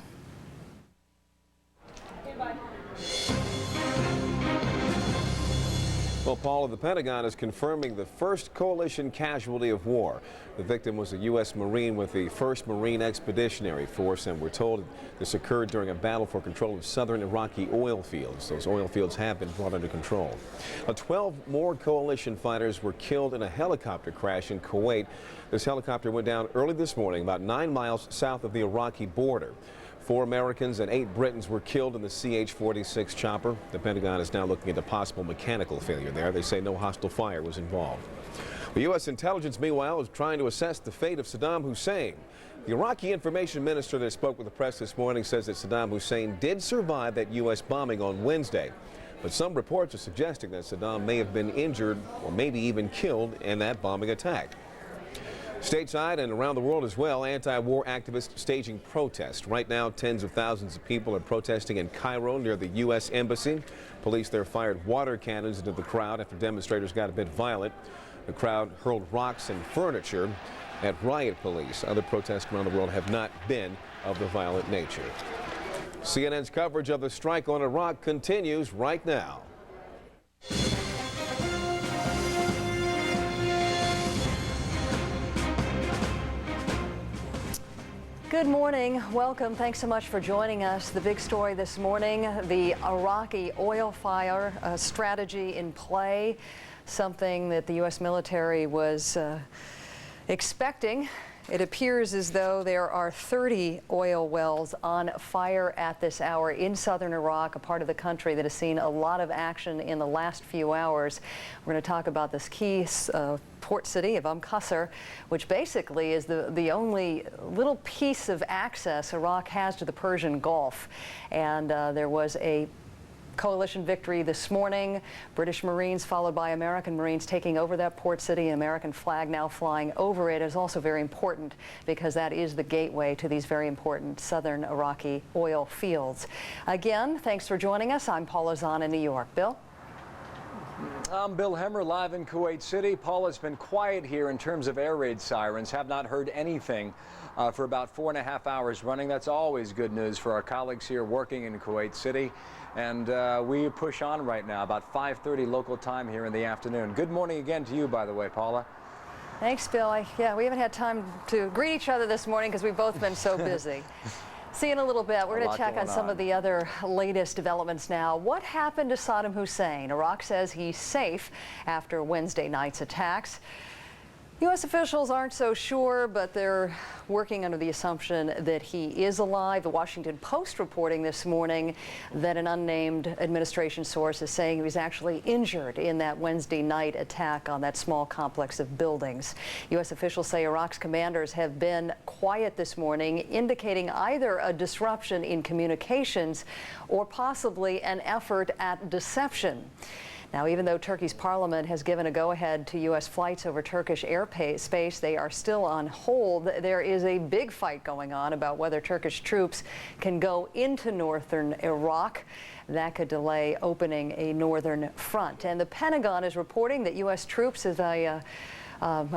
Well, Paula, the Pentagon is confirming the first coalition casualty of war. The victim was a U.S. Marine with the 1st Marine Expeditionary Force, and we're told this occurred during a battle for control of southern Iraqi oil fields. Those oil fields have been brought under control. 12 more coalition fighters were killed in a helicopter crash in Kuwait. This helicopter went down early this morning, about 9 miles south of the Iraqi border. 4 Americans and 8 Britons were killed in the CH-46 chopper. The Pentagon is now looking into possible mechanical failure there. They say no hostile fire was involved. The U.S. intelligence, meanwhile, is trying to assess the fate of Saddam Hussein. The Iraqi information minister that spoke with the press this morning says that Saddam Hussein did survive that U.S. bombing on Wednesday. But some reports are suggesting that Saddam may have been injured or maybe even killed in that bombing attack. Stateside and around the world as well, anti-war activists staging protests. Right now, tens of thousands of people are protesting in Cairo near the U.S. Embassy. Police there fired water cannons into the crowd after demonstrators got a bit violent. The crowd hurled rocks and furniture at riot police. Other protests around the world have not been of the violent nature. CNN's coverage of the strike on Iraq continues right now. Good morning. Welcome. Thanks so much for joining us. The big story this morning, the Iraqi oil fire strategy in play, something that the U.S. military was expecting. It appears as though there are 30 oil wells on fire at this hour in southern Iraq, a part of the country that has seen a lot of action in the last few hours. We're going to talk about this key port city of Qasr, which basically is the only little piece of access Iraq has to the Persian Gulf. And there was a coalition victory this morning. British Marines followed by American Marines taking over that port city. An American flag now flying over it is also very important because that is the gateway to these very important southern Iraqi oil fields. Again, thanks for joining us. I'm Paula Zahn in New York. Bill? I'm Bill Hemmer, live in Kuwait City. Paula, it's been quiet here in terms of air raid sirens. Have not heard anything for about 4.5 hours running. That's always good news for our colleagues here working in Kuwait City. And we push on right now, about 5:30 local time here in the afternoon. Good morning again to you, by the way, Paula. Thanks, Bill. Yeah, we haven't had time to greet each other this morning because we've both been so busy. See you in a little bit. We're going to check on some of the other latest developments now. What happened to Saddam Hussein? Iraq says he's safe after Wednesday night's attacks. U.S. officials aren't so sure, but they're working under the assumption that he is alive. The Washington Post reporting this morning that an unnamed administration source is saying he was actually injured in that Wednesday night attack on that small complex of buildings. U.S. officials say Iraq's commanders have been quiet this morning, indicating either a disruption in communications or possibly an effort at deception. Now, even though Turkey's parliament has given a go-ahead to U.S. flights over Turkish airspace, they are still on hold. There is a big fight going on about whether Turkish troops can go into northern Iraq. That could delay opening a northern front. And the Pentagon is reporting that U.S. troops, as I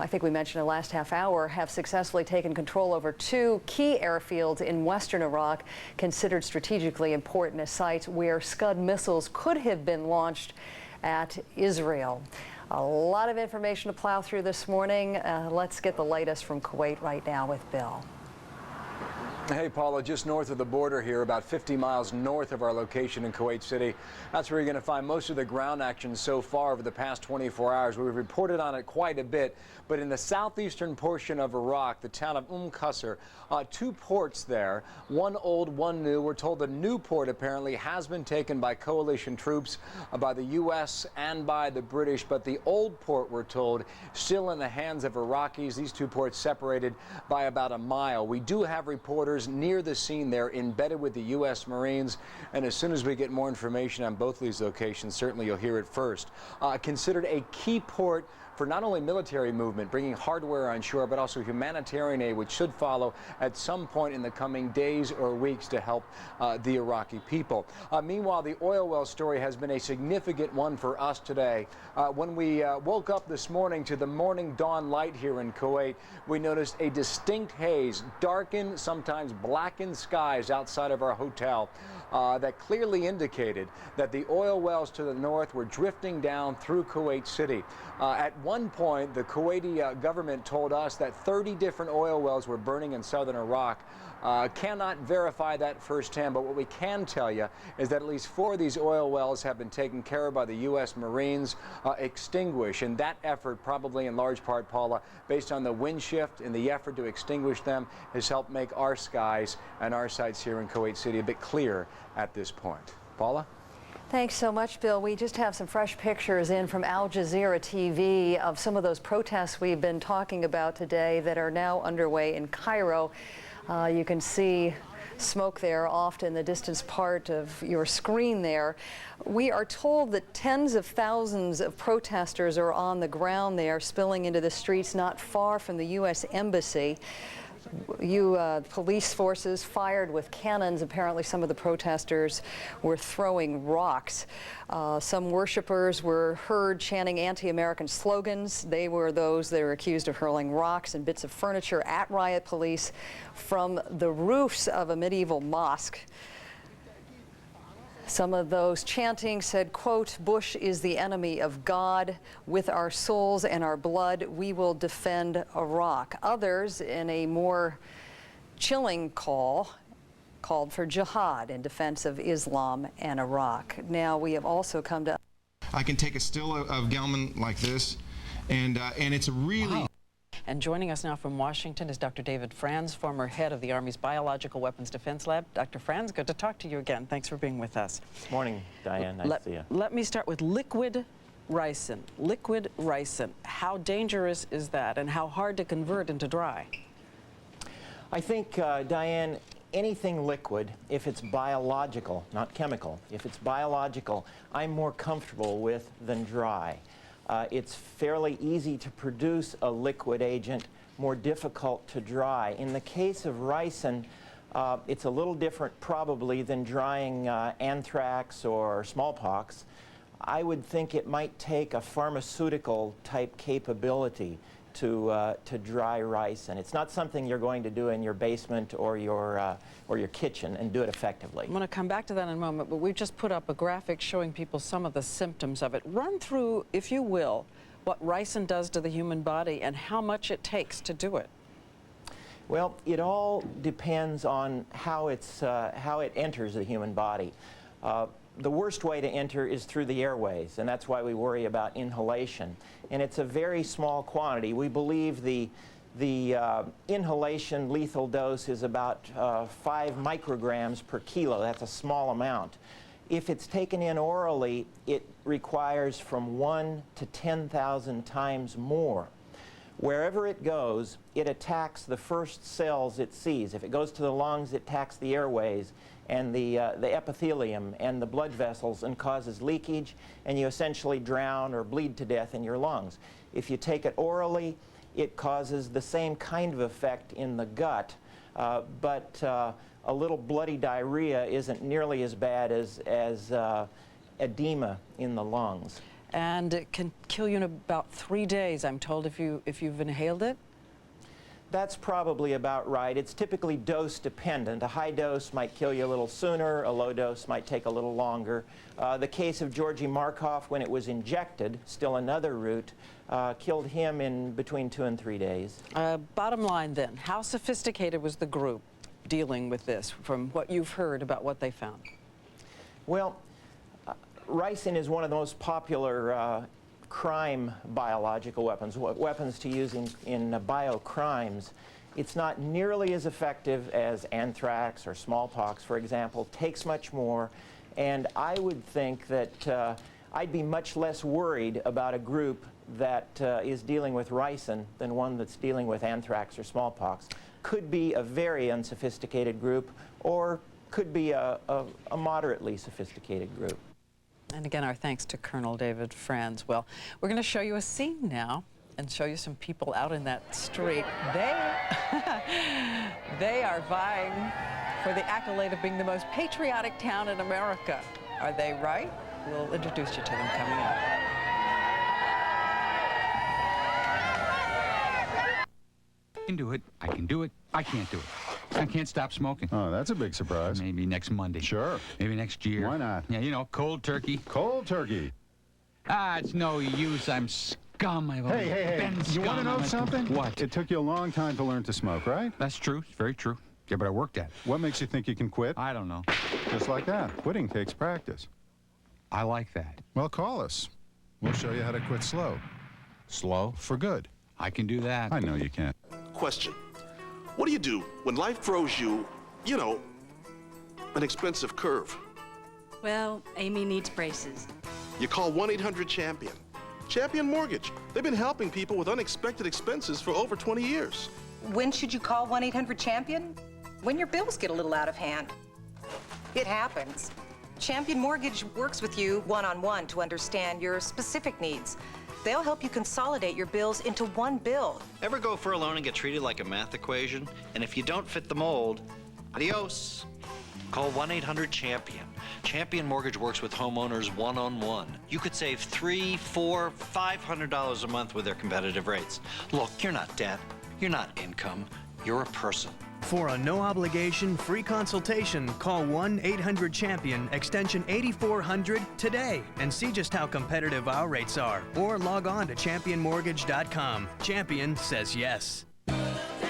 think we mentioned in the last half hour, have successfully taken control over 2 key airfields in western Iraq, considered strategically important as sites where Scud missiles could have been launched at Israel. A lot of information to plow through this morning. Let's get the latest from Kuwait right now with Bill. Hey, Paula, just north of the border here, about 50 miles north of our location in Kuwait City. That's where you're going to find most of the ground action so far over the past 24 hours. We've reported on it quite a bit, but in the southeastern portion of Iraq, the town of Qasr, 2 ports there, one old, one new. We're told the new port apparently has been taken by coalition troops, by the U.S. and by the British, but the old port, we're told, still in the hands of Iraqis. These 2 ports separated by about a mile. We do have reporters near the scene there, embedded with the U.S. Marines, and as soon as we get more information on both of these locations, certainly you'll hear it first. Considered a key port for not only military movement, bringing hardware on shore, but also humanitarian aid, which should follow at some point in the coming days or weeks to help the Iraqi people. Meanwhile, the oil well story has been a significant one for us today. When we woke up this morning to the morning dawn light here in Kuwait, we noticed a distinct haze, darkened, sometimes blackened skies outside of our hotel that clearly indicated that the oil wells to the north were drifting down through Kuwait City. At one point, the Kuwaiti government told us that 30 different oil wells were burning in southern Iraq. Cannot verify that firsthand, but what we can tell you is that at least 4 of these oil wells have been taken care of by the U.S. Marines, extinguished. And that effort, probably in large part, Paula, based on the wind shift and the effort to extinguish them, has helped make our skies and our sights here in Kuwait City a bit clearer at this point. Paula? Thanks so much, Bill. We just have some fresh pictures in from Al Jazeera TV of some of those protests we've been talking about today that are now underway in Cairo. You can see smoke there off in the distance part of your screen there. We are told that tens of thousands of protesters are on the ground there, spilling into the streets not far from the U.S. Embassy. Police forces fired with cannons. Apparently some of the protesters were throwing rocks. Some worshipers were heard chanting anti-American slogans. They were those that were accused of hurling rocks and bits of furniture at riot police from the roofs of a medieval mosque. Some of those chanting said, quote, "Bush is the enemy of God. With our souls and our blood, we will defend Iraq." Others, in a more chilling call, called for jihad in defense of Islam and Iraq. Now, we have also come to... I can take a still of Gelman like this, and it's a really... Wow. And joining us now from Washington is Dr. David Franz, former head of the Army's Biological Weapons Defense Lab. Dr. Franz, good to talk to you again. Thanks for being with us. Morning, Diane. Nice to see you. Let me start with liquid ricin. Liquid ricin. How dangerous is that, and how hard to convert into dry? I think, Diane, anything liquid, if it's biological, not chemical, if it's biological, I'm more comfortable with than dry. It's fairly easy to produce a liquid agent, more difficult to dry. In the case of ricin, it's a little different probably than drying anthrax or smallpox. I would think it might take a pharmaceutical type capability to dry ricin. It's not something you're going to do in your basement or your kitchen and do it effectively. I'm going to come back to that in a moment, but we've just put up a graphic showing people some of the symptoms of it. Run through, if you will, what ricin does to the human body and how much it takes to do it. Well, it all depends on how it enters the human body. The worst way to enter is through the airways, and that's why we worry about inhalation. And it's a very small quantity. We believe the inhalation lethal dose is about 5 micrograms per kilo. That's a small amount. If it's taken in orally, it requires from 1 to 10,000 times more. Wherever it goes, it attacks the first cells it sees. If it goes to the lungs, it attacks the airways and the epithelium and the blood vessels and causes leakage, and you essentially drown or bleed to death in your lungs. If you take it orally, it causes the same kind of effect in the gut, but a little bloody diarrhea isn't nearly as bad as edema in the lungs. And it can kill you in about 3 days, I'm told, if you've inhaled it? That's probably about right. It's typically dose dependent. A high dose might kill you a little sooner, a low dose might take a little longer. The case of Georgy Markov, when it was injected, still another route, killed him in between 2 and 3 days. Bottom line then, how sophisticated was the group dealing with this from what you've heard about what they found? Well, ricin is one of the most popular crime biological weapons, weapons to use in biocrimes. It's not nearly as effective as anthrax or smallpox, for example. Takes much more, and I would think that I'd be much less worried about a group that is dealing with ricin than one that's dealing with anthrax or smallpox. Could be a very unsophisticated group, or could be a moderately sophisticated group. And again, our thanks to Colonel David Franz. Well, we're going to show you a scene now and show you some people out in that street. They are vying for the accolade of being the most patriotic town in America. Are they right? We'll introduce you to them coming up. I can do it. I can do it. I can't do it. I can't stop smoking. Oh, that's a big surprise. Maybe next Monday. Sure. Maybe next year. Why not? Yeah, you know, cold turkey. Cold turkey. Ah, it's no use. I'm scum. I've Hey. been You want to know something? What? It took you a long time to learn to smoke, right? That's true. It's very true. Yeah, but I worked at it. What makes you think you can quit? I don't know. Just like that. Quitting takes practice. I like that. Well, call us. We'll show you how to quit slow. Slow? For good. I can do that. I know you can. Question. What do you do when life throws you, you know, an expensive curve? Well, Amy needs braces. You call 1-800-CHAMPION. Champion Mortgage. They've been helping people with unexpected expenses for over 20 years. When should you call 1-800-CHAMPION? when your bills get a little out of hand. It happens. Champion Mortgage works with you one-on-one to understand your specific needs. They'll help you consolidate your bills into one bill. Ever go for a loan and get treated like a math equation? And if you don't fit the mold, adios. Call 1-800-CHAMPION. Champion Mortgage works with homeowners one-on-one. You could save $300, $400, $500 a month with their competitive rates. Look, you're not debt. You're not income. You're a person. For a no-obligation, free consultation, call 1-800-CHAMPION, extension 8400 today and see just how competitive our rates are. Or log on to championmortgage.com. Champion says yes.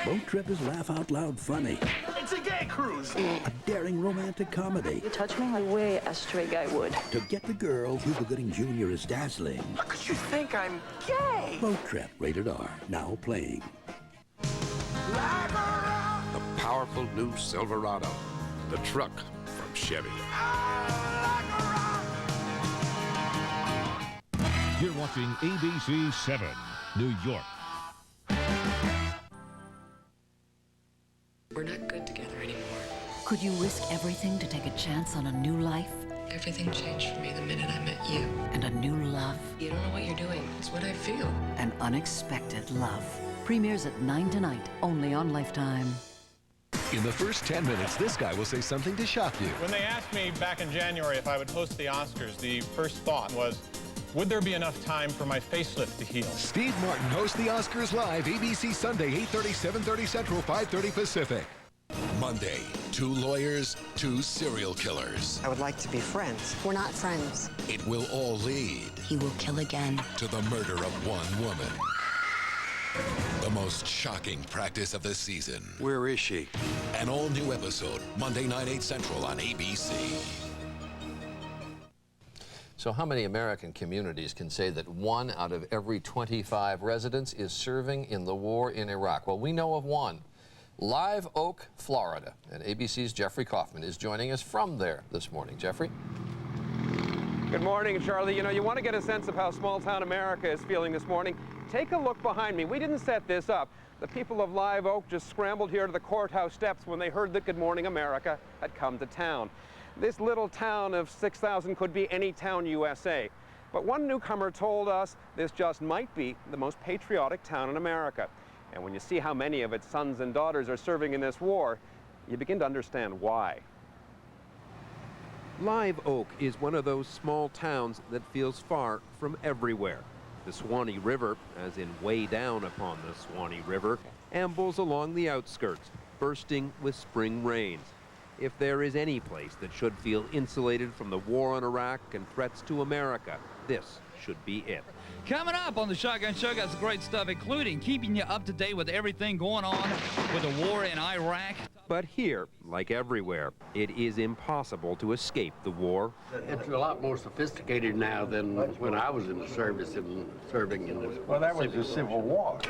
Boat Trip is laugh-out-loud funny. It's a gay cruise. A daring romantic comedy. You touch me the way a straight guy would. To get the girl, Cuba Gooding Jr. is dazzling. How could you think I'm gay? Boat Trip, rated R, now playing. The powerful new Silverado, the truck from Chevy. You're watching ABC 7, New York. We're not good together anymore. Could you risk everything to take a chance on a new life? Everything changed for me the minute I met you. And a new love? You don't know what you're doing. It's what I feel. An unexpected love. Premieres at 9 tonight, only on Lifetime. In the first 10 minutes, this guy will say something to shock you. When they asked me back in January if I would host the Oscars, the first thought was, would there be enough time for my facelift to heal? Steve Martin hosts the Oscars live, ABC Sunday, 8:30, 7:30 Central, 5:30 Pacific. Monday, 2 lawyers, 2 serial killers. I would like to be friends. We're not friends. It will all lead He will kill again. to the murder of one woman. The most shocking practice of the season. Where is she? An all-new episode, Monday night, 8 Central on ABC. So how many American communities can say that 1 out of every 25 residents is serving in the war in Iraq? Well, we know of one. Live Oak, Florida. And ABC's Jeffrey Kaufman is joining us from there this morning. Jeffrey? Good morning, Charlie. You know, you want to get a sense of how small-town America is feeling this morning. Take a look behind me. We didn't set this up. The people of Live Oak just scrambled here to the courthouse steps when they heard that Good Morning America had come to town. This little town of 6,000 could be any town USA. But one newcomer told us this just might be the most patriotic town in America. And when you see how many of its sons and daughters are serving in this war, you begin to understand why. Live Oak is one of those small towns that feels far from everywhere. The Swanee River, as in way down upon the Swanee River, ambles along the outskirts, bursting with spring rains. If there is any place that should feel insulated from the war in Iraq and threats to America, this should be it. Coming up on the Shotgun Show, got some great stuff, including keeping you up to date with everything going on with the war in Iraq. But here, like everywhere, it is impossible to escape the war. It's a lot more sophisticated now than when I was in the service and serving in the... Well, that was the Civil War.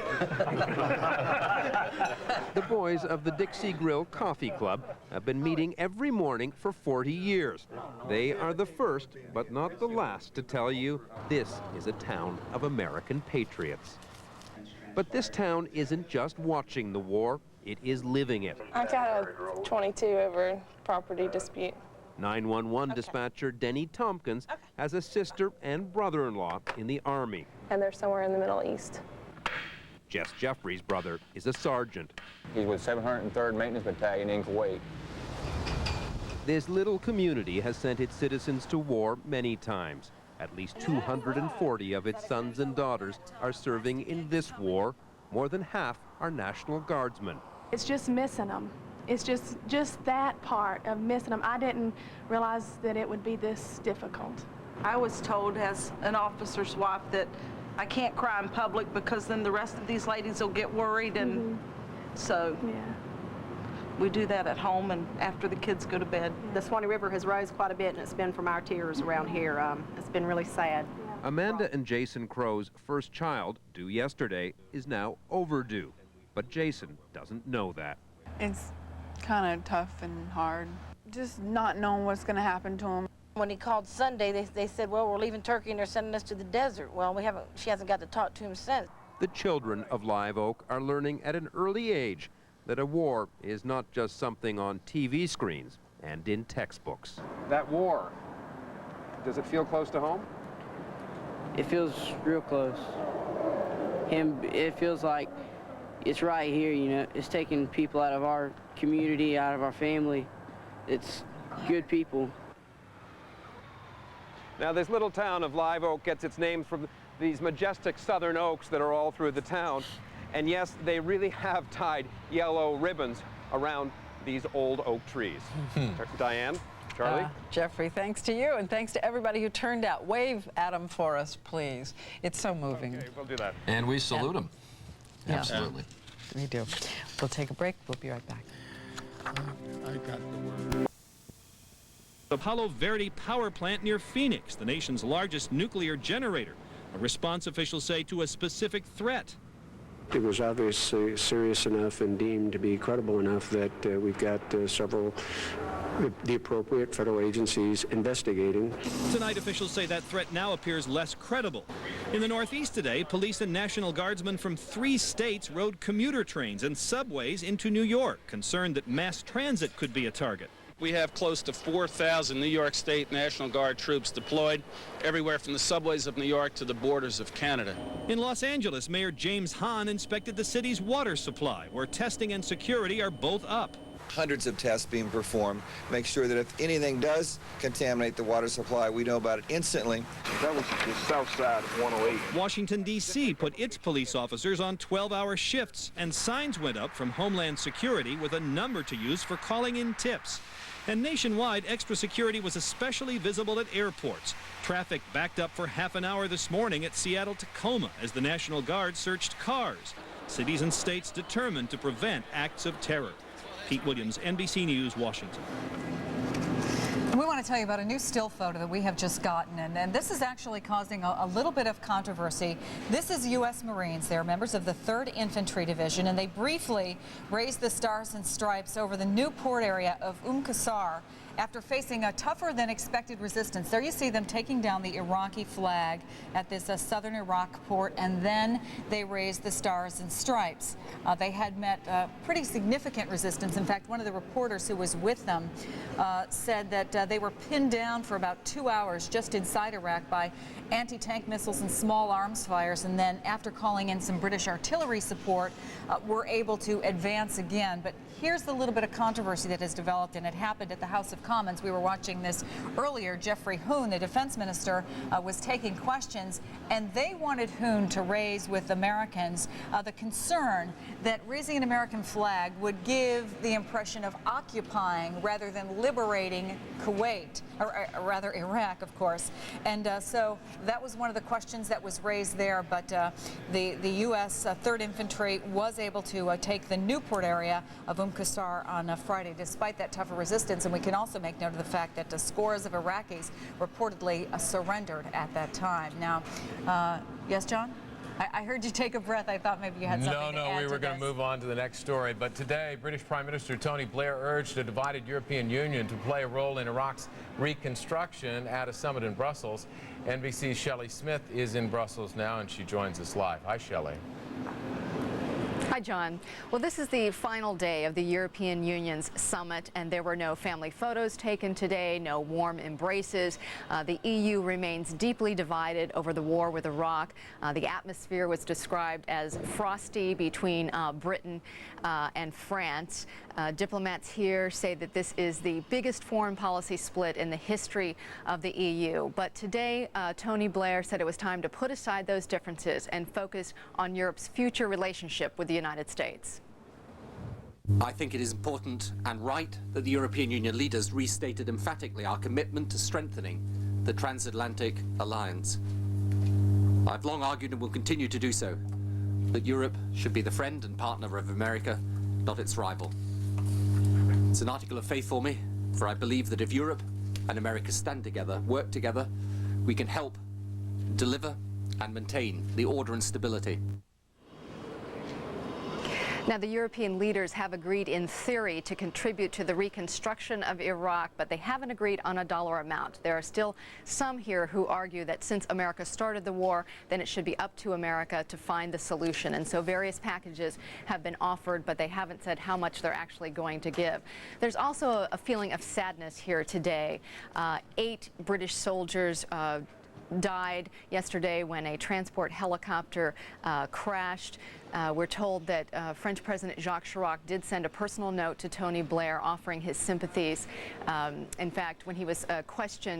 The boys of the Dixie Grill Coffee Club have been meeting every morning for 40 years. They are the first, but not the last, to tell you this is a town of American patriots. But this town isn't just watching the war, it is living it. I've got a 22 over property dispute. 911 dispatcher Denny Tompkins has a sister and brother-in-law in the Army. And they're somewhere in the Middle East. Jess Jeffrey's brother is a sergeant. He's with 703rd Maintenance Battalion in Kuwait. This little community has sent its citizens to war many times. At least 240 of its sons and daughters are serving in this war. More than half are National Guardsmen. It's just missing them. It's just that part of missing them. I didn't realize that it would be this difficult. I was told as an officer's wife that I can't cry in public because then the rest of these ladies will get worried, and so we do that at home and after the kids go to bed. The Swanee River has rose quite a bit, and it's been from our tears around here. It's been really sad. Amanda and Jason Crow's first child, due yesterday, is now overdue. But Jason doesn't know that. It's kind of tough and hard. Just not knowing what's going to happen to him. When he called Sunday, they said, well, we're leaving Turkey and they're sending us to the desert. Well, she hasn't got to talk to him since. The children of Live Oak are learning at an early age that a war is not just something on TV screens and in textbooks. That war, does it feel close to home? It feels real close. It feels like it's right here, you know. It's taking people out of our community, out of our family. It's good people. Now, this little town of Live Oak gets its name from these majestic southern oaks that are all through the town. And yes, they really have tied yellow ribbons around these old oak trees. Diane, Charlie? Jeffrey, thanks to you, and thanks to everybody who turned out. Wave at them for us, please. It's so moving. Okay, we'll do that. And we salute them. Yeah. Absolutely. We do. We'll take a break. We'll be right back. I got the word. The Palo Verde power plant near Phoenix, the nation's largest nuclear generator. A response, officials say, to a specific threat. It was obviously serious enough and deemed to be credible enough that we've got several the appropriate federal agencies investigating. Tonight, officials say that threat now appears less credible. In the Northeast today, police and National Guardsmen from 3 states rode commuter trains and subways into New York, concerned that mass transit could be a target. We have close to 4,000 New York State National Guard troops deployed everywhere from the subways of New York to the borders of Canada. In Los Angeles, Mayor James Hahn inspected the city's water supply, where testing and security are both up. Hundreds of tests being performed, make sure that if anything does contaminate the water supply, we know about it instantly. That was the south side of 108. Washington, D.C. put its police officers on 12-hour shifts, and signs went up from Homeland Security with a number to use for calling in tips. And nationwide, extra security was especially visible at airports. Traffic backed up for half an hour this morning at Seattle-Tacoma as the National Guard searched cars. Cities and states determined to prevent acts of terror. Pete Williams, NBC News, Washington. We want to tell you about a new still photo that we have just gotten, and this is actually causing a little bit of controversy. This is U.S. Marines. They're members of the 3rd Infantry Division, and they briefly raised the Stars and Stripes over the Newport area of Qasr after facing a tougher than expected resistance. There you see them taking down the Iraqi flag at this southern Iraq port, and then they raised the Stars and Stripes. They had met pretty significant resistance. In fact, one of the reporters who was with them said that they were pinned down for about 2 hours just inside Iraq by anti-tank missiles and small arms fires, and then after calling in some British artillery support, were able to advance again. But here's the little bit of controversy that has developed, and it happened at the House of Commons. We were watching this earlier. Jeffrey Hoon, the defense minister, was taking questions, and they wanted Hoon to raise with Americans the concern that raising an American flag would give the impression of occupying rather than liberating Kuwait, or rather Iraq, of course. And so that was one of the questions that was raised there, but the U.S. 3rd Infantry was able to take the Newport area of Qasr on Friday, despite that tougher resistance. And we can also make note of the fact that scores of Iraqis reportedly surrendered at that time. Now, yes, John? I heard you take a breath. I thought maybe you had something to add. No, we were going to move on to the next story. But today, British Prime Minister Tony Blair urged a divided European Union to play a role in Iraq's reconstruction at a summit in Brussels. NBC's Shelley Smith is in Brussels now, and she joins us live. Hi, Shelley. Hi, John. Well, this is the final day of the European Union's summit, and there were no family photos taken today, no warm embraces. The EU remains deeply divided over the war with Iraq. The atmosphere was described as frosty between Britain and France. Diplomats here say that this is the biggest foreign policy split in the history of the EU. But today, Tony Blair said it was time to put aside those differences and focus on Europe's future relationship with the United States. I think it is important and right that the European Union leaders restated emphatically our commitment to strengthening the transatlantic alliance. I've long argued and will continue to do so that Europe should be the friend and partner of America, not its rival. It's an article of faith for me, for I believe that if Europe and America stand together, work together, we can help deliver and maintain the order and stability. Now, the European leaders have agreed in theory to contribute to the reconstruction of Iraq, but they haven't agreed on a dollar amount. There are still some here who argue that since America started the war, then it should be up to America to find the solution. And so various packages have been offered, but they haven't said how much they're actually going to give. There's also a feeling of sadness here today. 8 British soldiers died yesterday when a transport helicopter crashed. We're told that French President Jacques Chirac did send a personal note to Tony Blair offering his sympathies. In fact, when he was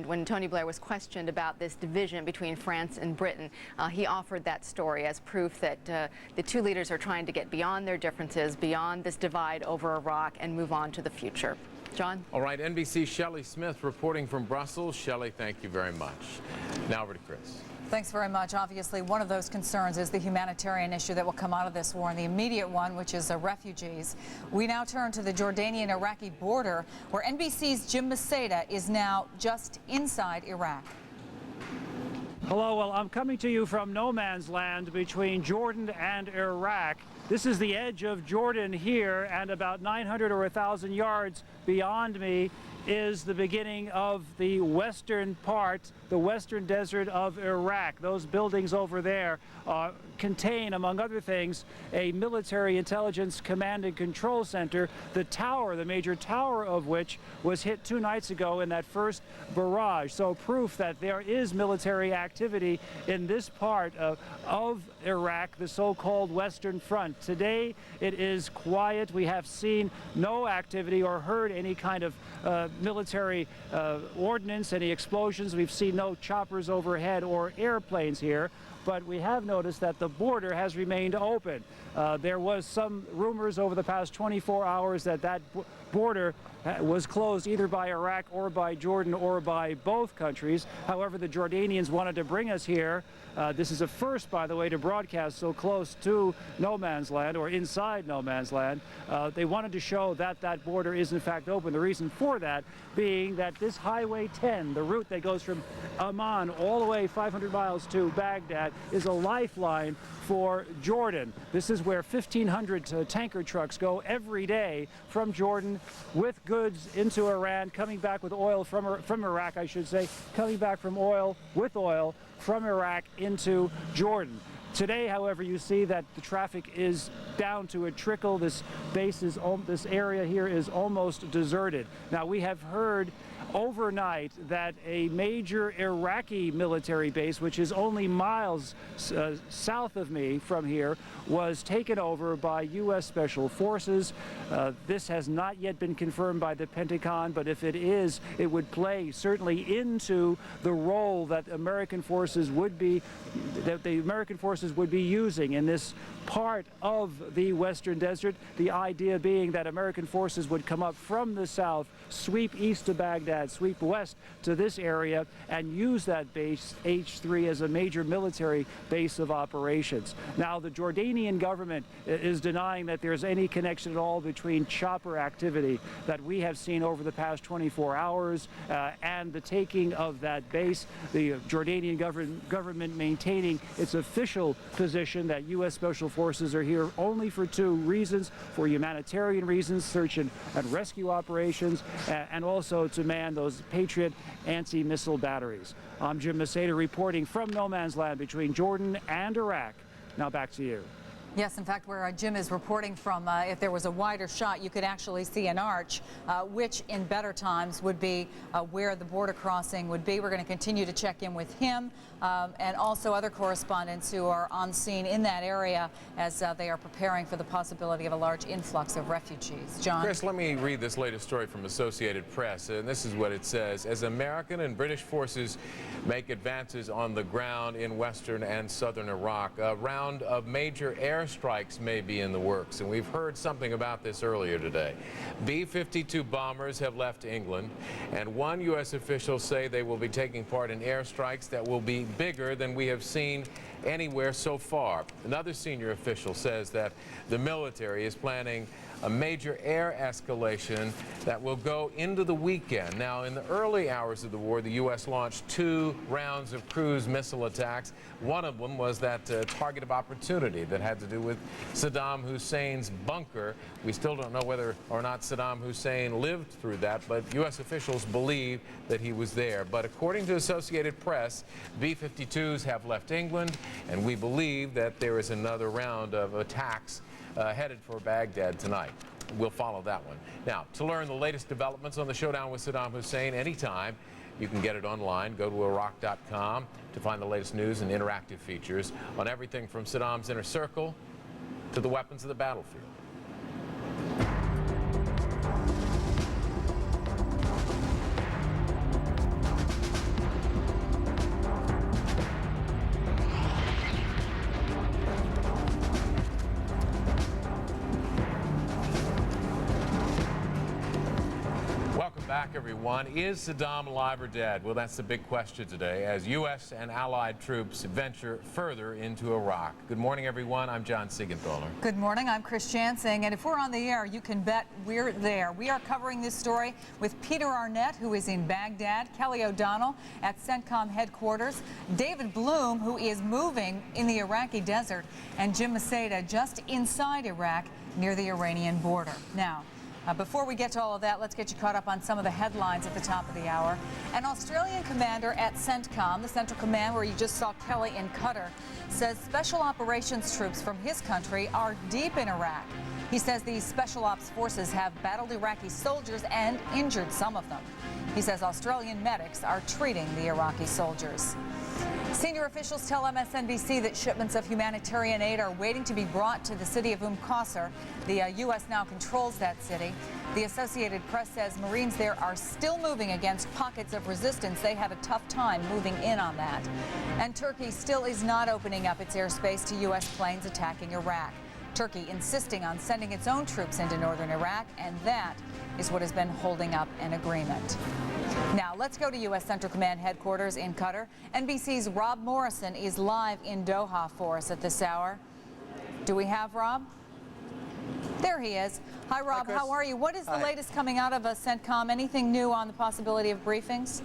when Tony Blair was questioned about this division between France and Britain, he offered that story as proof that the two leaders are trying to get beyond their differences, beyond this divide over Iraq, and move on to the future. John? All right, NBC's Shelley Smith reporting from Brussels. Shelley, thank you very much. Now over to Chris. Thanks very much. Obviously, one of those concerns is the humanitarian issue that will come out of this war, and the immediate one, which is refugees. We now turn to the Jordanian-Iraqi border, where NBC's Jim Maceda is now just inside Iraq. Hello, well, I'm coming to you from no man's land between Jordan and Iraq. This is the edge of Jordan here, and about 900 or 1,000 yards beyond me is the beginning of the western part, the western desert of Iraq. Those buildings over there contain, among other things, a military intelligence command and control center, the tower, the major tower of which was hit 2 nights ago in that first barrage. So proof that there is military activity in this part of Iraq, the so-called Western Front. Today it is quiet. We have seen no activity or heard any kind of military ordnance, any explosions. We've seen no choppers overhead or airplanes here, but we have noticed that the border has remained open. There was some rumors over the past 24 hours that that border was closed either by Iraq or by Jordan or by both countries. However, the Jordanians wanted to bring us here. This is a first, by the way, to broadcast so close to no man's land or inside no man's land. They wanted to show that that border is in fact open. The reason for that being that this Highway 10, the route that goes from Amman all the way 500 miles to Baghdad, is a lifeline for Jordan. This is where 1,500 tanker trucks go every day from Jordan with goods into Iran, coming back with oil from Iraq, I should say, coming back from oil with oil from Iraq into Jordan. Today, however, you see that the traffic is down to a trickle. This area here is almost deserted. Now, we have heard overnight that a major Iraqi military base, which is only miles south of me from here, was taken over by U.S. Special Forces. This has not yet been confirmed by the Pentagon, but if it is, it would play certainly into the role that American forces would be, using in this part of the Western Desert. The idea being that American forces would come up from the south, sweep east to Baghdad, sweep west to this area, and use that base, H3, as a major military base of operations. Now, the Jordanian government is denying that there's any connection at all between chopper activity that we have seen over the past 24 hours and the taking of that base. The Jordanian government maintaining its official position that U.S. Special Forces are here only for 2 reasons: for humanitarian reasons, search and rescue operations, and also to man those Patriot anti-missile batteries. I'm Jim Maceda reporting from no man's land between Jordan and Iraq. Now back to you. Yes, in fact, where Jim is reporting from, if there was a wider shot, you could actually see an arch, which in better times would be where the border crossing would be. We're going to continue to check in with him and also other correspondents who are on scene in that area as they are preparing for the possibility of a large influx of refugees. John? Chris, let me read this latest story from Associated Press, and this is what it says. As American and British forces make advances on the ground in western and southern Iraq, a round of major airstrikes may be in the works, and we've heard something about this earlier today. B-52 bombers have left England, and one U.S. official say they will be taking part in airstrikes that will be bigger than we have seen anywhere so far. Another senior official says that the military is planning a major air escalation that will go into the weekend. Now, in the early hours of the war, the U.S. launched 2 rounds of cruise missile attacks. One of them was that target of opportunity that had to do with Saddam Hussein's bunker. We still don't know whether or not Saddam Hussein lived through that, but U.S. officials believe that he was there. But according to Associated Press, B-52s have left England, and we believe that there is another round of attacks headed for Baghdad tonight. We'll follow that one. Now, to learn the latest developments on the showdown with Saddam Hussein anytime, you can get it online. Go to Iraq.com to find the latest news and interactive features on everything from Saddam's inner circle to the weapons of the battlefield. Back, everyone. Is Saddam alive or dead? Well, that's the big question today as U.S. and allied troops venture further into Iraq. Good morning, everyone. I'm John Siegenthaler. Good morning. I'm Chris Jansing. And if we're on the air, you can bet we're there. We are covering this story with Peter Arnett, who is in Baghdad, Kelly O'Donnell at CENTCOM headquarters, David Bloom, who is moving in the Iraqi desert, and Jim Maseda just inside Iraq near the Iranian border. Now, before we get to all of that, let's get you caught up on some of the headlines at the top of the hour. An Australian commander at CENTCOM, the Central Command where you just saw Kelly in Qatar, says special operations troops from his country are deep in Iraq. He says these special ops forces have battled Iraqi soldiers and injured some of them. He says Australian medics are treating the Iraqi soldiers. Senior officials tell MSNBC that shipments of humanitarian aid are waiting to be brought to the city of Qasr. The U.S. now controls that city. The Associated Press says Marines there are still moving against pockets of resistance. They have a tough time moving in on that. And Turkey still is not opening up its airspace to U.S. planes attacking Iraq. Turkey insisting on sending its own troops into northern Iraq, and that is what has been holding up an agreement. Now, let's go to U.S. Central Command headquarters in Qatar. NBC's Rob Morrison is live in Doha for us at this hour. Do we have Rob? There he is. Hi, Rob. Hi, how are you? What is the latest coming out of CENTCOM? Anything new on the possibility of briefings?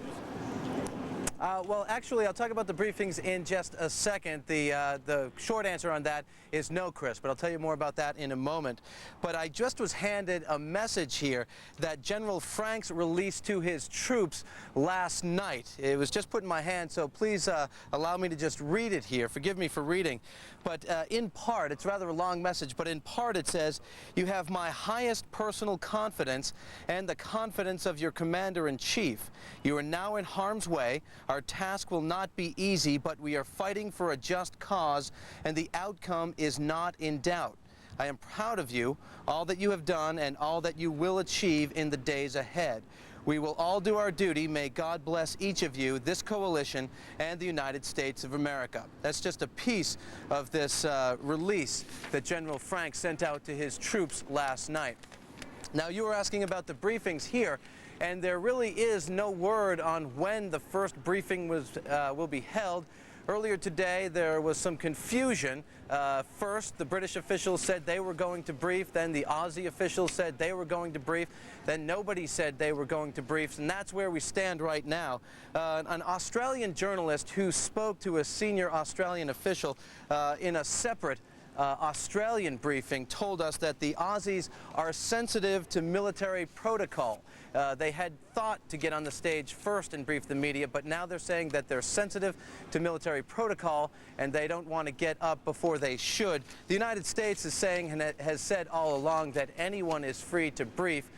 Well, actually, I'll talk about the briefings in just a second. The short answer on that is no, Chris, but I'll tell you more about that in a moment. But I just was handed a message here that General Franks released to his troops last night. It was just put in my hand, so please allow me to just read it here. Forgive me for reading. But in part, it's rather a long message, but in part it says, "You have my highest personal confidence and the confidence of your commander-in-chief. You are now in harm's way. Our task will not be easy, but we are fighting for a just cause, and the outcome is not in doubt. I am proud of you, all that you have done, and all that you will achieve in the days ahead. We will all do our duty. May God bless each of you, this coalition, and the United States of America." That's just a piece of this release that General Franks sent out to his troops last night. Now, you were asking about the briefings here, and there really is no word on when the first briefing will be held. Earlier today, there was some confusion. First, the British officials said they were going to brief. Then the Aussie officials said they were going to brief. Then nobody said they were going to brief. And that's where we stand right now. An Australian journalist who spoke to a senior Australian official in a separate Australian briefing told us that the Aussies are sensitive to military protocol. They had thought to get on the stage first and brief the media, but now they're saying that they're sensitive to military protocol and they don't want to get up before they should. The United States is saying and has said all along that anyone is free to brief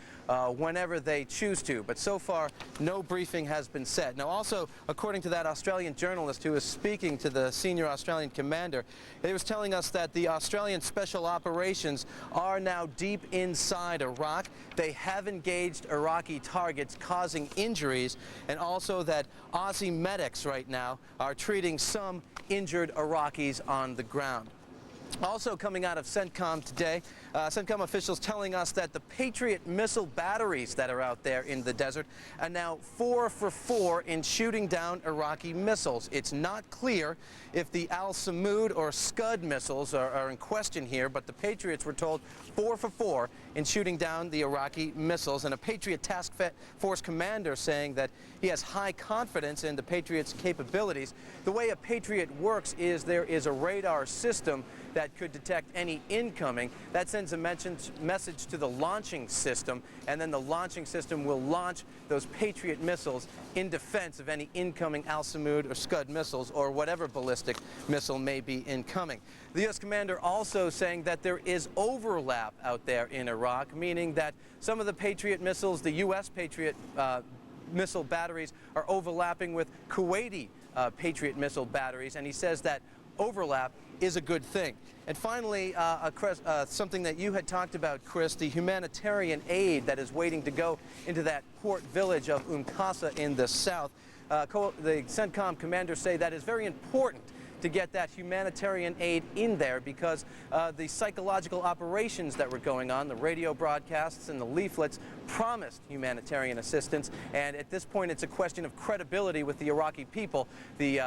whenever they choose to, but so far no briefing has been set. Now also, according to that Australian journalist who was speaking to the senior Australian commander, he was telling us that the Australian Special Operations are now deep inside Iraq. They have engaged Iraqi targets causing injuries, and also that Aussie medics right now are treating some injured Iraqis on the ground. Also coming out of CENTCOM today, CENTCOM officials telling us that the Patriot missile batteries that are out there in the desert are now 4 for 4 in shooting down Iraqi missiles. It's not clear if the Al-Samud or Scud missiles are in question here, but the Patriots were told 4 for 4 in shooting down the Iraqi missiles, and a Patriot Task Force commander saying that he has high confidence in the Patriots' capabilities. The way a Patriot works is there is a radar system that could detect any incoming. That sends a message to the launching system, and then the launching system will launch those Patriot missiles in defense of any incoming Al-Samud or Scud missiles or whatever ballistic missile may be incoming. The U.S. commander also saying that there is overlap out there in Iraq, meaning that some of the Patriot missiles, the U.S. Patriot missile batteries, are overlapping with Kuwaiti Patriot missile batteries, and he says that overlap is a good thing. And finally, something that you had talked about, Chris, the humanitarian aid that is waiting to go into that port village of Qasa in the south. The CENTCOM commanders say that is very important to get that humanitarian aid in there because the psychological operations that were going on, the radio broadcasts and the leaflets, promised humanitarian assistance, and at this point it's a question of credibility with the Iraqi people. The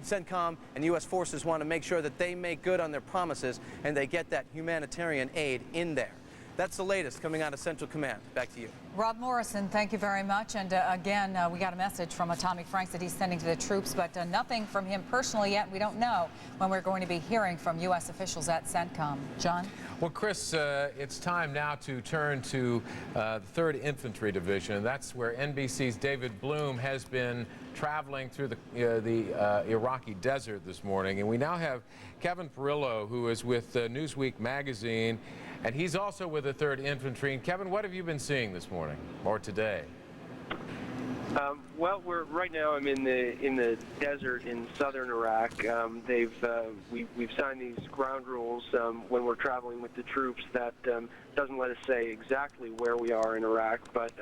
CENTCOM and U.S. forces want to make sure that they make good on their promises and they get that humanitarian aid in there. That's the latest coming out of Central Command. Back to you. Rob Morrison, thank you very much. And again, we got a message from Tommy Franks that he's sending to the troops, but nothing from him personally yet. We don't know when we're going to be hearing from U.S. officials at CENTCOM. John? Well, Chris, it's time now to turn to the 3rd Infantry Division. That's where NBC's David Bloom has been traveling through the Iraqi desert this morning. And we now have Kevin Perillo, who is with Newsweek magazine, and he's also with the 3rd Infantry. And Kevin, what have you been seeing this morning or today? Well, right now I'm in the desert in southern Iraq. We've signed these ground rules when we're traveling with the troops that doesn't let us say exactly where we are in Iraq, but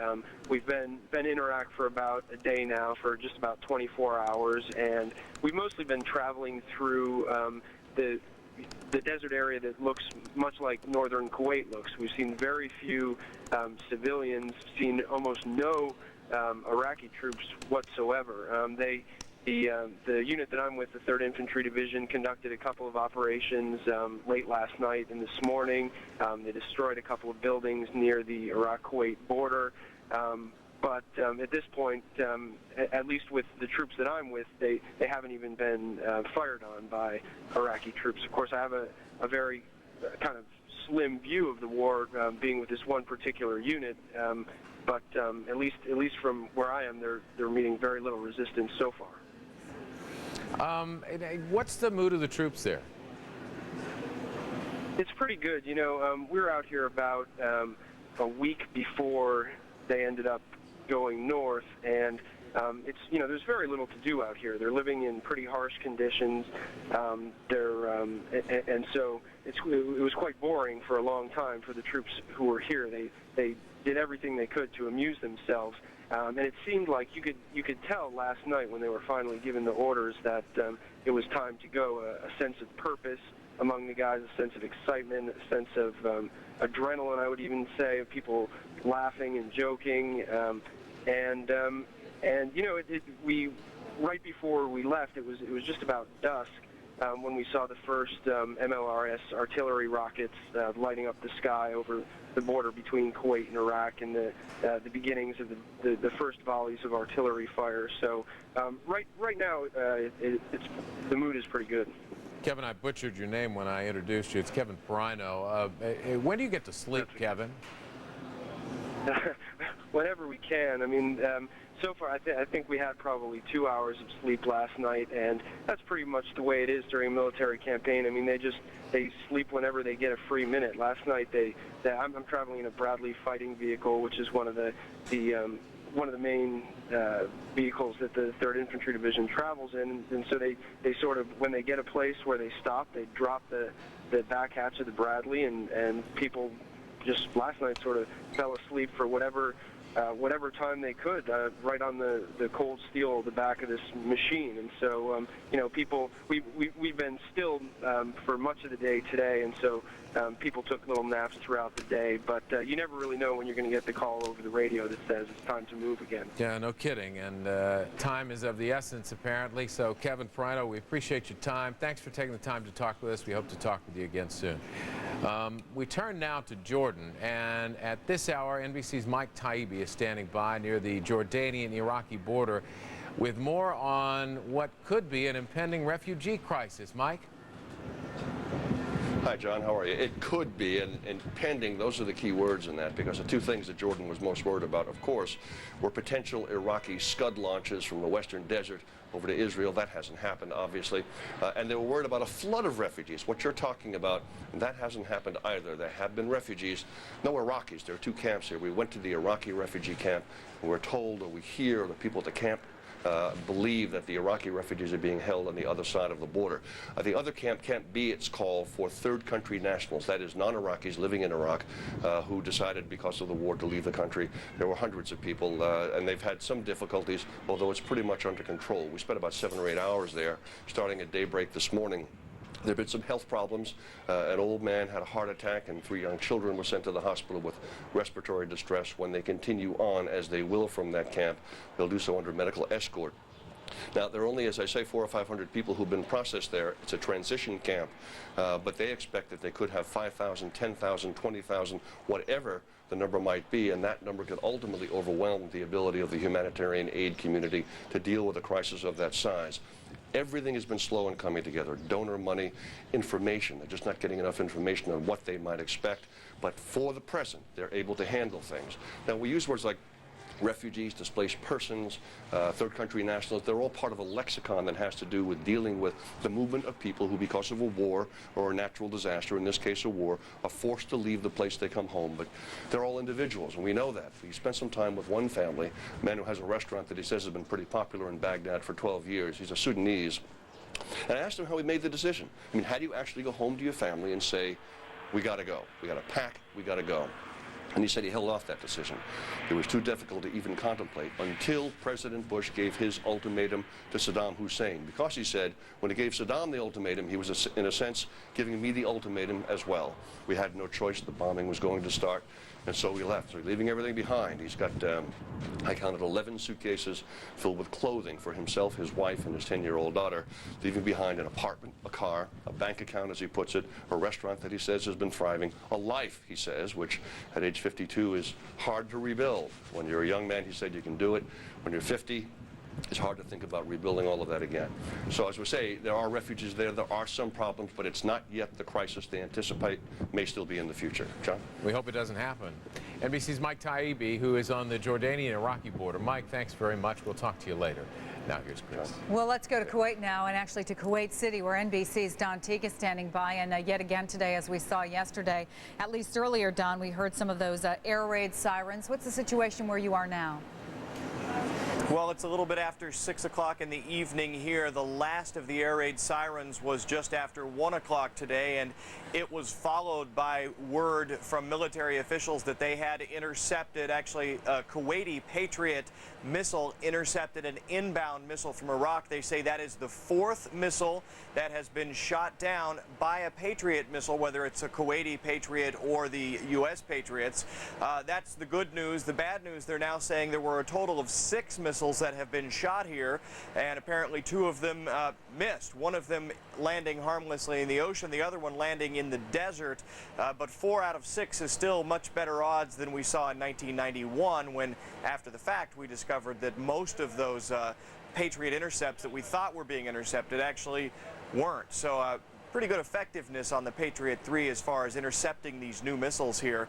we've been in Iraq for about a day now, for just about 24 hours, and we've mostly been traveling through the desert area that looks much like northern Kuwait looks. We've seen very few civilians, seen almost no Iraqi troops whatsoever. The unit that I'm with, the 3rd Infantry Division, conducted a couple of operations late last night and this morning. They destroyed a couple of buildings near the Iraq-Kuwait border. But at this point, at least with the troops that I'm with, they haven't even been fired on by Iraqi troops. Of course, I have a very kind of slim view of the war, being with this one particular unit. But at least from where I am, they're meeting very little resistance so far. What's the mood of the troops there? It's pretty good. You know, we were out here about a week before they ended up going north, and there's very little to do out here. They're living in pretty harsh conditions. And so it was quite boring for a long time for the troops who were here. They did everything they could to amuse themselves, and it seemed like you could tell last night when they were finally given the orders that it was time to go. A sense of purpose among the guys, a sense of excitement, a sense of adrenaline, I would even say, of people laughing and joking, and you know, we right before we left, it was just about dusk when we saw the first MLRS artillery rockets lighting up the sky over the border between Kuwait and Iraq, and the beginnings of the first volleys of artillery fire. So right now, the mood is pretty good. Kevin, I butchered your name when I introduced you. It's Kevin Perillo. When do you get to sleep, Kevin? Whenever we can. I mean, so far I think we had probably 2 hours of sleep last night, and that's pretty much the way it is during a military campaign. I mean, they sleep whenever they get a free minute. Last night I'm traveling in a Bradley fighting vehicle, which is one of the main vehicles that the 3rd Infantry Division travels in, and so they sort of, when they get a place where they stop, they drop the back hatch of the Bradley, and people just last night sort of fell asleep for whatever whatever time they could, right on the cold steel of the back of this machine. And so, you know, people, we've been still for much of the day today, and so people took little naps throughout the day. But you never really know when you're going to get the call over the radio that says it's time to move again. Yeah, no kidding. And time is of the essence, apparently. So, Kevin Perino, we appreciate your time. Thanks for taking the time to talk with us. We hope to talk with you again soon. We turn now to Jordan, and at this hour, NBC's Mike Taibbi is standing by near the Jordanian-Iraqi border with more on what could be an impending refugee crisis. Mike? Hi, John. How are you? It could be, and pending, those are the key words in that, because the two things that Jordan was most worried about, of course, were potential Iraqi Scud launches from the western desert over to Israel. That hasn't happened, obviously. And they were worried about a flood of refugees, what you're talking about, and that hasn't happened either. There have been refugees, no Iraqis. There are two camps here. We went to the Iraqi refugee camp, and we're told, or we hear, the people at the camp believe that the Iraqi refugees are being held on the other side of the border. The other camp, Camp B, it's called, for third country nationals, that is non-Iraqis living in Iraq, who decided because of the war to leave the country. There were hundreds of people, and they've had some difficulties, although it's pretty much under control. We spent about 7 or 8 hours there, starting at daybreak this morning. There have been some health problems. An old man had a heart attack, and 3 young children were sent to the hospital with respiratory distress. When they continue on, as they will from that camp, they'll do so under medical escort. Now, there are only, as I say, 400 or 500 people who've been processed there. It's a transition camp, but they expect that they could have 5,000, 10,000, 20,000, whatever the number might be, and that number could ultimately overwhelm the ability of the humanitarian aid community to deal with a crisis of that size. Everything has been slow in coming together. Donor money, information. They're just not getting enough information on what they might expect. But for the present, they're able to handle things. Now, we use words like refugees, displaced persons, third country nationals. They're all part of a lexicon that has to do with dealing with the movement of people who, because of a war or a natural disaster, in this case a war, are forced to leave the place they come home. But they're all individuals, and we know that. We spent some time with one family, a man who has a restaurant that he says has been pretty popular in Baghdad for 12 years. He's a Sudanese. And I asked him how he made the decision. I mean, how do you actually go home to your family and say, we got to go, we got to pack, we got to go? And he said he held off that decision. It was too difficult to even contemplate until President Bush gave his ultimatum to Saddam Hussein. Because he said, when he gave Saddam the ultimatum, he was, in a sense, giving me the ultimatum as well. We had no choice. The bombing was going to start. And so we left. So we're leaving everything behind. He's got, I counted 11 suitcases filled with clothing for himself, his wife, and his 10-year-old daughter, leaving behind an apartment, a car, a bank account, as he puts it, a restaurant that he says has been thriving, a life, he says, which at age 52 is hard to rebuild. When you're a young man, he said, you can do it. When you're 50, it's hard to think about rebuilding all of that again. So as we say, there are refugees there, there are some problems, but it's not yet the crisis they anticipate, may still be in the future. John? We hope it doesn't happen. NBC's Mike Taibbi, who is on the Jordanian-Iraqi border. Mike, thanks very much. We'll talk to you later. Now here's Chris. Well, let's go to Kuwait now, and actually to Kuwait City, where NBC's Don Teague is standing by. And yet again today, as we saw yesterday, at least earlier, Don, we heard some of those air raid sirens. What's the situation where you are now? Well, it's a little bit after 6 o'clock in the evening here. The last of the air raid sirens was just after 1 o'clock today, and it was followed by word from military officials that they had intercepted, actually a Kuwaiti Patriot missile intercepted an inbound missile from Iraq. They say that is the 4th missile that has been shot down by a Patriot missile, whether it's a Kuwaiti Patriot or the U.S. Patriots. That's the good news. The bad news, they're now saying there were a total of 6 missiles that have been shot here, and apparently 2 of them missed. One of them landing harmlessly in the ocean, the other one landing in the desert. But 4 out of 6 is still much better odds than we saw in 1991, when, after the fact, we discovered that most of those Patriot intercepts that we thought were being intercepted actually weren't. So pretty good effectiveness on the Patriot 3 as far as intercepting these new missiles here.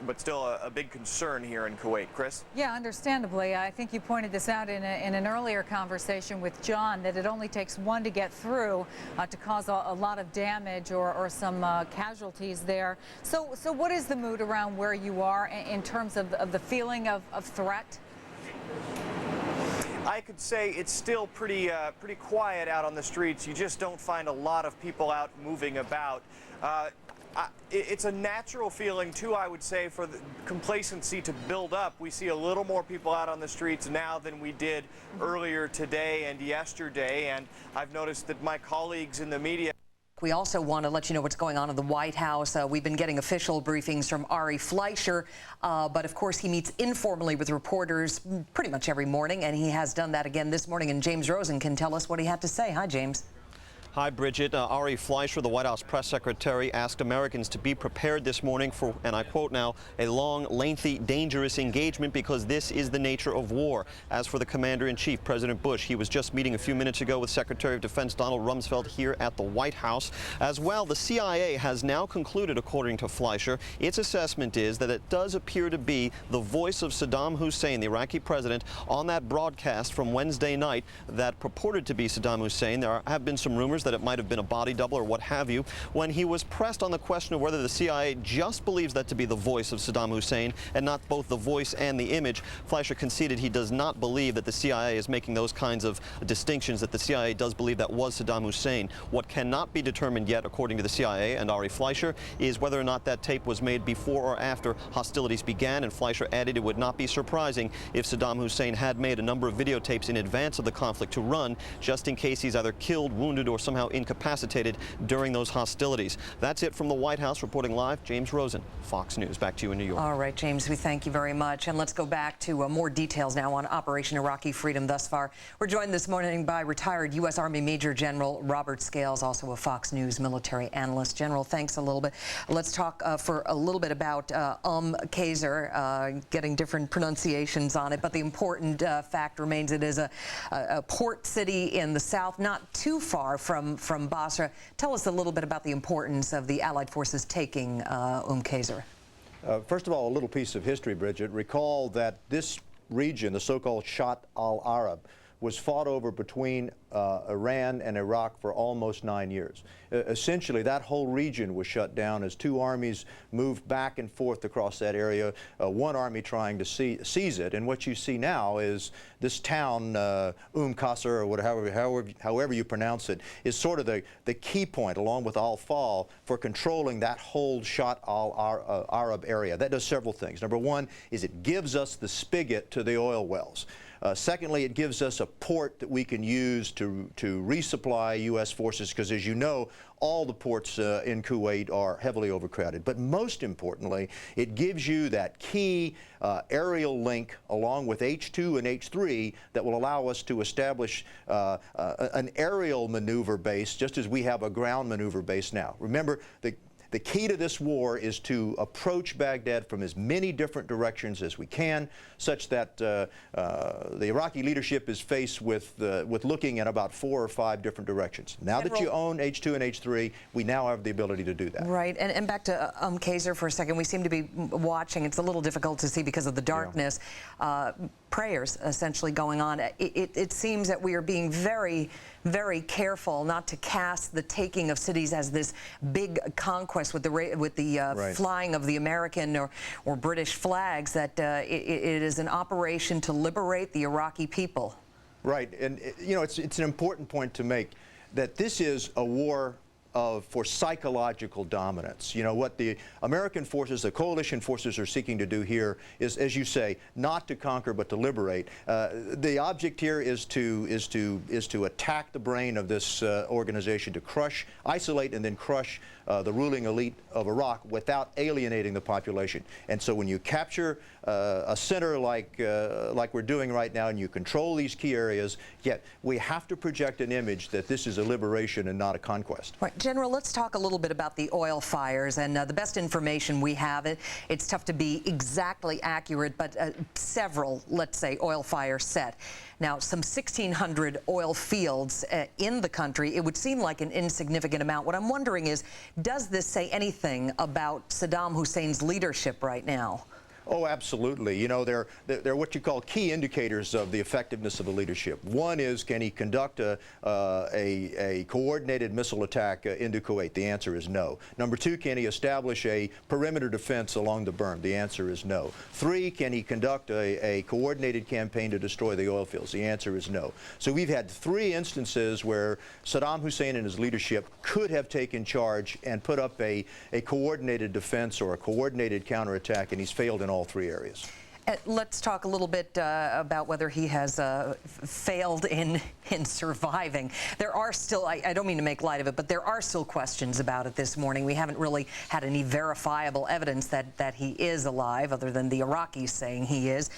But still a big concern here in Kuwait. Chris? Yeah, understandably. I think you pointed this out in an earlier conversation with John, that it only takes one to get through to cause a lot of damage or some casualties there. So what is the mood around where you are in terms of the feeling of threat? I could say it's still pretty quiet out on the streets. You just don't find a lot of people out moving about. It's a natural feeling, too, I would say, for the complacency to build up. We see a little more people out on the streets now than we did earlier today and yesterday, and I've noticed that my colleagues in the media. We also want to let you know what's going on in the White House. We've been getting official briefings from Ari Fleischer, but of course he meets informally with reporters pretty much every morning, and he has done that again this morning, and James Rosen can tell us what he had to say. Hi, James. Hi, Bridget. Ari Fleischer, the White House press secretary, asked Americans to be prepared this morning for, and I quote now, a long, lengthy, dangerous engagement because this is the nature of war. As for the commander-in-chief, President Bush, he was just meeting a few minutes ago with Secretary of Defense Donald Rumsfeld here at the White House. As well, the CIA has now concluded, according to Fleischer, its assessment is that it does appear to be the voice of Saddam Hussein, the Iraqi president, on that broadcast from Wednesday night that purported to be Saddam Hussein. There have been some rumors that it might have been a body double or what have you. When he was pressed on the question of whether the CIA just believes that to be the voice of Saddam Hussein and not both the voice and the image, Fleischer conceded he does not believe that the CIA is making those kinds of distinctions, that the CIA does believe that was Saddam Hussein. What cannot be determined yet, according to the CIA and Ari Fleischer, is whether or not that tape was made before or after hostilities began, and Fleischer added it would not be surprising if Saddam Hussein had made a number of videotapes in advance of the conflict to run, just in case he's either killed, wounded, or somehow incapacitated during those hostilities. That's it from the White House. Reporting live, James Rosen, Fox News. Back to you in New York. All right, James, we thank you very much. And let's go back to more details now on Operation Iraqi Freedom thus far. We're joined this morning by retired U.S. Army Major General Robert Scales, also a Fox News military analyst. General, thanks a little bit. Let's talk for a little bit about Kaiser, getting different pronunciations on it, but the important fact remains it is a port city in the south, not too far from Basra. Tell us a little bit about the importance of the Allied forces taking Kaiser. First of all, a little piece of history, Bridget. Recall that this region, the so-called Shat al-Arab, was fought over between Iran and Iraq for almost 9 years. Essentially, that whole region was shut down as two armies moved back and forth across that area, one army trying to seize it. And what you see now is this town, Qasr, or however you pronounce it, is sort of the key point, along with Al-Fal, for controlling that whole Shat al-Arab area. That does several things. Number one is it gives us the spigot to the oil wells. Secondly, it gives us a port that we can use to resupply U.S. forces, because as you know, all the ports in Kuwait are heavily overcrowded. But most importantly, it gives you that key aerial link along with H2 and H3 that will allow us to establish an aerial maneuver base, just as we have a ground maneuver base now. Remember, the key to this war is to approach Baghdad from as many different directions as we can, such that the Iraqi leadership is faced with looking at about 4 or 5 different directions. Now that you own H2 and H3, we now have the ability to do that. Right, and back to Kaiser for a second. We seem to be watching. It's a little difficult to see because of the darkness. Yeah. Prayers essentially going on. It seems that we are being very, very careful not to cast the taking of cities as this big conquest with the right. Flying of the American or British flags, that it is an operation to liberate the Iraqi people. Right, and you know, it's an important point to make that this is a war for psychological dominance. You know, what the American forces, the coalition forces, are seeking to do here is, as you say, not to conquer but to liberate. The object here is to attack the brain of this organization, to crush, isolate, and then crush the ruling elite of Iraq without alienating the population. And so when you capture a center like we're doing right now, and you control these key areas, yet we have to project an image that this is a liberation and not a conquest. Right. General, let's talk a little bit about the oil fires, and the best information we have, it's tough to be exactly accurate, but several, let's say, oil fires set. Now, some 1,600 oil fields in the country. It would seem like an insignificant amount. What I'm wondering is, does this say anything about Saddam Hussein's leadership right now? Oh, absolutely. You know, they're what you call key indicators of the effectiveness of the leadership. One is, can he conduct a coordinated missile attack into Kuwait? The answer is no. Number two, can he establish a perimeter defense along the berm? The answer is no. Three, can he conduct a coordinated campaign to destroy the oil fields? The answer is no. So we've had 3 instances where Saddam Hussein and his leadership could have taken charge and put up a coordinated defense or a coordinated counterattack, and he's failed in all 3 areas. Let's talk a little bit about whether he has failed in surviving. There are still, I don't mean to make light of it, but there are still questions about it this morning. We haven't really had any verifiable evidence that he is alive, other than the Iraqis saying he is.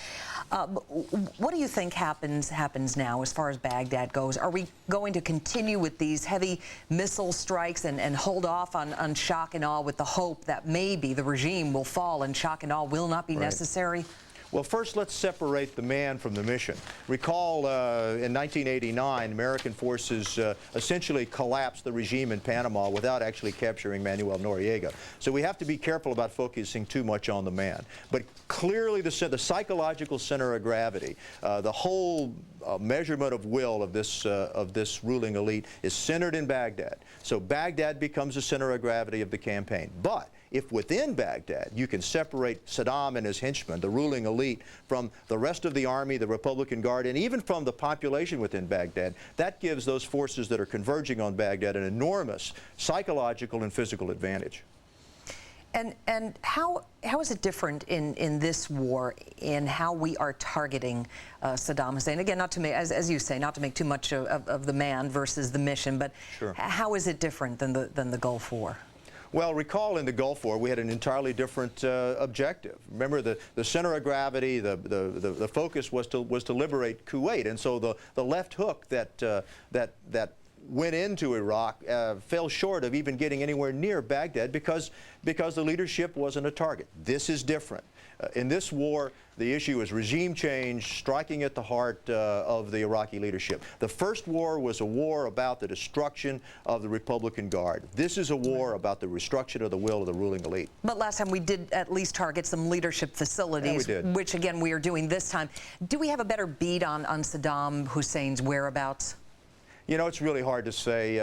What do you think happens now as far as Baghdad goes? Are we going to continue with these heavy missile strikes and hold off on shock and awe with the hope that maybe the regime will fall and shock and awe will not be necessary? Well, first, let's separate the man from the mission. Recall in 1989, American forces essentially collapsed the regime in Panama without actually capturing Manuel Noriega. So we have to be careful about focusing too much on the man. But clearly, the psychological center of gravity, the whole measurement of will of this ruling elite is centered in Baghdad. So Baghdad becomes the center of gravity of the campaign. But if within Baghdad you can separate Saddam and his henchmen, the ruling elite, from the rest of the army, the Republican Guard, and even from the population within Baghdad, that gives those forces that are converging on Baghdad an enormous psychological and physical advantage. And how is it different in this war in how we are targeting Saddam Hussein? Again, not to make, as you say, not to make too much of the man versus the mission, but sure. How is it different than the Gulf War? Well, recall in the Gulf War, we had an entirely different objective. Remember, the center of gravity, the focus was to liberate Kuwait, and so the left hook that went into Iraq fell short of even getting anywhere near Baghdad because the leadership wasn't a target. This is different. In this war, the issue is regime change, striking at the heart of the Iraqi leadership. The first war was a war about the destruction of the Republican Guard. This is a war about the destruction of the will of the ruling elite. But last time we did at least target some leadership facilities, yeah, we did. Which again we are doing this time. Do we have a better beat on Saddam Hussein's whereabouts? You know, it's really hard to say,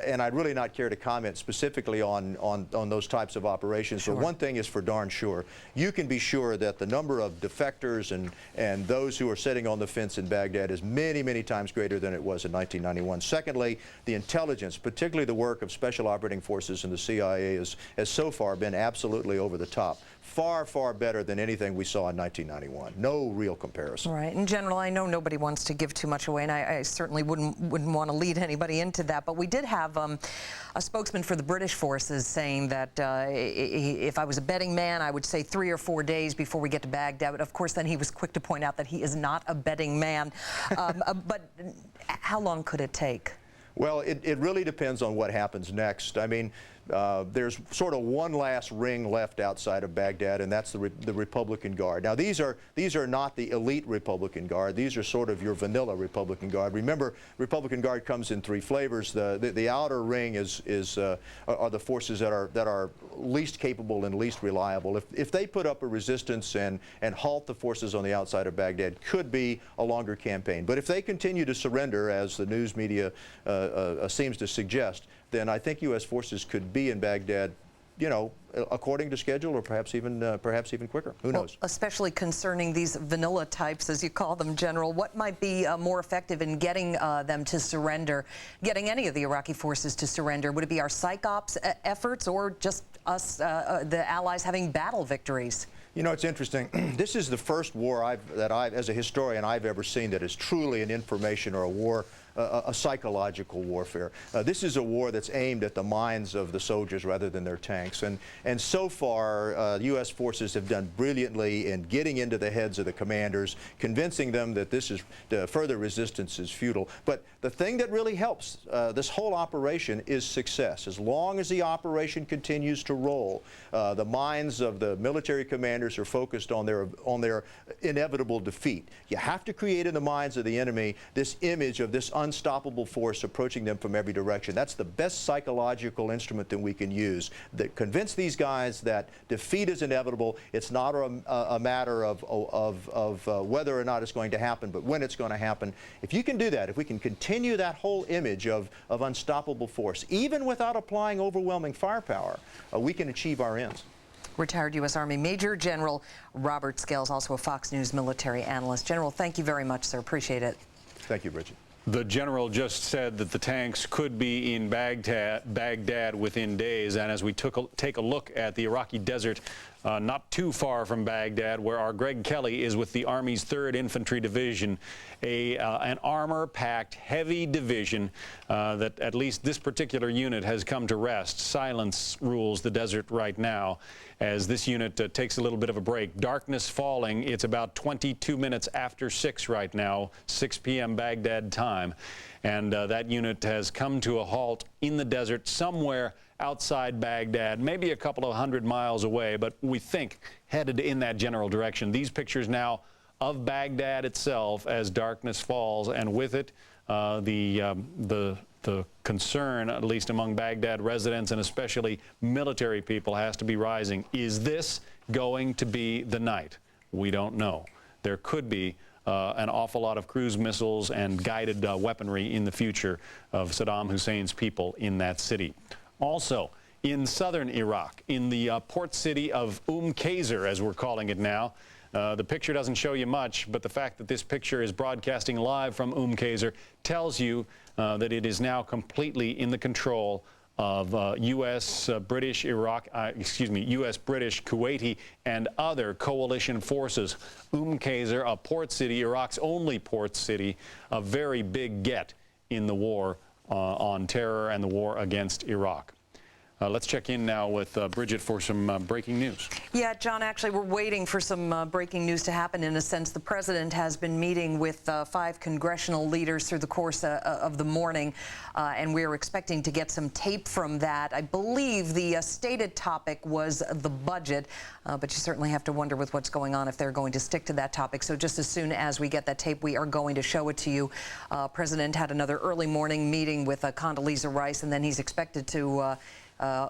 and I'd really not care to comment specifically on those types of operations. Sure. But one thing is for darn sure. You can be sure that the number of defectors and those who are sitting on the fence in Baghdad is many, many times greater than it was in 1991. Secondly, the intelligence, particularly the work of Special Operating Forces and the CIA, has so far been absolutely over the top. Far, far better than anything we saw in 1991. No real comparison. Right. In general, I know nobody wants to give too much away, and I certainly wouldn't want to lead anybody into that. But we did have a spokesman for the British forces saying that if I was a betting man, I would say 3 or 4 days before we get to Baghdad. But of course, then he was quick to point out that he is not a betting man. But how long could it take? Well, it really depends on what happens next. I mean, there's sort of one last ring left outside of Baghdad, and that's the Republican Guard. Now, these are not the elite Republican Guard. These are sort of your vanilla Republican Guard. Remember, Republican Guard comes in 3 flavors. The outer ring are the forces that are least capable and least reliable. If they put up a resistance and halt the forces on the outside of Baghdad, could be a longer campaign. But if they continue to surrender, as the news media seems to suggest, then I think U.S. forces could be in Baghdad, you know, according to schedule, or perhaps even quicker. Who knows? Especially concerning these vanilla types, as you call them, General. What might be more effective in getting them to surrender, getting any of the Iraqi forces to surrender? Would it be our psych ops efforts, or just us, the allies, having battle victories? You know, it's interesting. This is the first war that as a historian, I've ever seen that is truly an information or a war, a psychological warfare. This is a war that's aimed at the minds of the soldiers rather than their tanks. And so far, U.S. forces have done brilliantly in getting into the heads of the commanders, convincing them that further resistance is futile. But the thing that really helps this whole operation is success. As long as the operation continues to roll, the minds of the military commanders are focused on their inevitable defeat. You have to create in the minds of the enemy this image of this unstoppable force approaching them from every direction. That's the best psychological instrument that we can use. That convince these guys that defeat is inevitable. It's not a matter of whether or not it's going to happen, but when it's going to happen. If you can do that, if we can continue that whole image of unstoppable force, even without applying overwhelming firepower, we can achieve our ends. Retired U.S. Army Major General Robert Scales, also a Fox News military analyst. General, thank you very much, sir. Appreciate it. Thank you, Bridget. The general just said that the tanks could be in Baghdad within days, and as we take a look at the Iraqi desert, not too far from Baghdad, where our Greg Kelly is with the Army's 3rd Infantry Division, an armor-packed, heavy division that at least this particular unit has come to rest. Silence rules the desert right now as this unit takes a little bit of a break. Darkness falling. It's about 22 minutes after 6 right now, 6 p.m. Baghdad time, and that unit has come to a halt in the desert somewhere outside Baghdad, maybe a couple of 100 miles away, but we think headed in that general direction. These pictures now of Baghdad itself as darkness falls, and with it the concern, at least among Baghdad residents and especially military people, has to be rising. Is this going to be the night? We don't know. There could be an awful lot of cruise missiles and guided weaponry in the future of Saddam Hussein's people in that city. Also, in southern Iraq, in the port city of Qasr, as we're calling it now, the picture doesn't show you much, but the fact that this picture is broadcasting live from Qasr tells you that it is now completely in the control of U.S., British, U.S., British, Kuwaiti, and other coalition forces. Qasr, a port city, Iraq's only port city, a very big get in the war on terror and the war against Iraq. Let's check in now with Bridget for some breaking news. Yeah, John, actually, we're waiting for some breaking news to happen. In a sense, the president has been meeting with 5 congressional leaders through the course of the morning, and we're expecting to get some tape from that. I believe the stated topic was the budget, but you certainly have to wonder with what's going on if they're going to stick to that topic. So just as soon as we get that tape, we are going to show it to you. President had another early morning meeting with Condoleezza Rice, and then he's expected to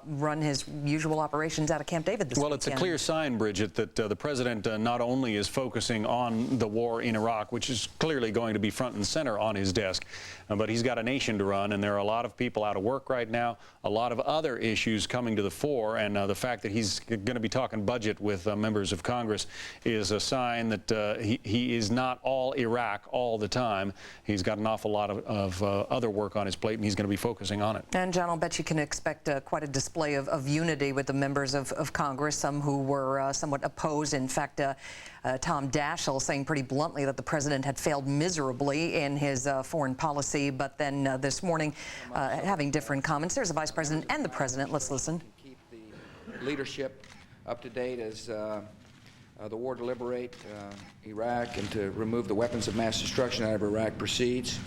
run his usual operations out of Camp David this weekend. Well, it's a clear sign, Bridget, that the president not only is focusing on the war in Iraq, which is clearly going to be front and center on his desk, but he's got a nation to run, and there are a lot of people out of work right now, a lot of other issues coming to the fore, and the fact that he's going to be talking budget with members of Congress is a sign that he is not all Iraq all the time. He's got an awful lot of other work on his plate, and he's going to be focusing on it. And, John, I'll bet you can expect quite a display of unity with the members of Congress, some who were somewhat opposed. In fact, Tom Daschle saying pretty bluntly that the president had failed miserably in his foreign policy, but then this morning having different comments. There's the vice president and the president. Let's listen. Keep the leadership up to date as the war to liberate Iraq and to remove the weapons of mass destruction out of Iraq proceeds.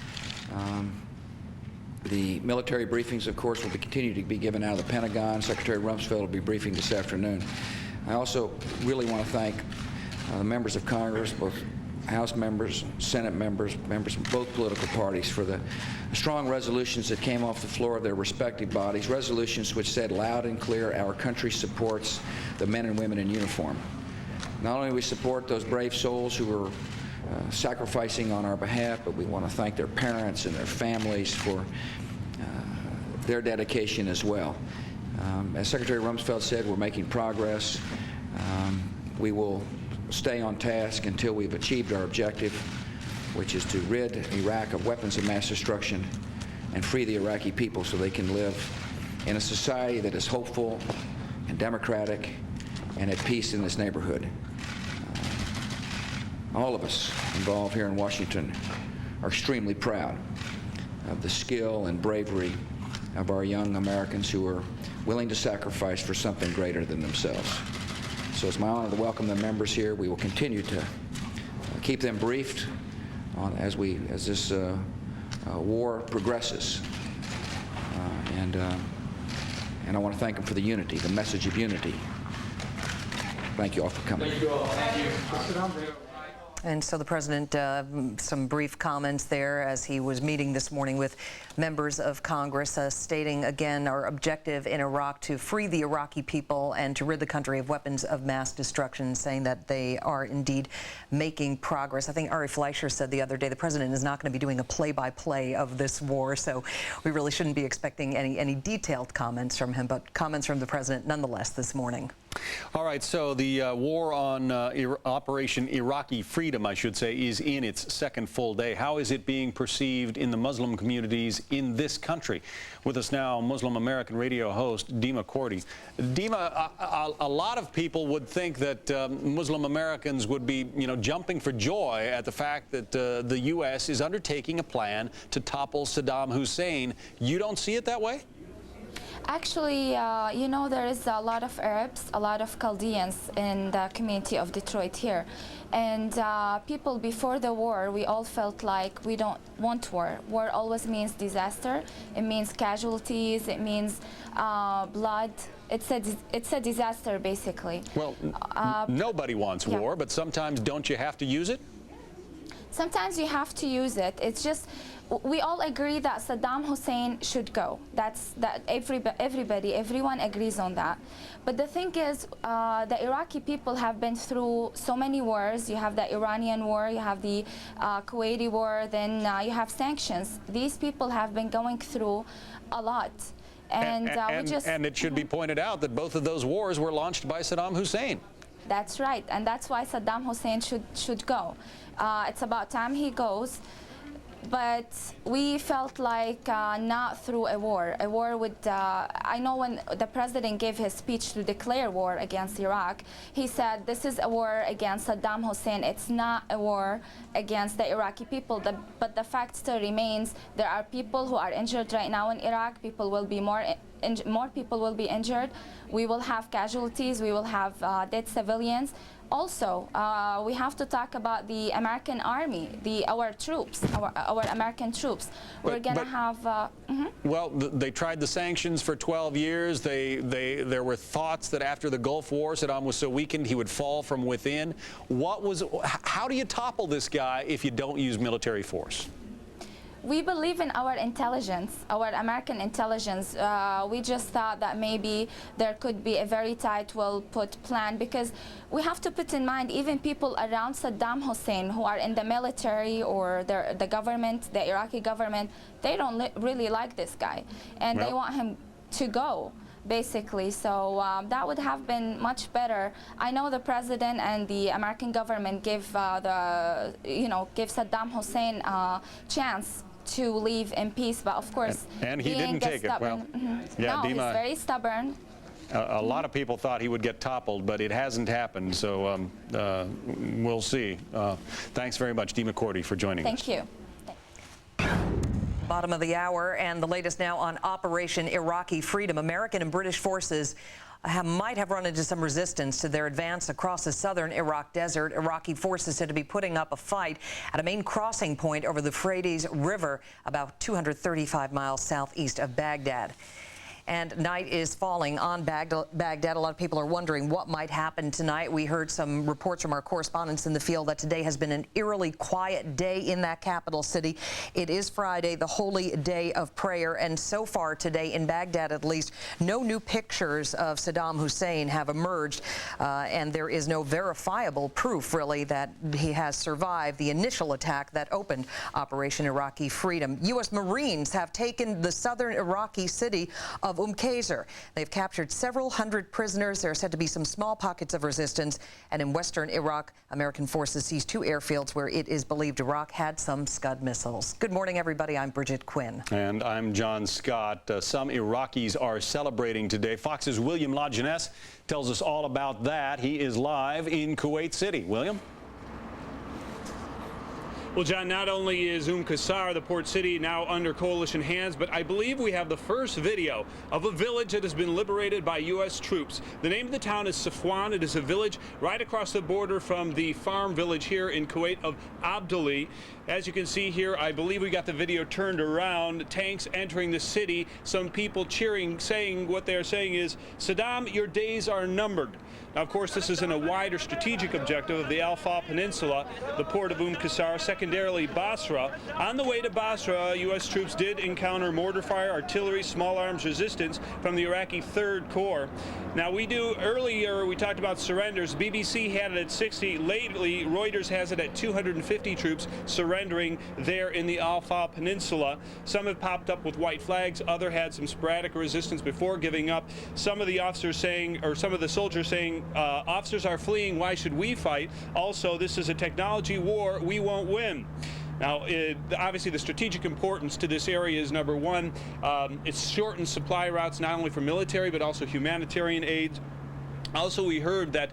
The military briefings, of course, will continue to be given out of the Pentagon. Secretary Rumsfeld will be briefing this afternoon. I also really want to thank the members of Congress, both House members, Senate members, members from both political parties, for the strong resolutions that came off the floor of their respective bodies, resolutions which said loud and clear, our country supports the men and women in uniform. Not only do we support those brave souls who are sacrificing on our behalf, but we want to thank their parents and their families for their dedication as well. As Secretary Rumsfeld said, we're making progress. We will stay on task until we've achieved our objective, which is to rid Iraq of weapons of mass destruction and free the Iraqi people so they can live in a society that is hopeful and democratic and at peace in this neighborhood. All of us involved here in Washington are extremely proud of the skill and bravery of our young Americans who are willing to sacrifice for something greater than themselves. So it's my honor to welcome the members here. We will continue to keep them briefed on as this war progresses. And I want to thank them for the unity, the message of unity. Thank you all for coming. Thank you all. Thank you. And so the president, some brief comments there as he was meeting this morning with members of Congress, stating again our objective in Iraq to free the Iraqi people and to rid the country of weapons of mass destruction, saying that they are indeed making progress. I think Ari Fleischer said the other day the president is not going to be doing a play-by-play of this war, so we really shouldn't be expecting any detailed comments from him, but comments from the president nonetheless this morning. All right, so the war on Operation Iraqi Freedom, I should say, is in its second full day. How is it being perceived in the Muslim communities in this country? With us now, Muslim American radio host Dima Kordi. Dima, a lot of people would think that Muslim Americans would be, jumping for joy at the fact that the U.S. is undertaking a plan to topple Saddam Hussein. You don't see it that way? Actually, there is a lot of Arabs, a lot of Chaldeans in the community of Detroit here. And people before the war, we all felt like we don't want war. War always means disaster. It means casualties. It means blood. It's a disaster, basically. Well, nobody wants war, but sometimes don't you have to use it? Sometimes you have to use it. It's just, we all agree that Saddam Hussein should go. Everyone agrees on that. But the thing is, the Iraqi people have been through so many wars. You have the Iranian war, you have the Kuwaiti war, then you have sanctions. These people have been going through a lot. And it should be pointed out that both of those wars were launched by Saddam Hussein. That's right, and that's why Saddam Hussein should go. It's about time he goes. But we felt like not through a war. A war would, I know when the president gave his speech to declare war against Iraq, he said this is a war against Saddam Hussein. It's not a war against the Iraqi people. But the fact still remains, there are people who are injured right now in Iraq. People will be more people will be injured. We will have casualties. We will have dead civilians. Also, we have to talk about the American army, our troops, our American troops. We're going to have... Well, they tried the sanctions for 12 years. There were thoughts that after the Gulf War, Saddam was so weakened he would fall from within. How do you topple this guy if you don't use military force? We believe in our intelligence, our American intelligence. We just thought that maybe there could be a very tight, well-put plan, because we have to put in mind even people around Saddam Hussein who are in the military or the government, the Iraqi government, they don't really like this guy, and they want him to go, basically. So that would have been much better. I know the president and the American government give Saddam Hussein a chance to leave in peace, but of course and he didn't take it. Well, yeah, no, Dima, he's very stubborn. A lot of people thought he would get toppled, but it hasn't happened, so we'll see. Thanks very much, Dima Kordi, for joining us. Thank you. Bottom of the hour, and the latest now on Operation Iraqi Freedom. American and British forces might have run into some resistance to their advance across the southern Iraq desert. Iraqi forces said to be putting up a fight at a main crossing point over the Euphrates River, about 235 miles southeast of Baghdad. And night is falling on Baghdad. A lot of people are wondering what might happen tonight. We heard some reports from our correspondents in the field that today has been an eerily quiet day in that capital city. It is Friday, the holy day of prayer, and so far today in Baghdad, at least, no new pictures of Saddam Hussein have emerged, and there is no verifiable proof, really, that he has survived the initial attack that opened Operation Iraqi Freedom. U.S. Marines have taken the southern Iraqi city of Qasr. They've captured several hundred prisoners. There are said to be some small pockets of resistance. And in western Iraq, American forces seized 2 airfields where it is believed Iraq had some Scud missiles. Good morning, everybody. I'm Bridget Quinn. And I'm John Scott. Some Iraqis are celebrating today. Fox's William LaJeunesse tells us all about that. He is live in Kuwait City. William? Well, John, not only is Qasr, the port city, now under coalition hands, but I believe we have the first video of a village that has been liberated by U.S. troops. The name of the town is Safwan. It is a village right across the border from the farm village here in Kuwait of Abdali. As you can see here, I believe we got the video turned around, tanks entering the city, some people cheering, saying what they're saying is, Saddam, your days are numbered. Now, of course, this is in a wider strategic objective of the Al-Fa Peninsula, the port of Qasr, secondarily Basra. On the way to Basra, U.S. troops did encounter mortar fire, artillery, small arms resistance from the Iraqi 3rd Corps. Now, earlier we talked about surrenders. BBC had it at 60. Lately, Reuters has it at 250 troops surrendering there in the Al-Fa Peninsula. Some have popped up with white flags. Other had some sporadic resistance before giving up. Some of the officers saying, or some of the soldiers saying, officers are fleeing, why should we fight? Also, this is a technology war, we won't win. Now, obviously, the strategic importance to this area is, number one, it's shortened supply routes not only for military but also humanitarian aid. Also, we heard that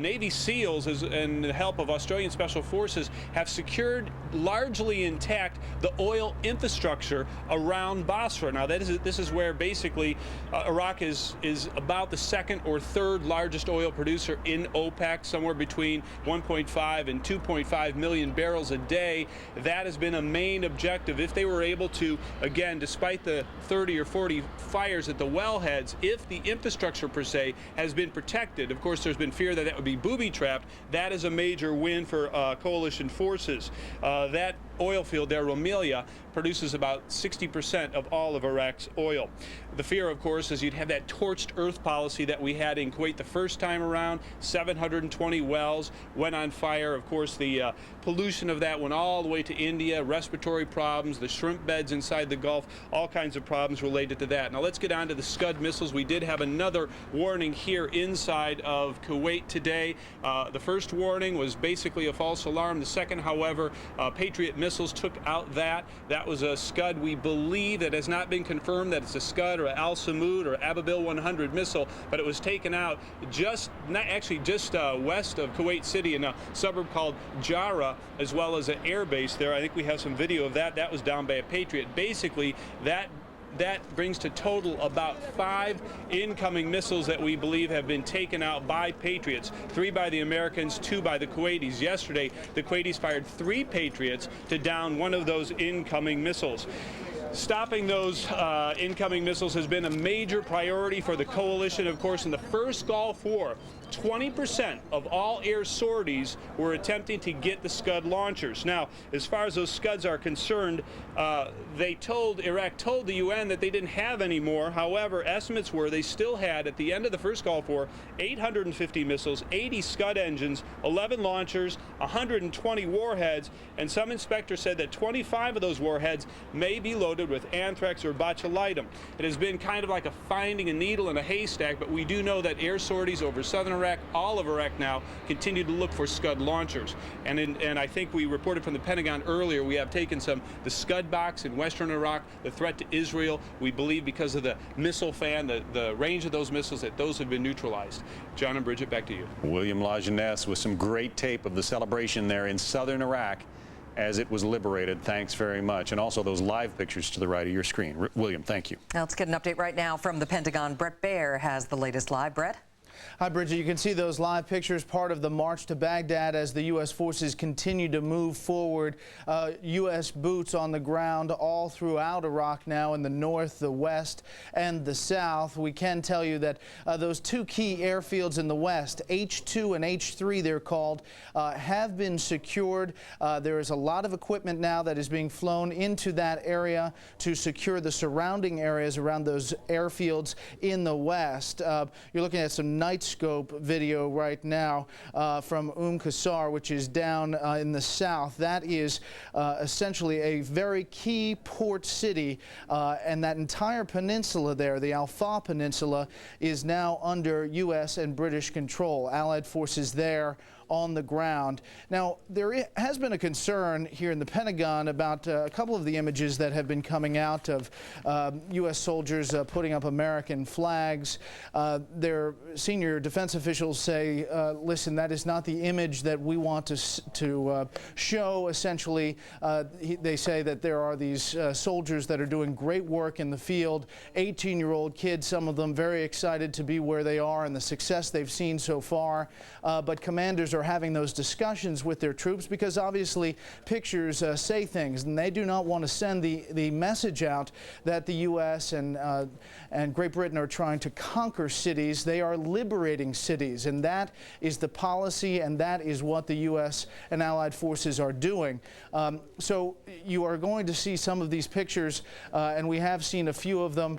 Navy SEALs and the help of Australian Special Forces have secured largely intact the oil infrastructure around Basra. Now, this is where basically Iraq is about the 2nd or 3rd largest oil producer in OPEC, somewhere between 1.5 and 2.5 million barrels a day. That has been a main objective. If they were able to, again, despite the 30 or 40 fires at the wellheads, if the infrastructure per se has been protected, of course, there's been fear that would be booby-trapped. That is a major win for coalition forces. That oil field there, Rumelia, produces about 60% of all of Iraq's oil. The fear, of course, is you'd have that torched earth policy that we had in Kuwait the first time around. 720 wells went on fire. Of course, the pollution of that went all the way to India, respiratory problems, the shrimp beds inside the Gulf, all kinds of problems related to that. Now, let's get on to the Scud missiles. We did have another warning here inside of Kuwait today. The first warning was basically a false alarm. The second, however, Patriot missiles took out that. That was a Scud. We believe that has not been confirmed that it's a Scud or Al Samud or Ababil 100 missile, but it was taken out just west of Kuwait City in a suburb called Jarrah, as well as an air base there. I think we have some video of that. That was down by a Patriot. Basically, that brings to total about 5 incoming missiles that we believe have been taken out by Patriots. 3 by the Americans, 2 by the Kuwaitis. Yesterday, the Kuwaitis fired 3 Patriots to down one of those incoming missiles. Stopping those incoming missiles has been a major priority for the coalition. Of course, in the first Gulf War, 20% of all air sorties were attempting to get the Scud launchers. Now, as far as those Scuds are concerned, Iraq told the UN that they didn't have any more. However, estimates were they still had, at the end of the first Gulf War, 850 missiles, 80 Scud engines, 11 launchers, 120 warheads, and some inspectors said that 25 of those warheads may be loaded with anthrax or botulinum. It has been kind of like a finding a needle in a haystack, but we do know that air sorties over southern Iraq, all of Iraq now, continue to look for Scud launchers. And I think we reported from the Pentagon earlier, we have taken the Scud box in western Iraq, the threat to Israel. We believe because of the missile fan, the range of those missiles, that those have been neutralized. John and Bridget, back to you. William Lajeunesse with some great tape of the celebration there in southern Iraq as it was liberated. Thanks very much. And also those live pictures to the right of your screen. William, thank you. Now let's get an update right now from the Pentagon. Brett Baer has the latest live. Brett? Hi, Bridget. You can see those live pictures, part of the march to Baghdad as the U.S. forces continue to move forward. U.S. boots on the ground all throughout Iraq now in the north, the west, and the south. We can tell you that those 2 key airfields in the west, H2 and H3 they're called, have been secured. There is a lot of equipment now that is being flown into that area to secure the surrounding areas around those airfields in the west. You're looking at some night scope video right now from Qasr, which is down in the south. That is essentially a very key port city, and that entire peninsula there, the Al-Fa Peninsula, is now under U.S. and British control. Allied forces there on the ground. Now, there has been a concern here in the Pentagon about a couple of the images that have been coming out of U.S. soldiers putting up American flags. Their senior defense officials say, listen, that is not the image that we want to show. Essentially, they say that there are these soldiers that are doing great work in the field, 18-year-old kids, some of them very excited to be where they are and the success they've seen so far. But commanders are having those discussions with their troops because obviously pictures say things, and they do not want to send the message out that the U.S. and Great Britain are trying to conquer cities. They are liberating cities, and that is the policy, and that is what the U.S. and allied forces are doing. So you are going to see some of these pictures, and we have seen a few of them.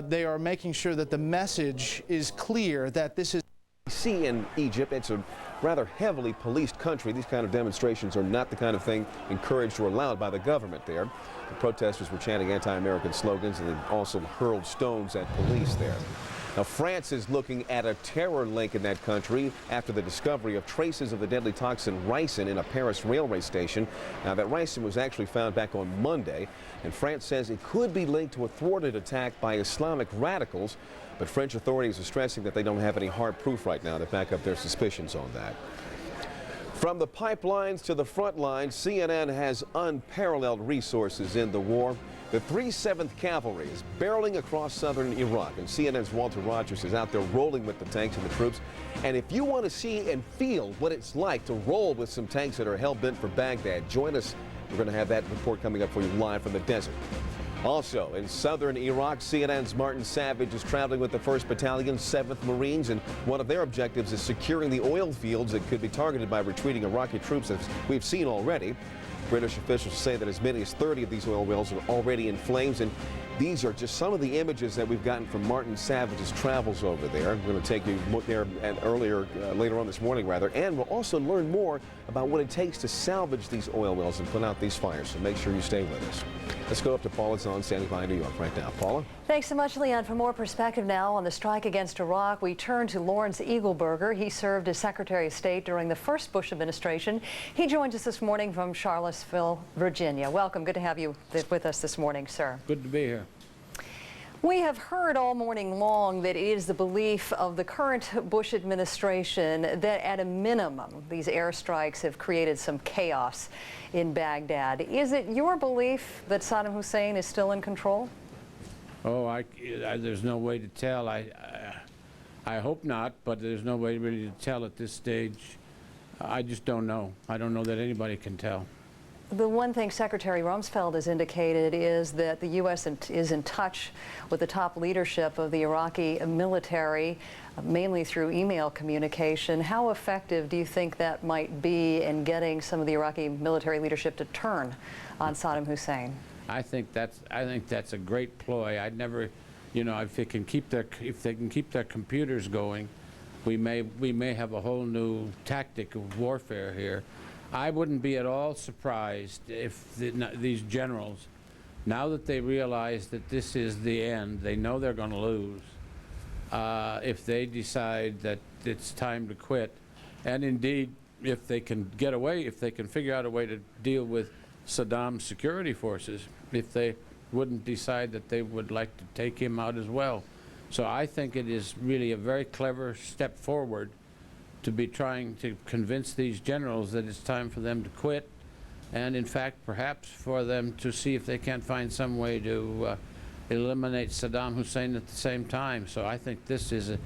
They are making sure that the message is clear that this is. See in Egypt, it's a rather heavily policed country. These kind of demonstrations are not the kind of thing encouraged or allowed by the government there. The protesters were chanting anti-American slogans and they also hurled stones at police there. Now, France is looking at a terror link in that country after the discovery of traces of the deadly toxin ricin in a Paris railway station. Now, that ricin was actually found back on Monday, and France says it could be linked to a thwarted attack by Islamic radicals, but French authorities are stressing that they don't have any hard proof right now to back up their suspicions on that. From the pipelines to the front lines, CNN has unparalleled resources in the war. The 307th Cavalry is barreling across southern Iraq, and CNN's Walter Rogers is out there rolling with the tanks and the troops. And if you want to see and feel what it's like to roll with some tanks that are hell-bent for Baghdad, join us. We're going to have that report coming up for you live from the desert. Also, in southern Iraq, CNN's Martin Savage is traveling with the 1st Battalion, 7th Marines, and one of their objectives is securing the oil fields that could be targeted by retreating Iraqi troops, as we've seen already. British officials say that as many as 30 of these oil wells are already in flames, and these are just some of the images that we've gotten from Martin Savage's travels over there. We're going to take you there later on this morning, and we'll also learn more about what it takes to salvage these oil wells and put out these fires, so make sure you stay with us. Let's go up to Paula Zahn, standing by in New York right now. Paula? Thanks so much, Leon. For more perspective now on the strike against Iraq, we turn to Lawrence Eagleburger. He served as Secretary of State during the first Bush administration. He joins us this morning from Charlottesville, Virginia. Welcome. Good to have you with us this morning, sir. Good to be here. We have heard all morning long that it is the belief of the current Bush administration that at a minimum these airstrikes have created some chaos in Baghdad. Is it your belief that Saddam Hussein is still in control? Oh, there's no way to tell. I hope not, but there's no way really to tell at this stage. I just don't know. I don't know that anybody can tell. The one thing Secretary Rumsfeld has indicated is that the U.S. is in touch with the top leadership of the Iraqi military, mainly through email communication. How effective do you think that might be in getting some of the Iraqi military leadership to turn on Saddam Hussein? I think that's a great ploy. I'd never, you know, if they can keep their computers going, we may have a whole new tactic of warfare here. I wouldn't be at all surprised if these generals, now that they realize that this is the end, they know they're going to lose, if they decide that it's time to quit, and indeed if they can get away, if they can figure out a way to deal with Saddam's security forces, if they wouldn't decide that they would like to take him out as well. So I think it is really a very clever step forward to be trying to convince these generals that it's time for them to quit, and in fact perhaps for them to see if they can't find some way to eliminate Saddam Hussein at the same time. So I think this is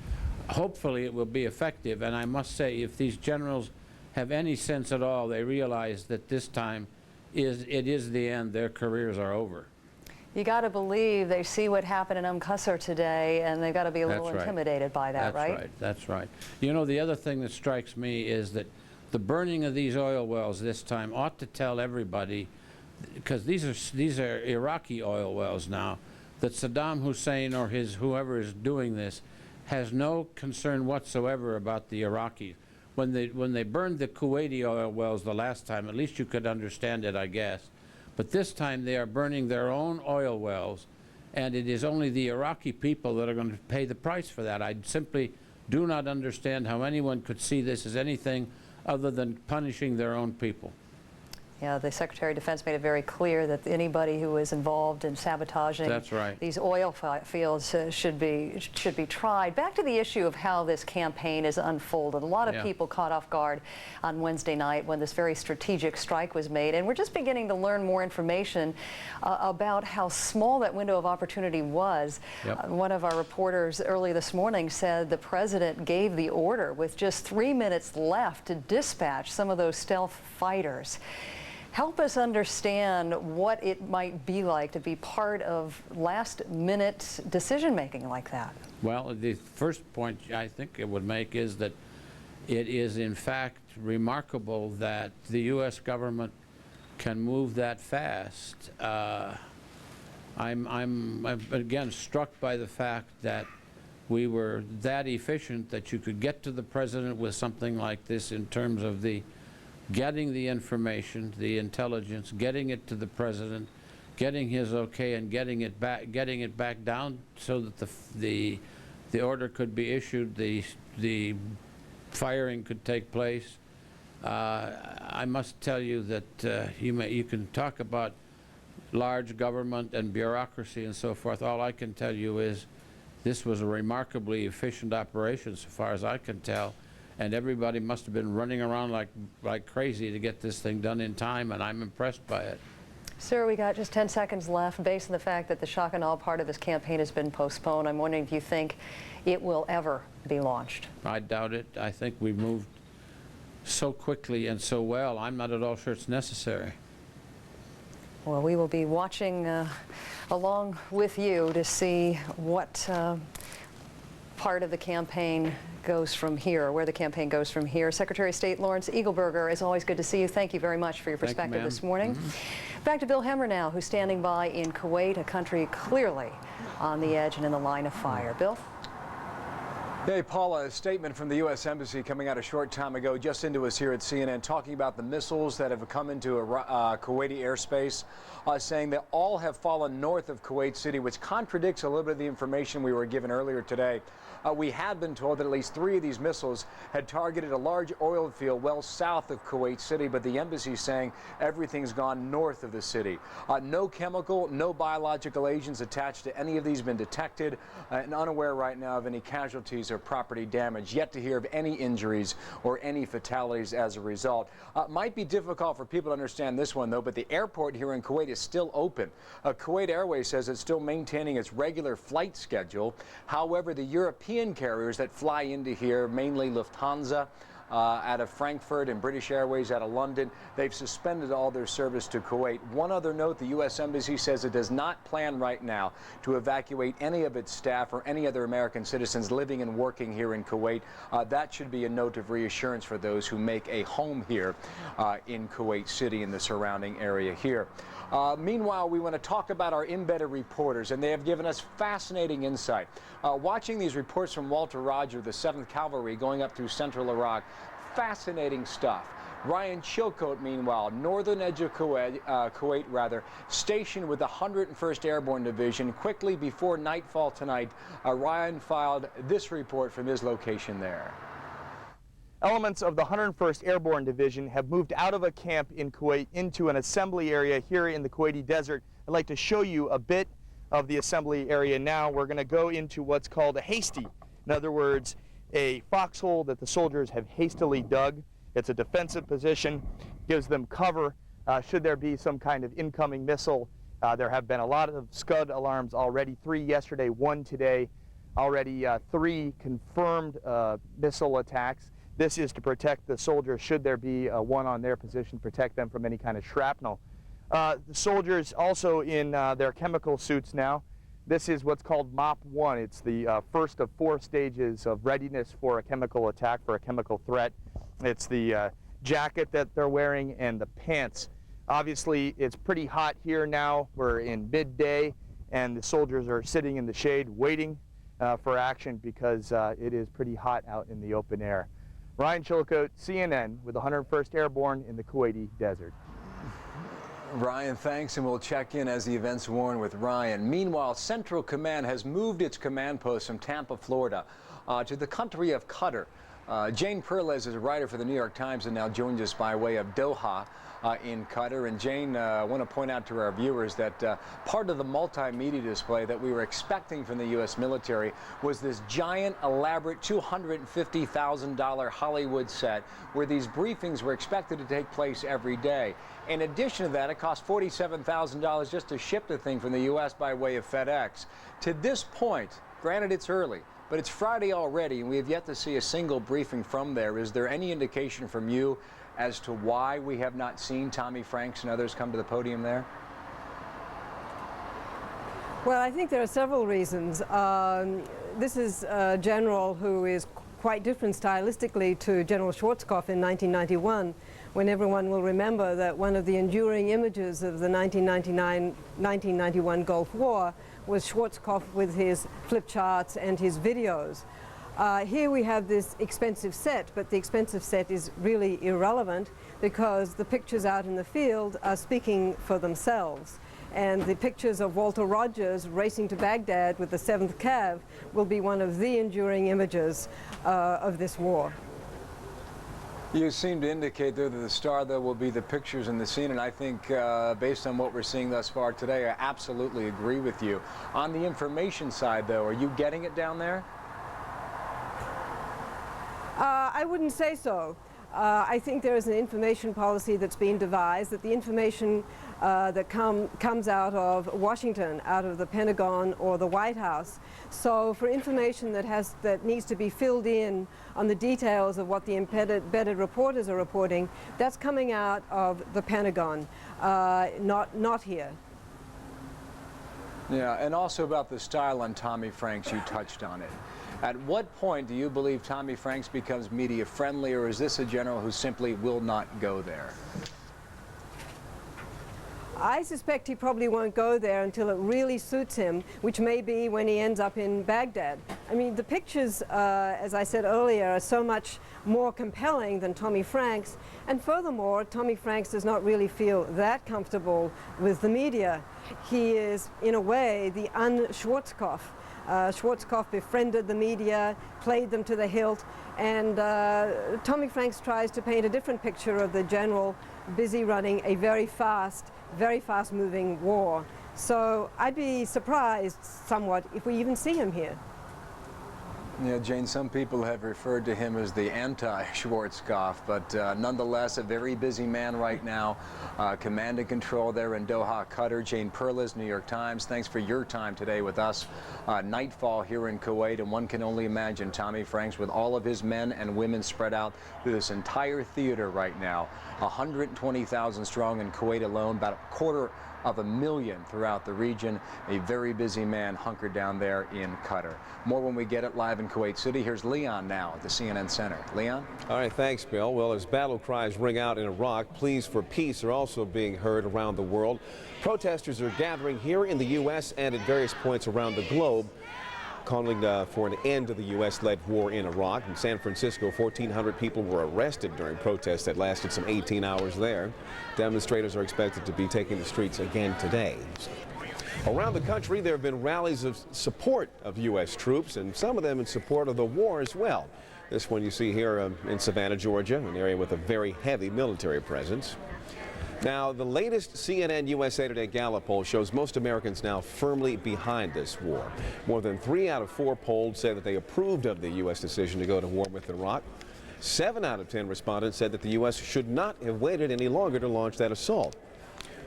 hopefully it will be effective, and I must say if these generals have any sense at all, they realize that this time it is the end, their careers are over. You got to believe they see what happened in Qasr today, and they've got to be a little intimidated by that, right? That's right. That's right. You know, the other thing that strikes me is that the burning of these oil wells this time ought to tell everybody, because these are Iraqi oil wells now, that Saddam Hussein or whoever is doing this has no concern whatsoever about the Iraqis. When they burned the Kuwaiti oil wells the last time, at least you could understand it, I guess. But this time they are burning their own oil wells, and it is only the Iraqi people that are going to pay the price for that. I simply do not understand how anyone could see this as anything other than punishing their own people. Yeah, the Secretary of Defense made it very clear that anybody who is involved in sabotaging these oil fields should be tried. Back to the issue of how this campaign is unfolded. A lot of people caught off guard on Wednesday night when this very strategic strike was made, and we're just beginning to learn more information about how small that window of opportunity was. One of our reporters early this morning said the president gave the order with just 3 minutes left to dispatch some of those stealth fighters. Help us understand what it might be like to be part of last-minute decision-making like that. Well, the first point I think it would make is that it is, in fact, remarkable that the U.S. government can move that fast. I'm again struck by the fact that we were that efficient that you could get to the president with something like this in terms of the getting the information, the intelligence, getting it to the president, getting his okay, and getting it back down so that the order could be issued, the firing could take place. I must tell you that you can talk about large government and bureaucracy and so forth. All I can tell you is this was a remarkably efficient operation, so far as I can tell. And everybody must have been running around like crazy to get this thing done in time, and I'm impressed by it. Sir, we got just 10 seconds left. Based on the fact that the shock and awe part of his campaign has been postponed, I'm wondering if you think it will ever be launched. I doubt it. I think we moved so quickly and so well, I'm not at all sure it's necessary. Well, we will be watching along with you to see what part of the campaign goes from here, where the campaign goes from here. Secretary of State Lawrence Eagleburger, it's always good to see you. Thank you very much for your perspective this morning. Back to Bill Hemmer now, who's standing by in Kuwait, a country clearly on the edge and in the line of fire. Bill? Hey, Paula, a statement from the U.S. Embassy coming out a short time ago just into us here at CNN, talking about the missiles that have come into Kuwaiti airspace, saying that all have fallen north of Kuwait City, which contradicts a little bit of the information we were given earlier today. We had been told that at least 3 of these missiles had targeted a large oil field well south of Kuwait City, but the embassy is saying everything's gone north of the city. No chemical, no biological agents attached to any of these been detected, and unaware right now of any casualties or property damage. Yet to hear of any injuries or any fatalities as a result. Might be difficult for people to understand this one, though, but the airport here in Kuwait is still open. Kuwait Airways says it's still maintaining its regular flight schedule. However, the European carriers that fly into here, mainly Lufthansa, out of Frankfurt and British Airways out of London, they've suspended all their service to Kuwait. One other note, the U.S. Embassy says it does not plan right now to evacuate any of its staff or any other American citizens living and working here in Kuwait. That should be a note of reassurance for those who make a home here in Kuwait City and the surrounding area here. Meanwhile, we want to talk about our embedded reporters, and they have given us fascinating insight. Watching these reports from Walter Roger, the 7th Cavalry, going up through central Iraq, fascinating stuff. Ryan Chilcote, meanwhile, northern edge of Kuwait, stationed with the 101st Airborne Division. Quickly before nightfall tonight, Ryan filed this report from his location there. Elements of the 101st Airborne Division have moved out of a camp in Kuwait into an assembly area here in the Kuwaiti desert. I'd like to show you a bit of the assembly area now. We're going to go into what's called a hasty. In other words, a foxhole that the soldiers have hastily dug. It's a defensive position, gives them cover should there be some kind of incoming missile. There have been a lot of Scud alarms already, 3 yesterday, 1 today, already 3 confirmed missile attacks. This is to protect the soldiers should there be one on their position, protect them from any kind of shrapnel. The soldiers also in their chemical suits now. This is what's called MOP 1. It's the first of 4 stages of readiness for a chemical attack, for a chemical threat. It's the jacket that they're wearing and the pants. Obviously, it's pretty hot here now. We're in midday, and the soldiers are sitting in the shade waiting for action because it is pretty hot out in the open air. Ryan Chilcote, CNN, with the 101st Airborne in the Kuwaiti desert. Ryan, thanks, and we'll check in as the events warn with Ryan. Meanwhile, Central Command has moved its command post from Tampa, Florida, to the country of Qatar. Jane Perlez is a writer for the New York Times and now joins us by way of Doha in Qatar. And Jane, I want to point out to our viewers that part of the multimedia display that we were expecting from the U.S. military was this giant, elaborate $250,000 Hollywood set where these briefings were expected to take place every day. In addition to that, it cost $47,000 just to ship the thing from the U.S. by way of FedEx. To this point, granted it's early, but it's Friday already, and we have yet to see a single briefing from there. Is there any indication from you as to why we have not seen Tommy Franks and others come to the podium there? Well, I think there are several reasons. This is a general who is quite different stylistically to General Schwarzkopf in 1991, when everyone will remember that one of the enduring images of the 1991 Gulf War was Schwarzkopf with his flip charts and his videos. Here we have this expensive set, but the expensive set is really irrelevant because the pictures out in the field are speaking for themselves. And the pictures of Walter Rogers racing to Baghdad with the 7th Cav will be one of the enduring images of this war. You seem to indicate, though, that the star, though, will be the pictures in the scene, and I think, based on what we're seeing thus far today, I absolutely agree with you. On the information side, though, are you getting it down there? I wouldn't say so. I think there is an information policy that's been devised, that the information that comes out of Washington, out of the Pentagon or the White House. So for information that needs to be filled in on the details of what the embedded reporters are reporting, that's coming out of the Pentagon, not here. Yeah, and also about the style on Tommy Franks, you touched on it. At what point do you believe Tommy Franks becomes media friendly, or is this a general who simply will not go there? I suspect he probably won't go there until it really suits him, which may be when he ends up in Baghdad. I mean, the pictures, as I said earlier, are so much more compelling than Tommy Franks. And furthermore, Tommy Franks does not really feel that comfortable with the media. He is, in a way, the un-Schwarzkopf. Schwarzkopf befriended the media, played them to the hilt, and Tommy Franks tries to paint a different picture of the general busy running a very fast-moving war. So I'd be surprised somewhat if we even see him here. Yeah, Jane, some people have referred to him as the anti-Schwarzkopf, but nonetheless a very busy man right now. Command and control there in Doha, Qatar. Jane Perlez, New York Times, thanks for your time today with us. Nightfall here in Kuwait, and one can only imagine Tommy Franks with all of his men and women spread out through this entire theater right now. 120,000 strong in Kuwait alone, about 250,000 throughout the region. A very busy man hunkered down there in Qatar. More when we get it live in Kuwait City. Here's Leon now at the CNN Center. Leon? All right, thanks, Bill. Well, as battle cries ring out in Iraq, pleas for peace are also being heard around the world. Protesters are gathering here in the U.S. and at various points around the globe, calling for an end to the U.S.-led war in Iraq. In San Francisco, 1,400 people were arrested during protests that lasted some 18 hours there. Demonstrators are expected to be taking the streets again today. Around the country, there have been rallies of support of U.S. troops, and some of them in support of the war as well. This one you see here in Savannah, Georgia, an area with a very heavy military presence. Now, the latest CNN USA Today Gallup poll shows most Americans now firmly behind this war. More than 3 out of 4 polled say that they approved of the U.S. decision to go to war with Iraq. 7 out of 10 respondents said that the U.S. should not have waited any longer to launch that assault.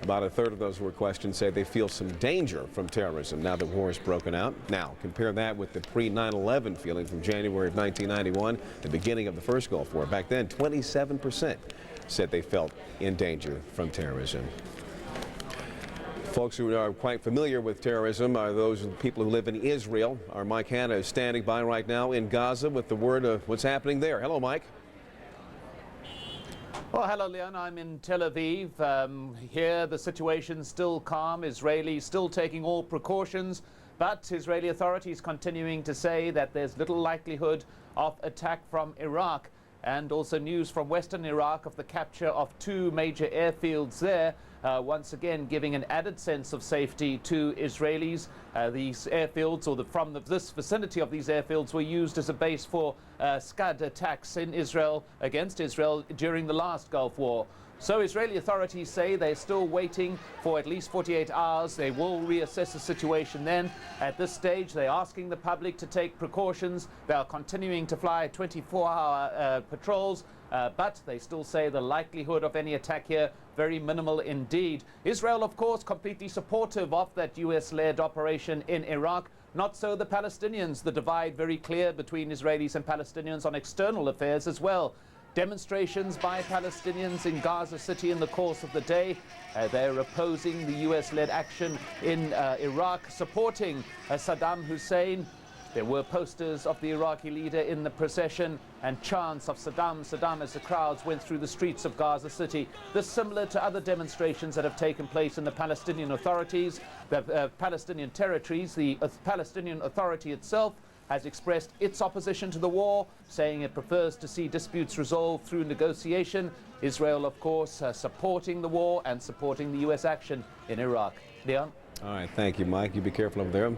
About a third of those who were questioned say they feel some danger from terrorism now that war has broken out. Now, compare that with the pre-9/11 feeling from January of 1991, the beginning of the first Gulf War. Back then, 27% said they felt in danger from terrorism. Folks who are quite familiar with terrorism are those people who live in Israel. Our Mike Hanna is standing by right now in Gaza with the word of what's happening there. Hello, Mike. Well, hello, Leon. I'm in Tel Aviv. Here, the situation's still calm. Israelis still taking all precautions, but Israeli authorities continuing to say that there's little likelihood of attack from Iraq. And also news from western Iraq of the capture of 2 major airfields there. once again giving an added sense of safety to Israelis. These airfields, or this vicinity of these airfields, were used as a base for Scud attacks in Israel, against Israel, during the last Gulf War. So Israeli authorities say they're still waiting for at least 48 hours. They will reassess the situation then. At this stage, they're asking the public to take precautions. They are continuing to fly 24-hour patrols, but they still say the likelihood of any attack here very minimal indeed. Israel, of course, completely supportive of that US-led operation in Iraq. Not so the Palestinians. The divide very clear between Israelis and Palestinians on external affairs as well. Demonstrations by Palestinians in Gaza City in the course of the day. They're opposing the US-led action in Iraq, supporting Saddam Hussein. There were posters of the Iraqi leader in the procession and chants of Saddam, Saddam, as the crowds went through the streets of Gaza City. This similar to other demonstrations that have taken place in the Palestinian authorities, the Palestinian territories. The Palestinian Authority itself has expressed its opposition to the war, saying it prefers to see disputes resolved through negotiation. Israel, of course, supporting the war and supporting the U.S. action in Iraq. Leon? All right, thank you, Mike. You be careful over there.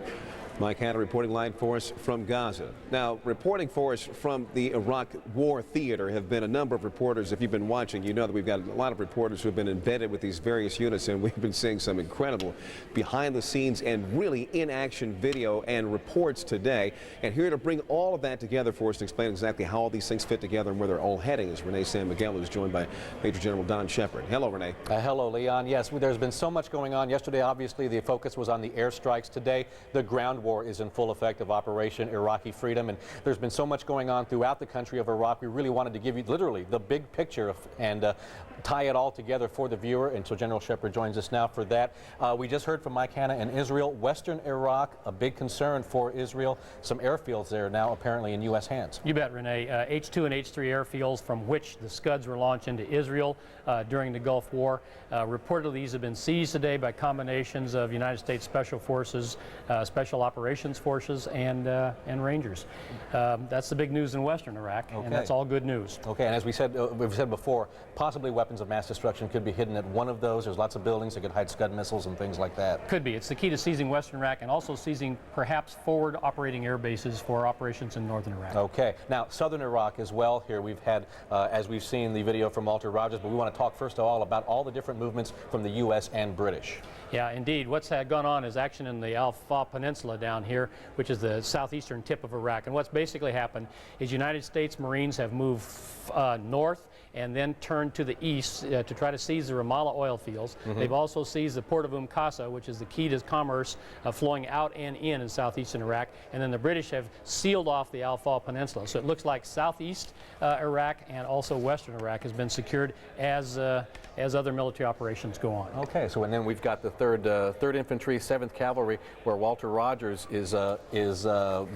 Mike Hanna reporting live for us from Gaza. Now, reporting for us from the Iraq War Theater have been a number of reporters. If you've been watching, you know that we've got a lot of reporters who have been embedded with these various units, and we've been seeing some incredible behind-the-scenes and really in-action video and reports today. And here to bring all of that together for us to explain exactly how all these things fit together and where they're all heading is Renee San Miguel, who's joined by Major General Don Shepard. Hello, Renee. Hello, Leon. Yes, there's been so much going on. Yesterday, obviously, the focus was on the airstrikes. Today, the ground war is in full effect of Operation Iraqi Freedom, and there's been so much going on throughout the country of Iraq. We really wanted to give you literally the big picture and tie it all together for the viewer, and so General Shepard joins us now for that. We just heard from Mike Hanna in Israel. Western Iraq, a big concern for Israel. Some airfields there now apparently in U.S. hands. You bet, Renee. H-2 and H-3 airfields from which the Scuds were launched into Israel during the Gulf War. Reportedly, these have been seized today by combinations of United States Special Forces, Special Operations Forces, and Rangers. That's the big news in Western Iraq, and that's all good news. Okay, and as we've said before, possibly weapons of mass destruction could be hidden at one of those. There's lots of buildings that could hide Scud missiles and things like that. Could be. It's the key to seizing Western Iraq and also seizing perhaps forward operating air bases for operations in northern Iraq. Okay, now southern Iraq as well. Here we've had, as we've seen the video from Walter Rogers, but we want to talk first of all about all the different movements from the U.S. and British. Yeah, indeed. What's gone on is action in the Al-Fa Peninsula down here, which is the southeastern tip of Iraq. And what's basically happened is United States Marines have moved north and then turned to the east to try to seize the Ramallah oil fields. They've also seized the port of Qasr, which is the key to commerce flowing out and in southeastern Iraq. And then the British have sealed off the Al-Fa Peninsula. So it looks like southeast Iraq and also western Iraq has been secured as other military operations go on. Okay, so and then we've got the 3rd Infantry, 7th Cavalry, where Walter Rogers is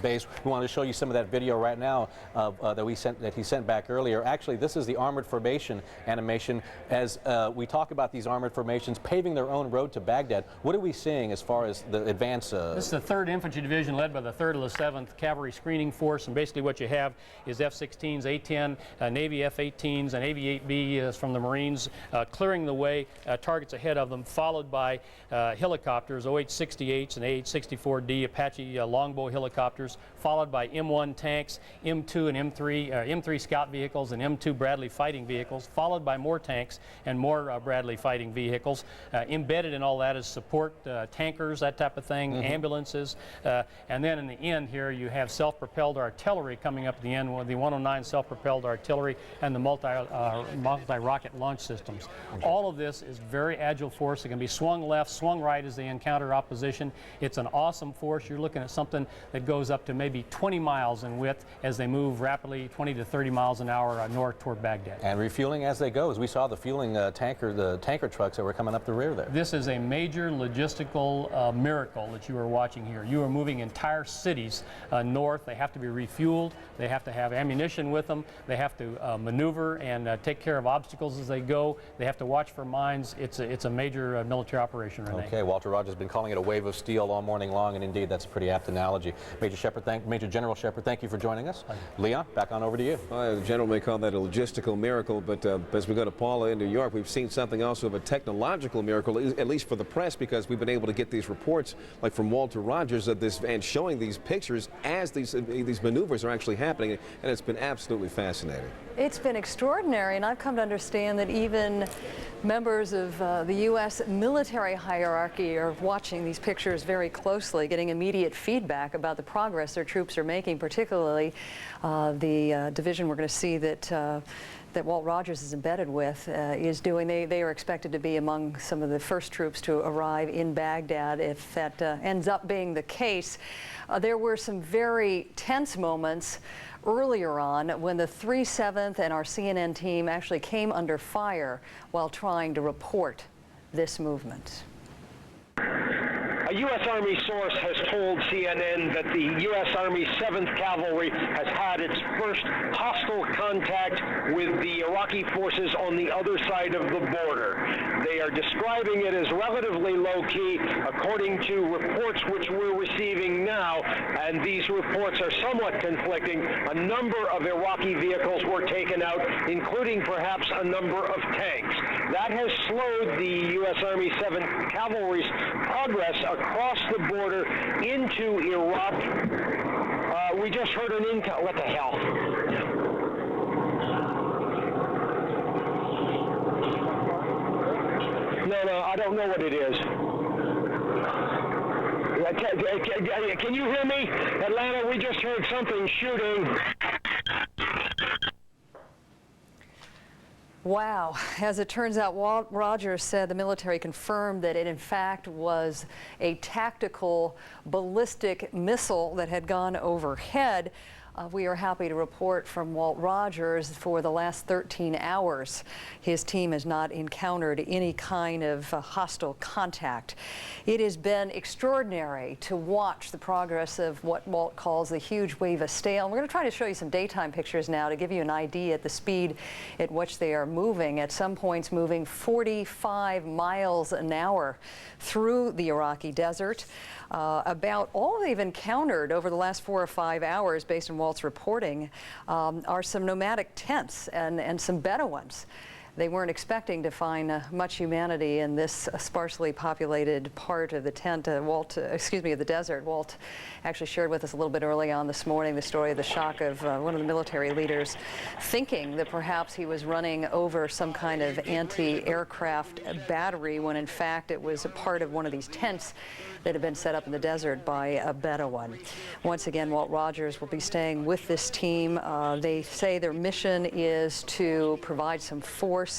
based. We wanted to show you some of that video right now that he sent back earlier. Actually, this is the armored formation animation as we talk about these armored formations paving their own road to Baghdad. What are we seeing as far as the advance? This is the 3rd Infantry Division led by the 3rd of the 7th Cavalry Screening Force, and basically what you have is F-16s, A-10, Navy F-18s, and Avi-8B from the Marines clearing the way, targets ahead of them, followed by helicopters, OH-68s and AH-64D Apache longbow helicopters, followed by M1 tanks, M2 and M3 scout vehicles, and M2 Bradley fighting vehicles, followed by more tanks and more Bradley fighting vehicles. Embedded in all that is support tankers, that type of thing, ambulances, and then in the end here you have self-propelled artillery coming up at the end, with the 109 self-propelled artillery and the multi-rocket launch systems. All of this is very agile force. It can be swung left, swung right as they encounter opposition. It's an awesome force. You're looking at something that goes up to maybe 20 miles in width as they move rapidly 20 to 30 miles an hour north toward Baghdad. And refueling as they go, as we saw the fueling the tanker trucks that were coming up the rear there. This is a major logistical miracle that you are watching here. You are moving entire cities north. They have to be refueled. They have to have ammunition with them. They have to maneuver and take care of obstacles as they go. They have to watch for mines. It's a major military operation, Renee. Okay, Walter Rogers has been calling it a wave of steel all morning long, and indeed that's a pretty apt analogy. Major General Shepard, thank you for joining us. Leon, back on over to you. The General may call that a logistical miracle. miracle, but as we go to Paula in New York, we've seen something also of a technological miracle, at least for the press, because we've been able to get these reports, like from Walter Rogers, of this and showing these pictures as these maneuvers are actually happening, and it's been absolutely fascinating. It's been extraordinary, and I've come to understand that even members of the U.S. military hierarchy are watching these pictures very closely, getting immediate feedback about the progress their troops are making, particularly the division we're going to see that Walt Rogers is embedded with is doing. They are expected to be among some of the first troops to arrive in Baghdad. If that ends up being the case, there were some very tense moments earlier on when the 307th and our CNN team actually came under fire while trying to report this movement. A U.S. Army source has told CNN that the U.S. Army 7th Cavalry has had its first hostile contact with the Iraqi forces on the other side of the border. They are describing it as relatively low-key, according to reports which we're receiving now, and these reports are somewhat conflicting. A number of Iraqi vehicles were taken out, including perhaps a number of tanks. That has slowed the U.S. Army 7th Cavalry's progress across the border into Iraq. We just heard an intel. What the hell? No, I don't know what it is. Can you hear me? Atlanta, we just heard something shooting. Wow. As it turns out, Walt Rogers said the military confirmed that it in fact was a tactical ballistic missile that had gone overhead. We are happy to report from Walt Rogers for the last 13 hours, his team has not encountered any kind of hostile contact. It has been extraordinary to watch the progress of what Walt calls the huge wave of steel. And we're going to try to show you some daytime pictures now to give you an idea at the speed at which they are moving. At some points moving 45 miles an hour through the Iraqi desert. About all they've encountered over the last 4 or 5 hours, based on Walt's reporting, are some nomadic tents and some Bedouins. They weren't expecting to find much humanity in this sparsely populated part of the of the desert. Walt actually shared with us a little bit early on this morning the story of the shock of one of the military leaders thinking that perhaps he was running over some kind of anti-aircraft battery when in fact it was a part of one of these tents that had been set up in the desert by a Bedouin. Once again, Walt Rogers will be staying with this team. They say their mission is to provide some force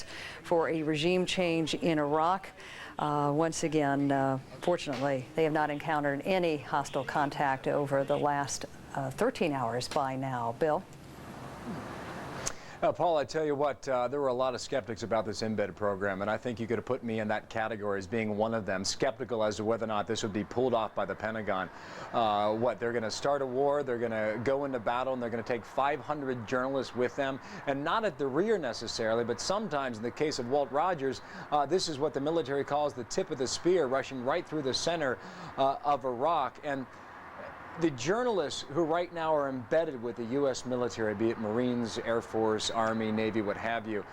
for a regime change in Iraq. Once again, fortunately, they have not encountered any hostile contact over the last 13 hours by now. Bill? Paul, I tell you what, there were a lot of skeptics about this embedded program, and I think you could have put me in that category as being one of them, skeptical as to whether or not this would be pulled off by the Pentagon. They're going to start a war, they're going to go into battle, and they're going to take 500 journalists with them, and not at the rear necessarily, but sometimes in the case of Walt Rogers, this is what the military calls the tip of the spear, rushing right through the center of Iraq. And the journalists who right now are embedded with the U.S. military, be it Marines, Air Force, Army, Navy, what have you,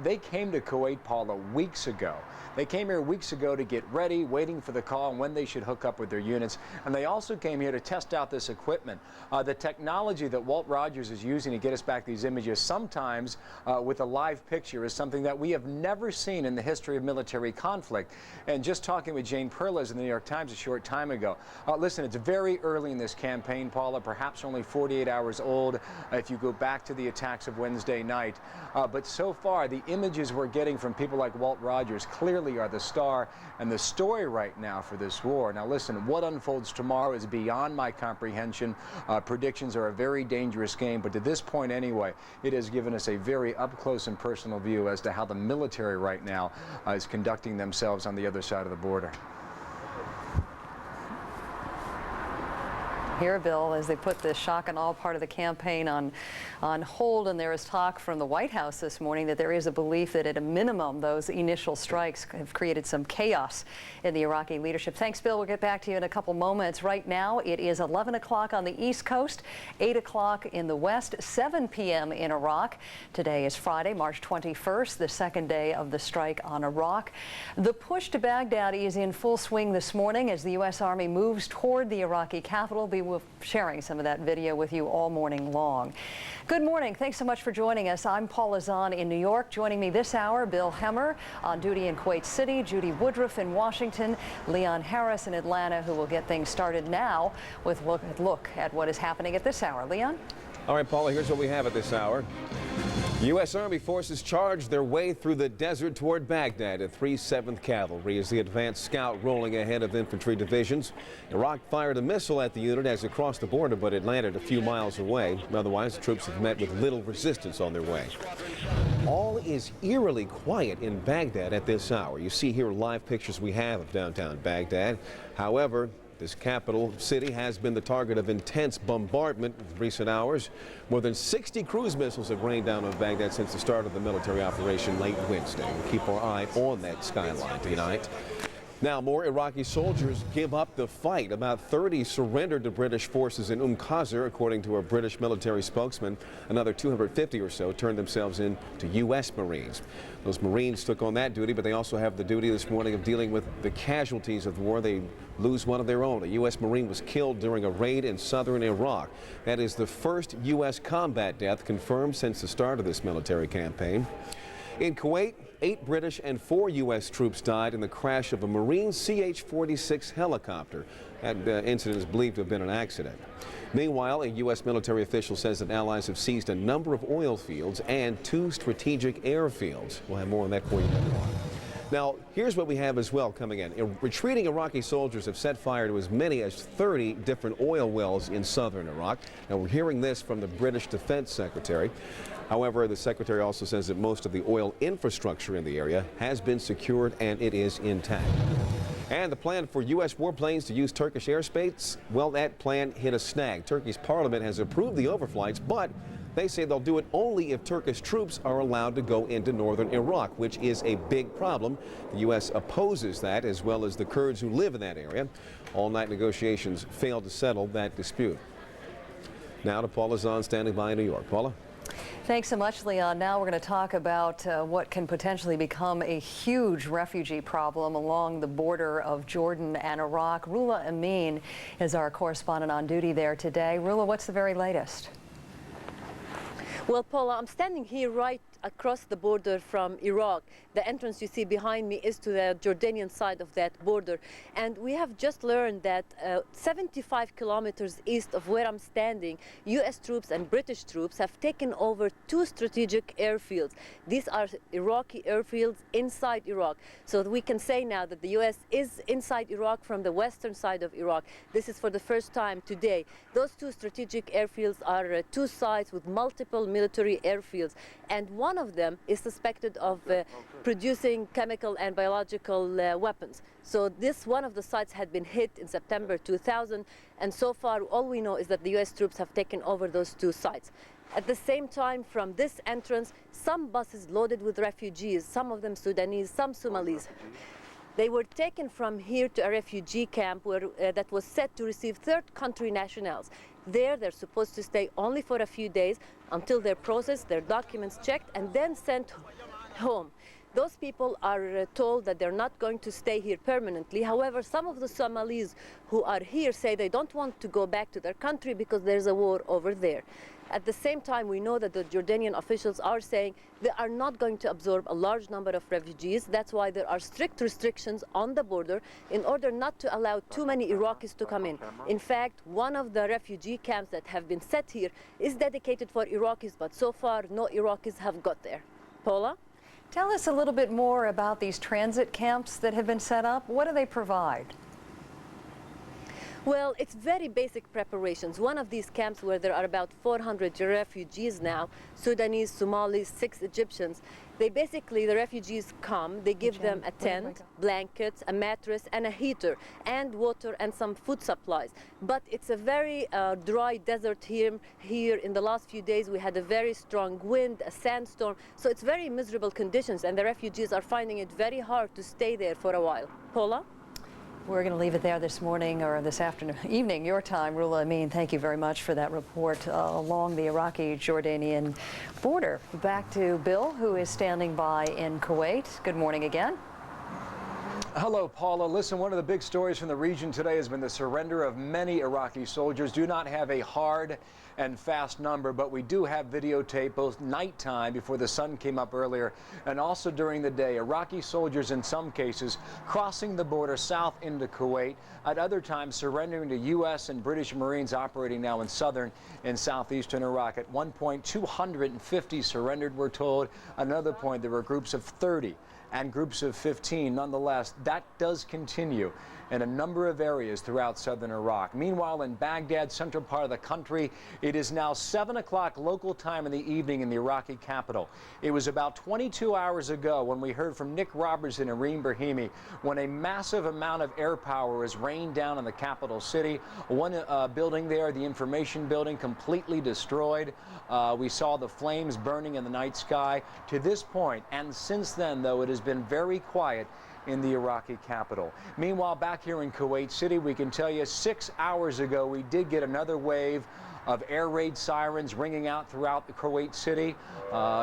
they came to Kuwait, Paula, weeks ago. They came here weeks ago to get ready, waiting for the call on when they should hook up with their units. And they also came here to test out this equipment. The technology that Walt Rogers is using to get us back these images, sometimes with a live picture, is something that we have never seen in the history of military conflict. And just talking with Jane Perlez in the New York Times a short time ago, listen, it's very early in this campaign, Paula, perhaps only 48 hours old if you go back to the attacks of Wednesday night. But so far, the images we're getting from people like Walt Rogers clearly are the star and the story right now for this war. Now listen, what unfolds tomorrow is beyond my comprehension. Predictions are a very dangerous game, but to this point anyway, it has given us a very up-close and personal view as to how the military right now is conducting themselves on the other side of the border. Here, Bill, as they put the shock and awe part of the campaign on hold, and there is talk from the White House this morning that there is a belief that at a minimum those initial strikes have created some chaos in the Iraqi leadership. Thanks, Bill. We'll get back to you in a couple moments. Right now it is 11 o'clock on the East Coast, 8 o'clock in the West, 7 p.m. in Iraq. Today is Friday, March 21st, the second day of the strike on Iraq. The push to Baghdad is in full swing this morning as the U.S. Army moves toward the Iraqi capital. We're sharing some of that video with you all morning long. Good morning. Thanks so much for joining us. I'm Paula Zahn in New York. Joining me this hour, Bill Hemmer on duty in Kuwait City, Judy Woodruff in Washington, Leon Harris in Atlanta, who will get things started now with a look at what is happening at this hour. Leon? All right, Paula, here's what we have at this hour. U.S. Army forces charged their way through the desert toward Baghdad at 3/7th Cavalry as the advanced scout rolling ahead of infantry divisions. Iraq fired a missile at the unit as it crossed the border, but it landed a few miles away. Otherwise, the troops have met with little resistance on their way. All is eerily quiet in Baghdad at this hour. You see here live pictures we have of downtown Baghdad. However, this capital city has been the target of intense bombardment in recent hours. More than 60 cruise missiles have rained down on Baghdad since the start of the military operation late Wednesday. We'll keep our eye on that skyline tonight. Now, more Iraqi soldiers give up the fight. About 30 surrendered to British forces in Qasr, according to a British military spokesman. Another 250 or so turned themselves in to U.S. Marines. Those Marines took on that duty, but they also have the duty this morning of dealing with the casualties of the war. They lose one of their own. A U.S. Marine was killed during a raid in southern Iraq. That is the first U.S. combat death confirmed since the start of this military campaign. In Kuwait, 8 British and 4 U.S. troops died in the crash of a Marine CH-46 helicopter. That incident is believed to have been an accident. Meanwhile, a U.S. military official says that allies have seized a number of oil fields and 2 strategic airfields. We'll have more on that for you later on. Now, here's what we have as well coming in. Retreating Iraqi soldiers have set fire to as many as 30 different oil wells in southern Iraq. Now, we're hearing this from the British Defense Secretary. However, the secretary also says that most of the oil infrastructure in the area has been secured and it is intact. And the plan for U.S. warplanes to use Turkish airspace, well, that plan hit a snag. Turkey's parliament has approved the overflights, but they say they'll do it only if Turkish troops are allowed to go into northern Iraq, which is a big problem. The U.S. opposes that, as well as the Kurds who live in that area. All-night negotiations failed to settle that dispute. Now to Paula Zahn standing by in New York. Paula? Thanks so much, Leon. Now we're going to talk about what can potentially become a huge refugee problem along the border of Jordan and Iraq. Rula Amin is our correspondent on duty there today. Rula, what's the very latest? Well, Paula, I'm standing here right across the border from Iraq. The entrance you see behind me is to the Jordanian side of that border. And we have just learned that 75 kilometers east of where I'm standing, U.S. troops and British troops have taken over 2 strategic airfields. These are Iraqi airfields inside Iraq. So we can say now that the U.S. is inside Iraq from the western side of Iraq. This is for the first time today. Those 2 strategic airfields are 2 sites with multiple military airfields. And one of them is suspected of producing chemical and biological weapons. So this one of the sites had been hit in September 2000, and so far all we know is that the U.S. troops have taken over those 2 sites. At the same time, from this entrance, some buses loaded with refugees, some of them Sudanese, some Somalis. They were taken from here to a refugee camp where, that was set to receive third country nationals. There, they're supposed to stay only for a few days until they're processed, their documents checked, and then sent home. Those people are told that they're not going to stay here permanently. However, some of the Somalis who are here say they don't want to go back to their country because there's a war over there. At the same time, we know that the Jordanian officials are saying they are not going to absorb a large number of refugees. That's why there are strict restrictions on the border in order not to allow too many Iraqis to come in. In fact, one of the refugee camps that have been set here is dedicated for Iraqis, but so far no Iraqis have got there. Paula? Tell us a little bit more about these transit camps that have been set up. What do they provide? Well, it's very basic preparations. One of these camps where there are about 400 refugees now, Sudanese, Somalis, 6 Egyptians, the refugees come, they give them a tent, blankets, a mattress, and a heater, and water and some food supplies. But it's a very dry desert here. Here in the last few days, we had a very strong wind, a sandstorm, so it's very miserable conditions, and the refugees are finding it very hard to stay there for a while. Paula? We're going to leave it there this morning, or this afternoon, evening, your time. Rula Amin, thank you very much for that report along the Iraqi-Jordanian border. Back to Bill, who is standing by in Kuwait. Good morning again. Hello, Paula. Listen, one of the big stories from the region today has been the surrender of many Iraqi soldiers. Do not have a hard and fast number, but we do have videotape both nighttime before the sun came up earlier and also during the day. Iraqi soldiers in some cases crossing the border south into Kuwait, at other times surrendering to U.S. and British Marines operating now in southern and southeastern Iraq. At one point, 250 surrendered, we're told. Another point, there were groups of 30 and groups of 15. Nonetheless, that does continue in a number of areas throughout southern Iraq. Meanwhile, in Baghdad, central part of the country, it is now 7 o'clock local time in the evening in the Iraqi capital. It was about 22 hours ago when we heard from Nick Roberts and Irene Brahimi when a massive amount of air power was rained down on the capital city. One building there, the information building, completely destroyed. We saw the flames burning in the night sky. To this point, and since then, though, it has been very quiet in the Iraqi capital. Meanwhile, back here in Kuwait City, we can tell you 6 hours ago, we did get another wave of air raid sirens ringing out throughout the Kuwait City.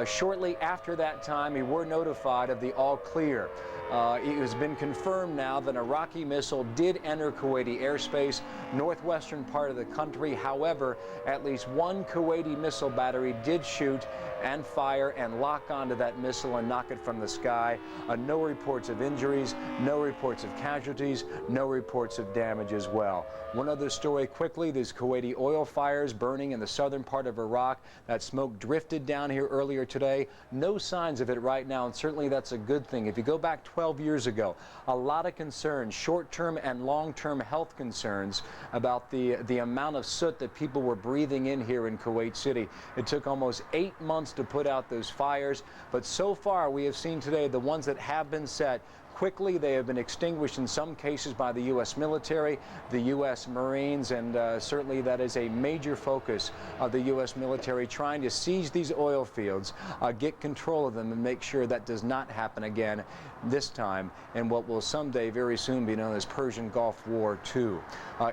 Shortly after that time, we were notified of the all clear. It has been confirmed now that an Iraqi missile did enter Kuwaiti airspace, northwestern part of the country. However, at least one Kuwaiti missile battery did shoot and fire and lock onto that missile and knock it from the sky. No reports of injuries, no reports of casualties, no reports of damage as well. One other story quickly, these Kuwaiti oil fires burning in the southern part of Iraq. That smoke drifted down here earlier today. No signs of it right now, and certainly that's a good thing. If you go back 12 years ago, a lot of concerns, short-term and long-term health concerns about the amount of soot that people were breathing in here in Kuwait City. It took almost 8 months to put out those fires, but so far we have seen today the ones that have been set. Quickly, they have been extinguished in some cases by the U.S. military, the U.S. Marines, and certainly that is a major focus of the U.S. military, trying to seize these oil fields, get control of them, and make sure that does not happen again this time in what will someday very soon be known as Persian Gulf War II.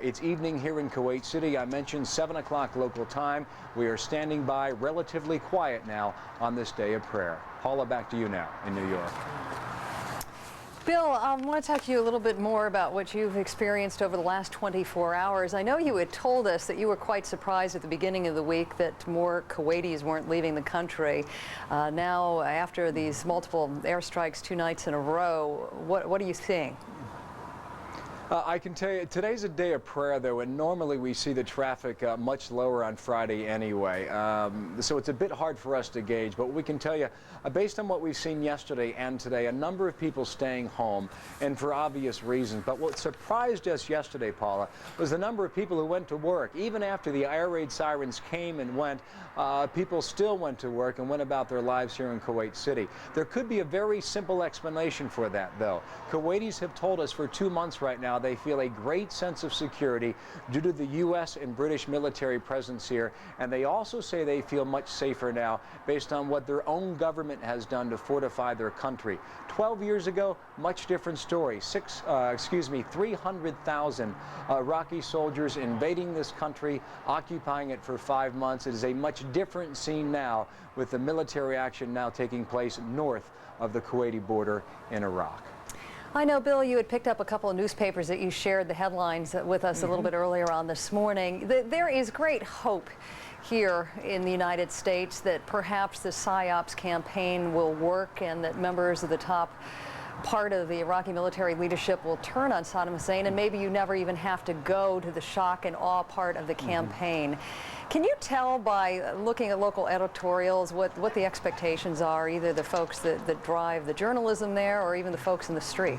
It's evening here in Kuwait City. I mentioned 7 o'clock local time. We are standing by, relatively quiet now on this day of prayer. Paula, back to you now in New York. Bill, I want to talk to you a little bit more about what you've experienced over the last 24 hours. I know you had told us that you were quite surprised at the beginning of the week that more Kuwaitis weren't leaving the country. Now, after these multiple airstrikes 2 nights in a row, what are you seeing? I can tell you, today's a day of prayer, though, and normally we see the traffic much lower on Friday anyway. So it's a bit hard for us to gauge, but we can tell you, based on what we've seen yesterday and today, a number of people staying home, and for obvious reasons. But what surprised us yesterday, Paula, was the number of people who went to work. Even after the air raid sirens came and went, people still went to work and went about their lives here in Kuwait City. There could be a very simple explanation for that, though. Kuwaitis have told us for 2 months right now they feel a great sense of security due to the U.S. and British military presence here, and they also say they feel much safer now based on what their own government has done to fortify their country. 12 years ago, much different story. 300,000 Iraqi soldiers invading this country, occupying it for 5 months. It is a much different scene now with the military action now taking place north of the Kuwaiti border in Iraq. I know, Bill, you had picked up a couple of newspapers that you shared the headlines with us a little bit earlier on this morning. There is great hope here in the United States that perhaps the PSYOPs campaign will work and that members of the top part of the Iraqi military leadership will turn on Saddam Hussein, and maybe you never even have to go to the shock and awe part of the campaign. Can you tell by looking at local editorials what the expectations are, either the folks that drive the journalism there or even the folks in the street?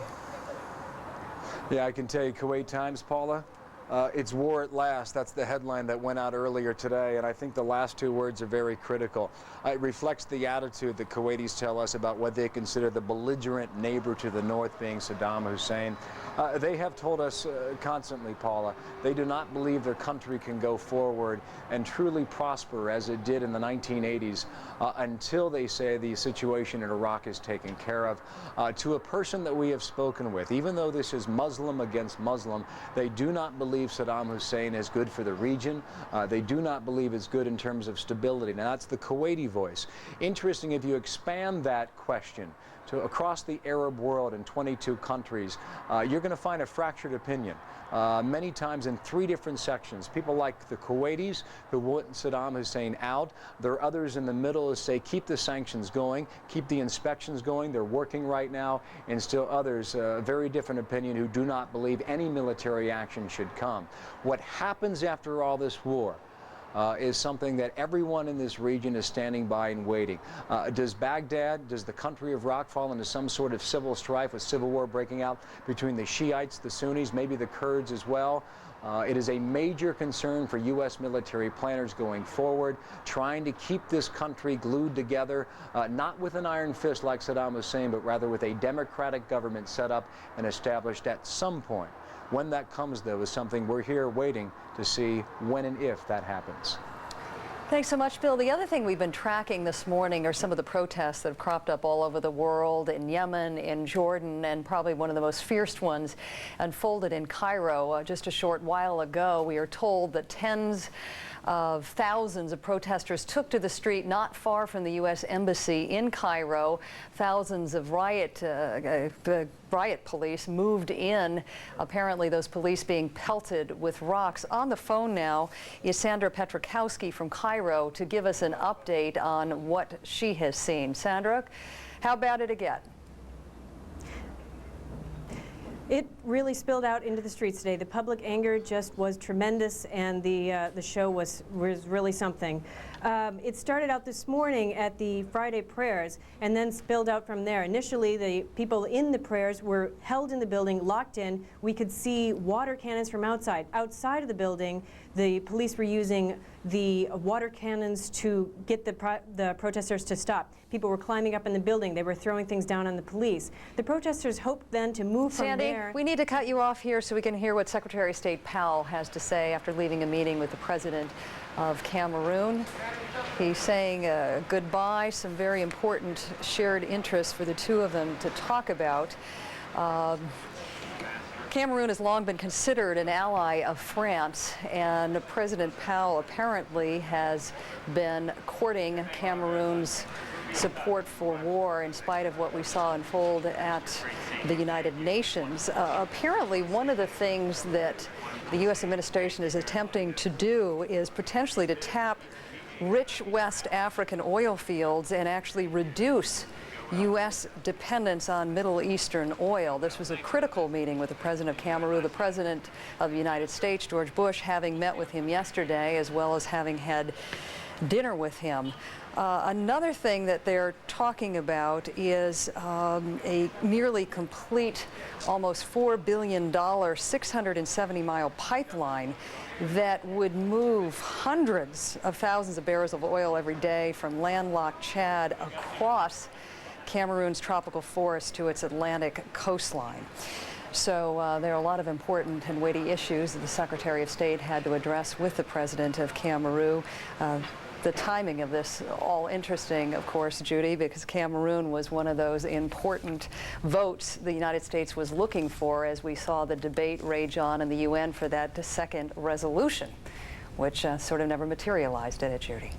Yeah, I can tell you, Kuwait Times, Paula, It's war at last. That's the headline that went out earlier today, and I think the last two words are very critical. It reflects the attitude that Kuwaitis tell us about what they consider the belligerent neighbor to the north being Saddam Hussein. They have told us constantly, Paula, they do not believe their country can go forward and truly prosper as it did in the 1980s until they say the situation in Iraq is taken care of. To a person that we have spoken with, even though this is Muslim against Muslim, they do not believe Saddam Hussein is good for the region. They do not believe it's good in terms of stability. Now, that's the Kuwaiti voice. Interesting, if you expand that question to across the Arab world in 22 countries, you're going to find a fractured opinion. Many times in three different sections. People like the Kuwaitis who want Saddam Hussein out. There are others in the middle who say keep the sanctions going, keep the inspections going. They're working right now. And still others, very different opinion, who do not believe any military action should come. What happens after all this war is something that everyone in this region is standing by and waiting. Does Baghdad, does the country of Iraq fall into some sort of civil strife, with civil war breaking out between the Shiites, the Sunnis, maybe the Kurds as well? It is a major concern for U.S. military planners going forward, trying to keep this country glued together, not with an iron fist like Saddam Hussein, but rather with a democratic government set up and established at some point. When that comes, though, is something we're here waiting to see when and if that happens. Thanks so much, Bill. The other thing we've been tracking this morning are some of the protests that have cropped up all over the world, in Yemen, in Jordan, and probably one of the most fierce ones unfolded in Cairo. Just a short while ago, we are told that tens of thousands of protesters took to the street not far from the U.S. Embassy in Cairo. Thousands of riot police moved in, apparently those police being pelted with rocks. On the phone now is Sandra Petrikowski from Cairo to give us an update on what she has seen. Sandra, how bad did it get? It really spilled out into the streets today. The public anger just was tremendous, and the show was really something. It started out this morning at the Friday prayers and then spilled out from there. Initially, the people in the prayers were held in the building, locked in. We could see water cannons from outside. Outside of the building, the police were using the water cannons to get the protesters to stop. People were climbing up in the building. They were throwing things down on the police. The protesters hoped then to move from there. Sandy, we need to cut you off here so we can hear what Secretary of State Powell has to say after leaving a meeting with the president of Cameroon. He's saying goodbye, some very important shared interests for the two of them to talk about. Cameroon has long been considered an ally of France, and President Powell apparently has been courting Cameroon's support for war in spite of what we saw unfold at the United Nations. Apparently, one of the things that the U.S. administration is attempting to do is potentially to tap rich West African oil fields and actually reduce U.S. dependence on Middle Eastern oil. This was a critical meeting with the President of Cameroon, the President of the United States, George Bush, having met with him yesterday, as well as having had dinner with him. Another thing that they're talking about is a nearly complete, almost $4 billion, 670-mile pipeline that would move hundreds of thousands of barrels of oil every day from landlocked Chad across Cameroon's tropical forest to its Atlantic coastline. So there are a lot of important and weighty issues that the Secretary of State had to address with the President of Cameroon. The timing of this, all interesting, of course, Judy, because Cameroon was one of those important votes the United States was looking for as we saw the debate rage on in the UN for that second resolution, which sort of never materialized, did it, Judy?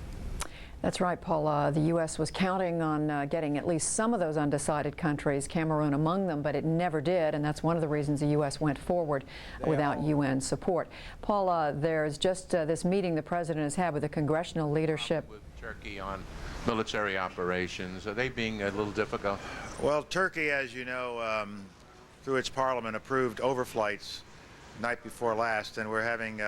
That's right, Paula. The U.S. was counting on getting at least some of those undecided countries, Cameroon among them, but it never did, and that's one of the reasons the U.S. went forward without UN support. Paula, there's just this meeting the President has had with the congressional leadership. With Turkey on military operations, are they being a little difficult? Well, Turkey, as you know, through its parliament, approved overflights night before last, and we're having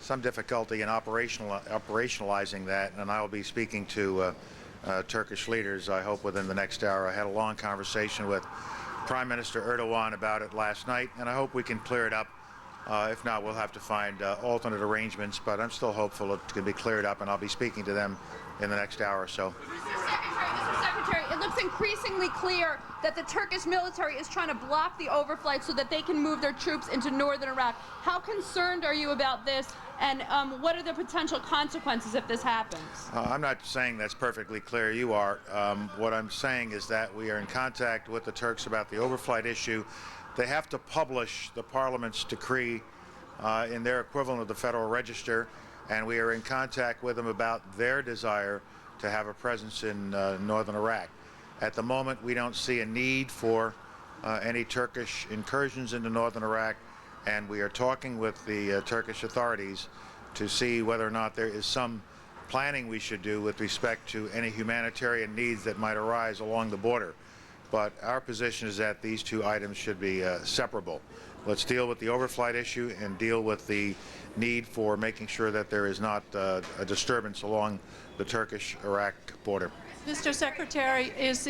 some difficulty in operationalizing that, and I will be speaking to Turkish leaders, I hope, within the next hour. I had a long conversation with Prime Minister Erdogan about it last night, and I hope we can clear it up If not, we'll have to find alternate arrangements, but I'm still hopeful it can be cleared up, and I'll be speaking to them in the next hour or so. Mr. Secretary, it looks increasingly clear that the Turkish military is trying to block the overflight so that they can move their troops into northern Iraq. How concerned are you about this, and what are the potential consequences if this happens? I'm not saying that's perfectly clear. You are. What I'm saying is that we are in contact with the Turks about the overflight issue. They have to publish the Parliament's decree in their equivalent of the Federal Register, and we are in contact with them about their desire to have a presence in northern Iraq. At the moment, we don't see a need for any Turkish incursions into northern Iraq, and we are talking with the Turkish authorities to see whether or not there is some planning we should do with respect to any humanitarian needs that might arise along the border. But our position is that these two items should be separable. Let's deal with the overflight issue and deal with the need for making sure that there is not a disturbance along the Turkish-Iraq border. Mr. Secretary, is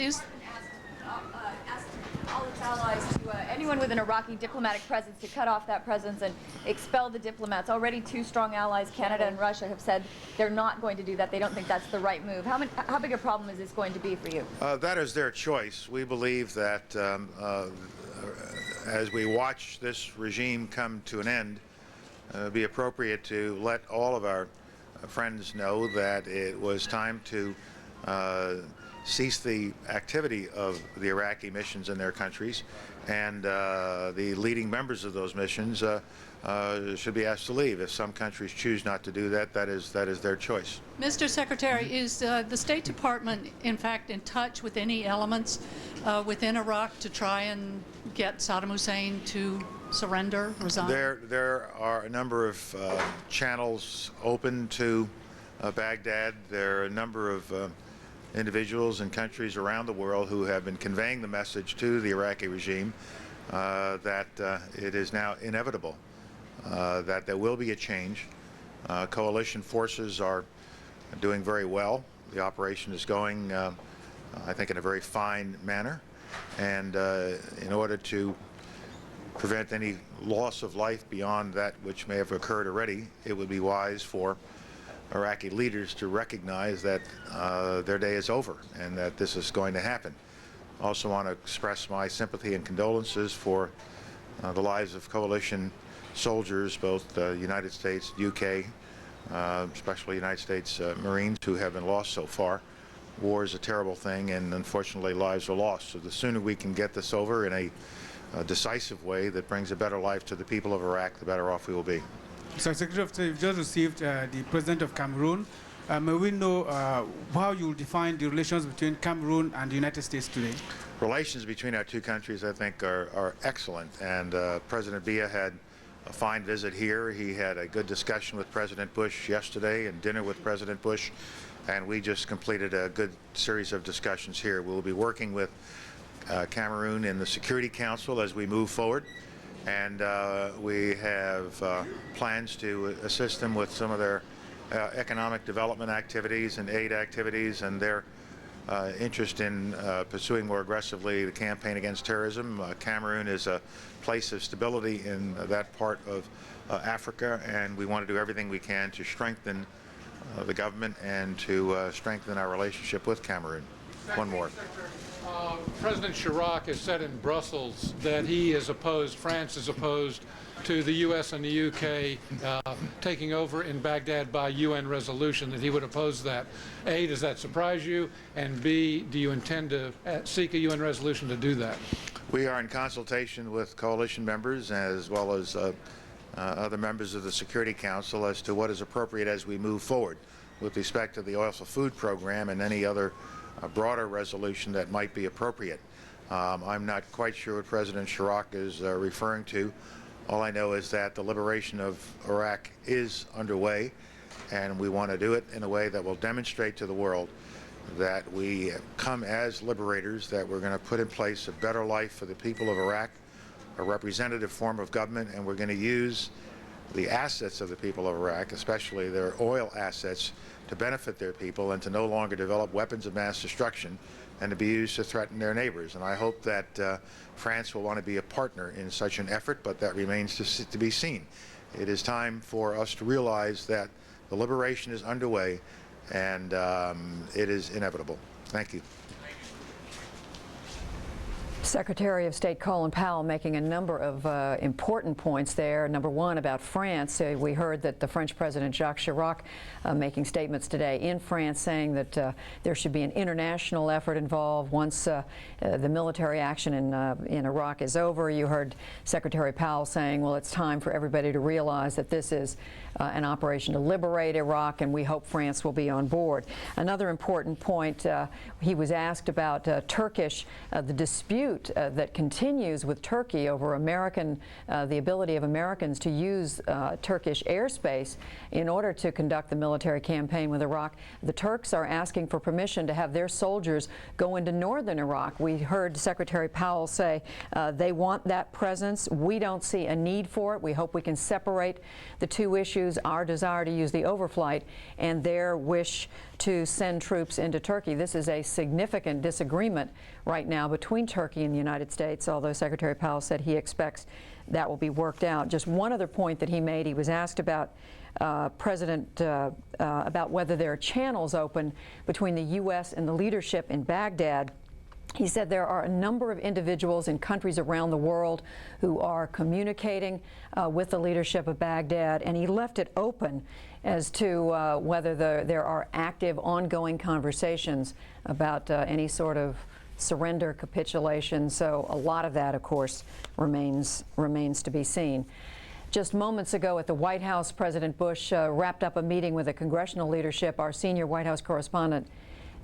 all its allies to anyone with an Iraqi diplomatic presence to cut off that presence and expel the diplomats. Already two strong allies, Canada and Russia, have said they're not going to do that. They don't think that's the right move. How big a problem is this going to be for you? That is their choice. We believe that as we watch this regime come to an end, it would be appropriate to let all of our friends know that it was time to cease the activity of the Iraqi missions in their countries, and the leading members of those missions should be asked to leave. If some countries choose not to do that, that is their choice. Mr. Secretary, is the State Department in fact in touch with any elements within Iraq to try and get Saddam Hussein to surrender, resign? There are a number of channels open to Baghdad. There are a number of individuals and countries around the world who have been conveying the message to the Iraqi regime that it is now inevitable, that there will be a change. Coalition forces are doing very well. The operation is going, I think, in a very fine manner. And in order to prevent any loss of life beyond that which may have occurred already, it would be wise for Iraqi leaders to recognize that their day is over and that this is going to happen. I also want to express my sympathy and condolences for the lives of coalition soldiers, both the United States, UK, especially United States Marines who have been lost so far. War is a terrible thing, and unfortunately lives are lost. So the sooner we can get this over in a decisive way that brings a better life to the people of Iraq, the better off we will be. Mr. Secretary of State, you've just received the President of Cameroon. May we know how you will define the relations between Cameroon and the United States today? Relations between our two countries, I think, are excellent, and President Biya had a fine visit here. He had a good discussion with President Bush yesterday and dinner with President Bush, and we just completed a good series of discussions here. We'll be working with Cameroon in the Security Council as we move forward, and we have plans to assist them with some of their economic development activities and aid activities, and their interest in pursuing more aggressively the campaign against terrorism. Cameroon is a place of stability in that part of Africa, and we want to do everything we can to strengthen the government and to strengthen our relationship with Cameroon. One more. President Chirac has said in Brussels that he is opposed, France is opposed to the U.S. and the U.K. Taking over in Baghdad by UN resolution, that he would oppose that. A, does that surprise you? And B, do you intend to seek a UN resolution to do that? We are in consultation with coalition members as well as other members of the Security Council as to what is appropriate as we move forward with respect to the Oil for Food program and any other broader resolution that might be appropriate. I'm not quite sure what President Chirac is referring to. All I know is that the liberation of Iraq is underway, and we want to do it in a way that will demonstrate to the world that we come as liberators, that we're going to put in place a better life for the people of Iraq, a representative form of government, and we're going to use the assets of the people of Iraq, especially their oil assets, to benefit their people and to no longer develop weapons of mass destruction and to be used to threaten their neighbors. And I hope that France will want to be a partner in such an effort, but that remains to be seen. It is time for us to realize that the liberation is underway, and it is inevitable. Thank you. Secretary of State Colin Powell making a number of important points there. Number one, about France. We heard that the French President Jacques Chirac making statements today in France saying that there should be an international effort involved once the military action in Iraq is over. You heard Secretary Powell saying, well, it's time for everybody to realize that this is an operation to liberate Iraq, and we hope France will be on board. Another important point, he was asked about the dispute that continues with Turkey over the ability of Americans to use Turkish airspace in order to conduct the military campaign with Iraq. The Turks are asking for permission to have their soldiers go into northern Iraq. We heard Secretary Powell say they want that presence. We don't see a need for it. We hope we can separate the two issues, our desire to use the overflight and their wish to send troops into Turkey. This is a significant disagreement right now between Turkey and the United States, although Secretary Powell said he expects that will be worked out. Just one other point that he made, he was asked about about whether there are channels open between the U.S. and the leadership in Baghdad. He said there are a number of individuals in countries around the world who are communicating with the leadership of Baghdad, and he left it open as to whether there are active, ongoing conversations about any sort of surrender, capitulation. So a lot of that, of course, remains to be seen. Just moments ago at the White House, President Bush wrapped up a meeting with the congressional leadership. Our senior White House correspondent,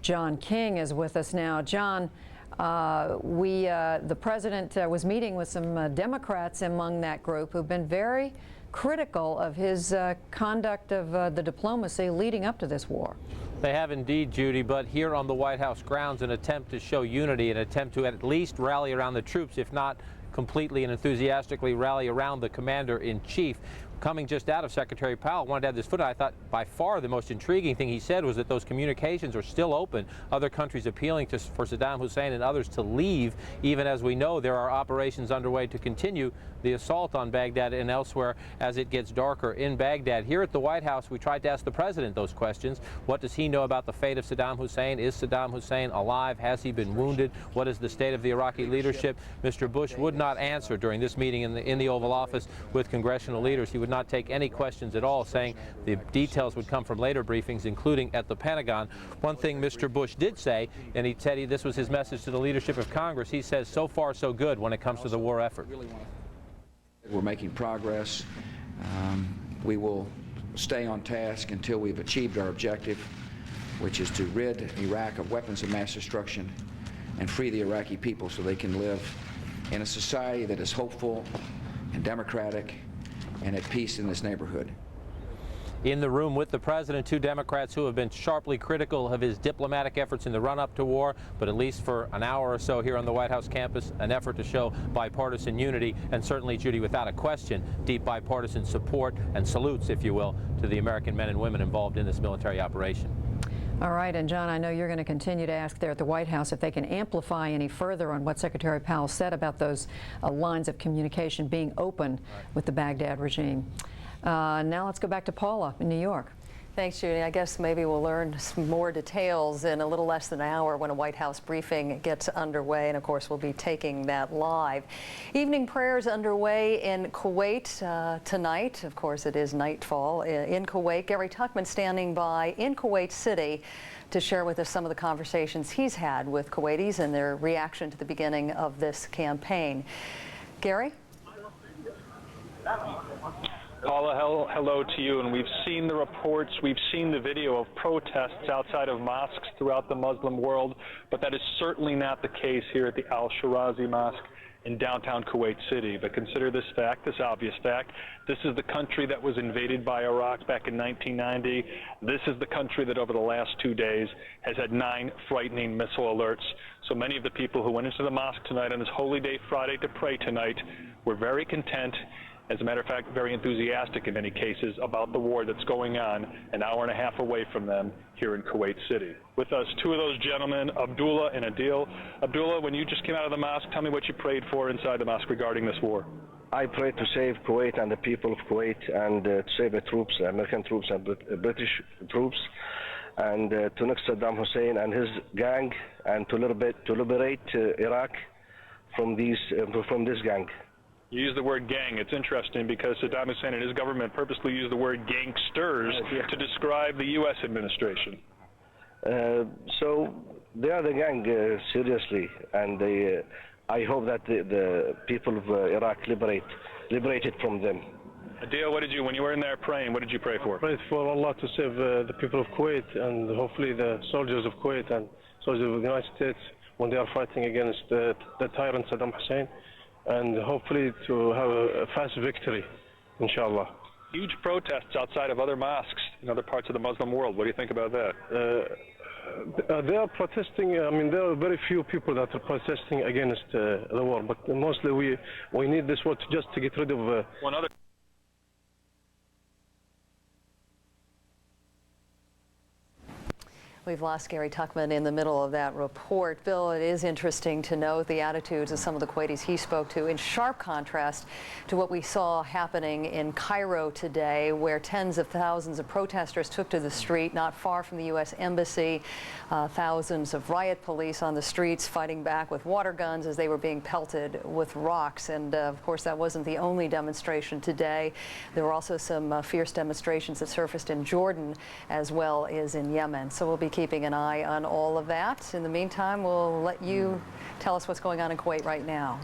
John King, is with us now. John, the president was meeting with some Democrats among that group who've been very critical of his conduct of the diplomacy leading up to this war. They have indeed, Judy, but here on the White House grounds, an attempt to show unity, an attempt to at least rally around the troops, if not completely and enthusiastically rally around the commander-in-chief. Coming just out of Secretary Powell, wanted to have this footage. I thought by far the most intriguing thing he said was that those communications are still open. Other countries appealing for Saddam Hussein and others to leave, even as we know there are operations underway to continue the assault on Baghdad and elsewhere as it gets darker in Baghdad. Here at the White House, we tried to ask the president those questions. What does he know about the fate of Saddam Hussein? Is Saddam Hussein alive? Has he been wounded? What is the state of the Iraqi leadership? Mr. Bush would not answer during this meeting in the Oval Office with congressional leaders. He would not take any questions at all, saying the details would come from later briefings, including at the Pentagon. One thing Mr. Bush did say, and he said this was his message to the leadership of Congress, he says so far so good when it comes to the war effort. We're making progress. We will stay on task until we've achieved our objective, which is to rid Iraq of weapons of mass destruction and free the Iraqi people so they can live in a society that is hopeful and democratic and at peace in this neighborhood. In the room with the president, two Democrats who have been sharply critical of his diplomatic efforts in the run-up to war, but at least for an hour or so here on the White House campus, an effort to show bipartisan unity, and certainly, Judy, without a question, deep bipartisan support and salutes, if you will, to the American men and women involved in this military operation. All right, and John, I know you're going to continue to ask there at the White House if they can amplify any further on what Secretary Powell said about those lines of communication being open with the Baghdad regime. Now let's go back to Paula in New York. Thanks, Judy. I guess maybe we'll learn some more details in a little less than an hour when a White House briefing gets underway, and of course we'll be taking that live. Evening prayers underway in Kuwait tonight. Of course it is nightfall in Kuwait. Gary Tuchman standing by in Kuwait City to share with us some of the conversations he's had with Kuwaitis and their reaction to the beginning of this campaign. Gary? Paula, hello to you. And we've seen the reports, we've seen the video of protests outside of mosques throughout the Muslim world, but that is certainly not the case here at the Al-Shirazi Mosque in downtown Kuwait City. But consider this fact, this obvious fact. This is the country that was invaded by Iraq back in 1990. This is the country that over the last 2 days has had 9 frightening missile alerts. So many of the people who went into the mosque tonight on this Holy Day Friday to pray tonight were very content As a matter of fact, very enthusiastic in many cases about the war that's going on an hour and a half away from them here in Kuwait City. With us, two of those gentlemen, Abdullah and Adil. Abdullah, when you just came out of the mosque, tell me what you prayed for inside the mosque regarding this war. I pray to save Kuwait and the people of Kuwait, and to save the troops, American troops and British troops, and to knock Saddam Hussein and his gang, and to liberate Iraq from this gang. You use the word gang. It's interesting because Saddam Hussein and his government purposely used the word gangsters to describe the U.S. administration. So they are the gang, seriously, and I hope that the people of Iraq liberated from them. Adil, what did you, when you were in there praying, what did you pray for? Prayed for Allah to save the people of Kuwait, and hopefully the soldiers of Kuwait and soldiers of the United States when they are fighting against the tyrant Saddam Hussein, and hopefully to have a fast victory, inshallah. Huge protests outside of other mosques in other parts of the Muslim world. What do you think about that? They are protesting. I mean, there are very few people that are protesting against the war, but mostly we need this war just to get rid of one other. We've lost Gary Tuckman in the middle of that report. Bill, it is interesting to note the attitudes of some of the Kuwaitis he spoke to in sharp contrast to what we saw happening in Cairo today, where tens of thousands of protesters took to the street not far from the U.S. Embassy. Thousands of riot police on the streets fighting back with water guns as they were being pelted with rocks. And of course, that wasn't the only demonstration today. There were also some fierce demonstrations that surfaced in Jordan as well as in Yemen. So we'll be keeping an eye on all of that. In the meantime, we'll let you tell us what's going on in Kuwait right now.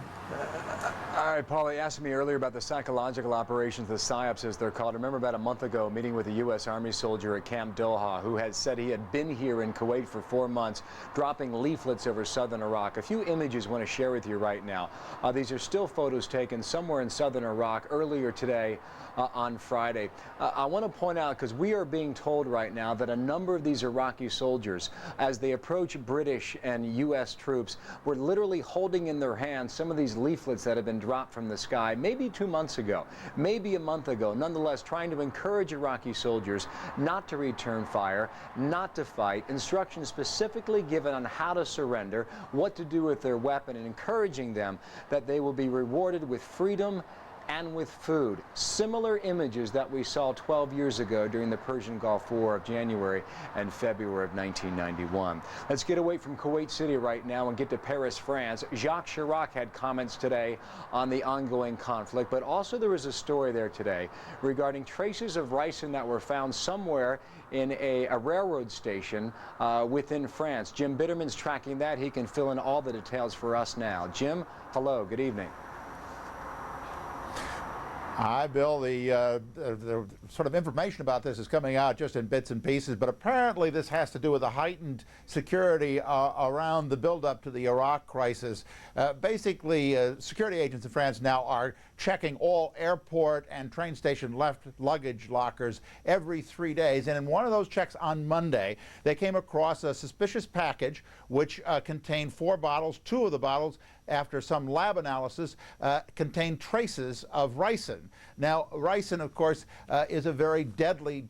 All right, Paula, you asked me earlier about the psychological operations, the PSYOPs as they're called. I remember about a month ago meeting with a U.S. Army soldier at Camp Doha who had said he had been here in Kuwait for 4 months, dropping leaflets over southern Iraq. A few images I want to share with you right now. These are still photos taken somewhere in southern Iraq earlier today on Friday. I want to point out, because we are being told right now that a number of these Iraqi soldiers, as they approach British and U.S. troops, were literally holding in their hands some of these leaflets that have been dropped from the sky maybe 2 months ago, maybe a month ago, nonetheless trying to encourage Iraqi soldiers not to return fire, not to fight, instructions specifically given on how to surrender, what to do with their weapon, and encouraging them that they will be rewarded with freedom and with food. Similar images that we saw 12 years ago during the Persian Gulf War of January and February of 1991. Let's get away from Kuwait City right now and get to Paris, France. Jacques Chirac had comments today on the ongoing conflict, but also there was a story there today regarding traces of ricin that were found somewhere in a railroad station within France. Jim Bitterman's tracking that. He can fill in all the details for us now. Jim, hello, good evening. Hi, Bill. The sort of information about this is coming out just in bits and pieces, but apparently this has to do with the heightened security around the buildup to the Iraq crisis. Basically, security agents in France now are checking all airport and train station left luggage lockers every 3 days. And in one of those checks on Monday, they came across a suspicious package which contained 4 bottles. 2 of the bottles, after some lab analysis, contained traces of ricin. Now, ricin, of course, is a very deadly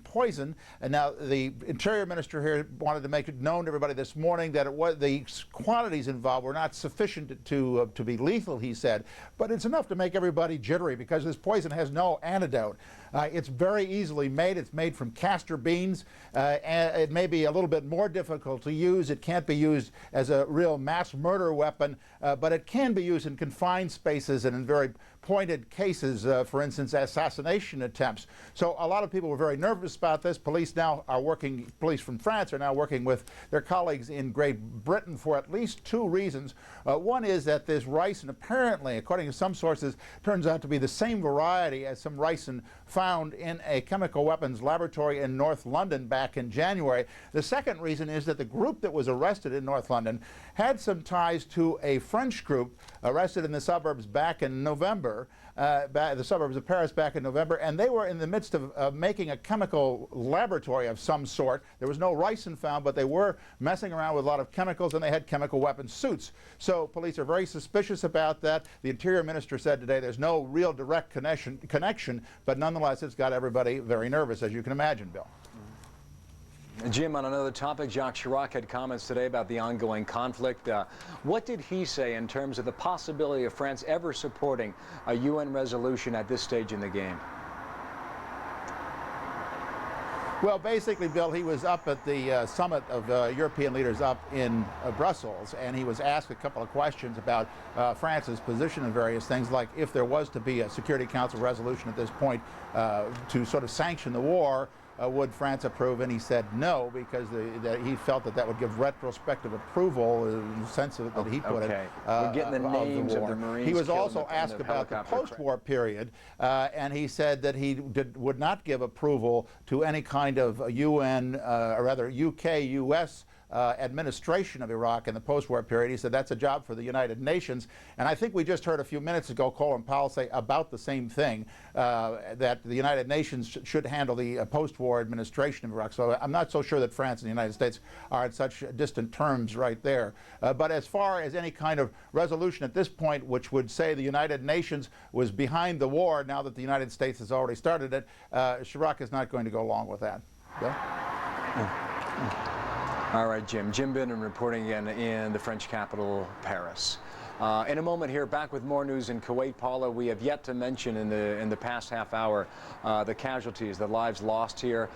poison. And now the Interior Minister here wanted to make it known to everybody this morning that the quantities involved were not sufficient to be lethal, he said. But it's enough to make everybody jittery because this poison has no antidote. It's very easily made. It's made from castor beans. And it may be a little bit more difficult to use. It can't be used as a real mass murder weapon, but it can be used in confined spaces and in very pointed cases, for instance, assassination attempts. So a lot of people were very nervous about this. Police from France are now working with their colleagues in Great Britain for at least 2 reasons. One is that this ricin apparently, according to some sources, turns out to be the same variety as some ricin found in a chemical weapons laboratory in North London back in January. The second reason is that the group that was arrested in North London had some ties to a French group arrested in the suburbs back in November. November, the suburbs of Paris back in November, and they were in the midst of making a chemical laboratory of some sort. There was no ricin found, but they were messing around with a lot of chemicals, and they had chemical weapon suits. So police are very suspicious about that. The Interior Minister said today there's no real direct connection, but nonetheless it's got everybody very nervous, as you can imagine, Bill. Jim, on another topic, Jacques Chirac had comments today about the ongoing conflict. What did he say in terms of the possibility of France ever supporting a UN resolution at this stage in the game? Well, basically, Bill, he was up at the summit of European leaders up in Brussels, and he was asked a couple of questions about France's position in various things, like if there was to be a Security Council resolution at this point to sort of sanction the war, would France approve? And he said no, because he felt that would give retrospective approval, in the sense that he put it. We're getting the names of the Marines. He was also asked about the post-war period, and he said that he would not give approval to any kind of UN, or rather UK-US administration of Iraq in the post-war period. He said that's a job for the United Nations. And I think we just heard a few minutes ago Colin Powell say about the same thing, that the United Nations should handle the post-war administration of Iraq. So I'm not so sure that France and the United States are at such distant terms right there. But as far as any kind of resolution at this point which would say the United Nations was behind the war now that the United States has already started it, Chirac is not going to go along with that. Bill? All right, Jim. Jim Binnen reporting again in the French capital, Paris. In a moment here, back with more news in Kuwait. Paula, we have yet to mention in the past half hour the casualties, the lives lost here.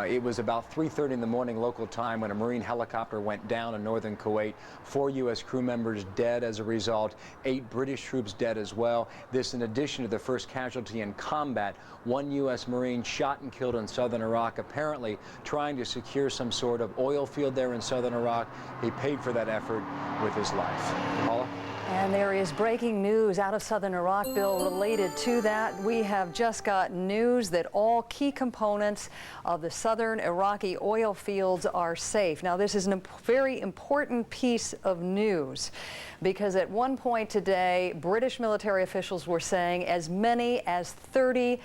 It was about 3:30 in the morning local time when a Marine helicopter went down in northern Kuwait. 4 U.S. crew members dead as a result. 8 British troops dead as well. This in addition to the first casualty in combat. 1 U.S. Marine shot and killed in southern Iraq, apparently trying to secure some sort of oil field there in southern Iraq. He paid for that effort with his life. Paula? And there is breaking news out of southern Iraq, Bill, related to that. We have just got news that all key components of the southern Iraqi oil fields are safe. Now, this is a very important piece of news, because at one point today, British military officials were saying as many as 30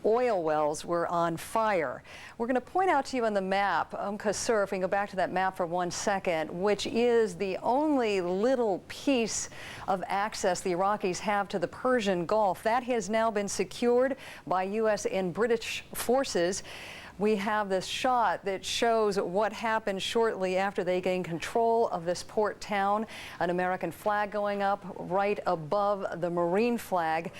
oil wells were on fire. We're going to point out to you on the map, Kasur, if we can go back to that map for 1 second, which is the only little piece of access the Iraqis have to the Persian Gulf. That has now been secured by U.S. and British forces. We have this shot that shows what happened shortly after they gained control of this port town. An American flag going up right above the Marine flag.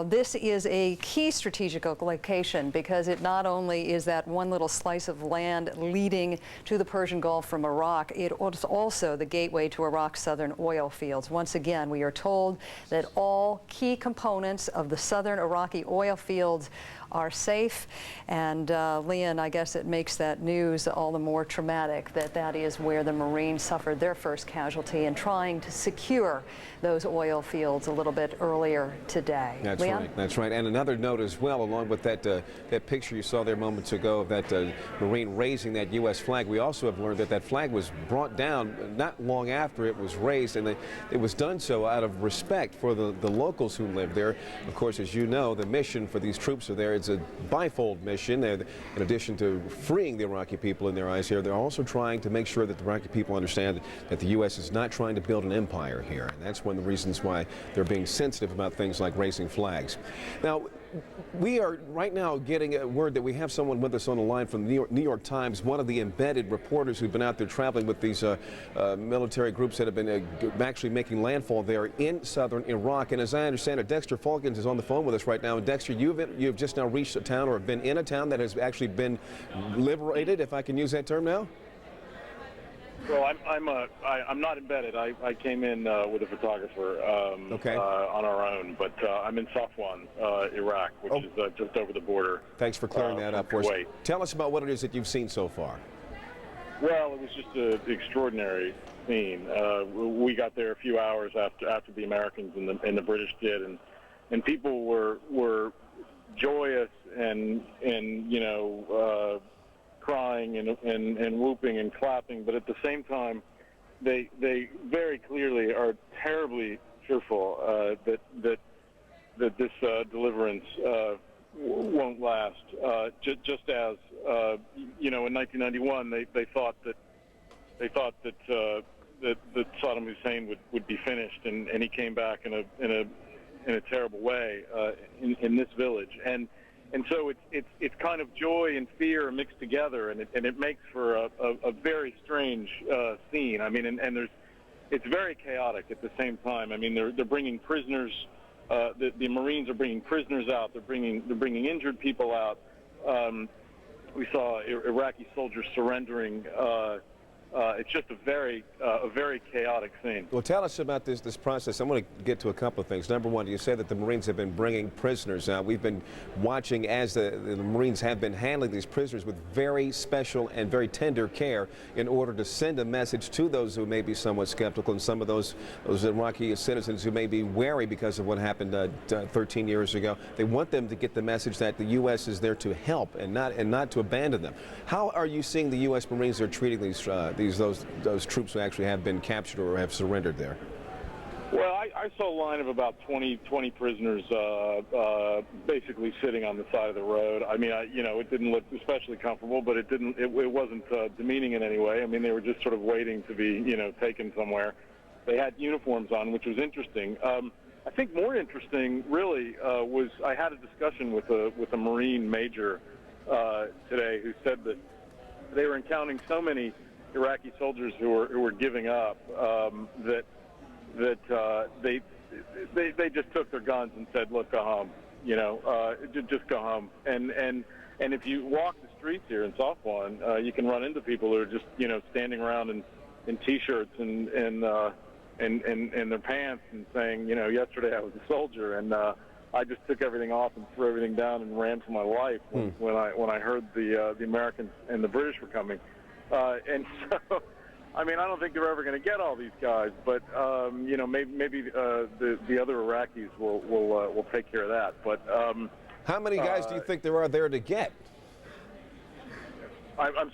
This is a key strategic location, because it not only is that one little slice of land leading to the Persian Gulf from Iraq, it is also the gateway to Iraq's southern oil fields. Once again, we are told that all key components of the southern Iraqi oil fields are safe, and Leon, I guess it makes that news all the more traumatic that that is where the Marines suffered their first casualty in trying to secure those oil fields a little bit earlier today. That's Leon? right. That's right. And another note as well, along with that that picture you saw there moments ago of that Marine raising that U.S. flag. We also have learned that that flag was brought down not long after it was raised, and it was done so out of respect for the locals who live there. Of course, as you know, the mission for these troops are there. It's a bifold mission. In addition to freeing the Iraqi people in their eyes here, they're also trying to make sure that the Iraqi people understand that the U.S. is not trying to build an empire here. And that's one of the reasons why they're being sensitive about things like raising flags. Now, we are right now getting a word that we have someone with us on the line from the New York Times, one of the embedded reporters who've been out there traveling with these military groups that have been actually making landfall there in southern Iraq. And as I understand it, Dexter Falkins is on the phone with us right now. And Dexter, you've just now reached a town, or have been in a town that has actually been liberated, if I can use that term now? Well, I'm not embedded. I came in with a photographer on our own, but I'm in Safwan, Iraq, which is just over the border. Thanks for clearing that up for us. Tell us about what it is that you've seen so far. Well, it was just an extraordinary scene. We got there a few hours after the Americans and the British did, and people were joyous and you know. Crying and whooping and clapping, but at the same time, they very clearly are terribly fearful that that this deliverance won't last. Just as you know, in 1991, they thought that that Saddam Hussein would be finished, and he came back in a terrible way in this village, and so it's kind of joy and fear mixed together, and it makes for a very strange scene. I mean, and it's very chaotic at the same time. I mean, they're bringing prisoners. The Marines are bringing prisoners out. They're bringing injured people out. We saw Iraqi soldiers surrendering. It's just a very chaotic scene. Well, tell us about this process. I want to get to a couple of things. Number one, you say that the Marines have been bringing prisoners out. We've been watching as the Marines have been handling these prisoners with very special and very tender care in order to send a message to those who may be somewhat skeptical and some of those Iraqi citizens who may be wary because of what happened 13 years ago. They want them to get the message that the U.S. is there to help and not to abandon them. How are you seeing the U.S. Marines are treating those troops who actually have been captured or have surrendered there? Well, I saw a line of about 20 prisoners basically sitting on the side of the road. I mean, you know, it didn't look especially comfortable, but it wasn't demeaning in any way. I mean, they were just sort of waiting to be, you know, taken somewhere. They had uniforms on, which was interesting. I think more interesting, really, was I had a discussion with a Marine major today who said that they were encountering so many Iraqi soldiers who were giving up that they just took their guns and said, "Look, go home. You know, just go home." And if you walk the streets here in Safwan, you can run into people who are just, you know, standing around in t-shirts and their pants and saying, you know, yesterday I was a soldier and I just took everything off and threw everything down and ran for my life when I heard the Americans and the British were coming. And so, I mean, I don't think they're ever going to get all these guys, but you know, maybe the other Iraqis will take care of that. But how many guys do you think there are there to get? I'm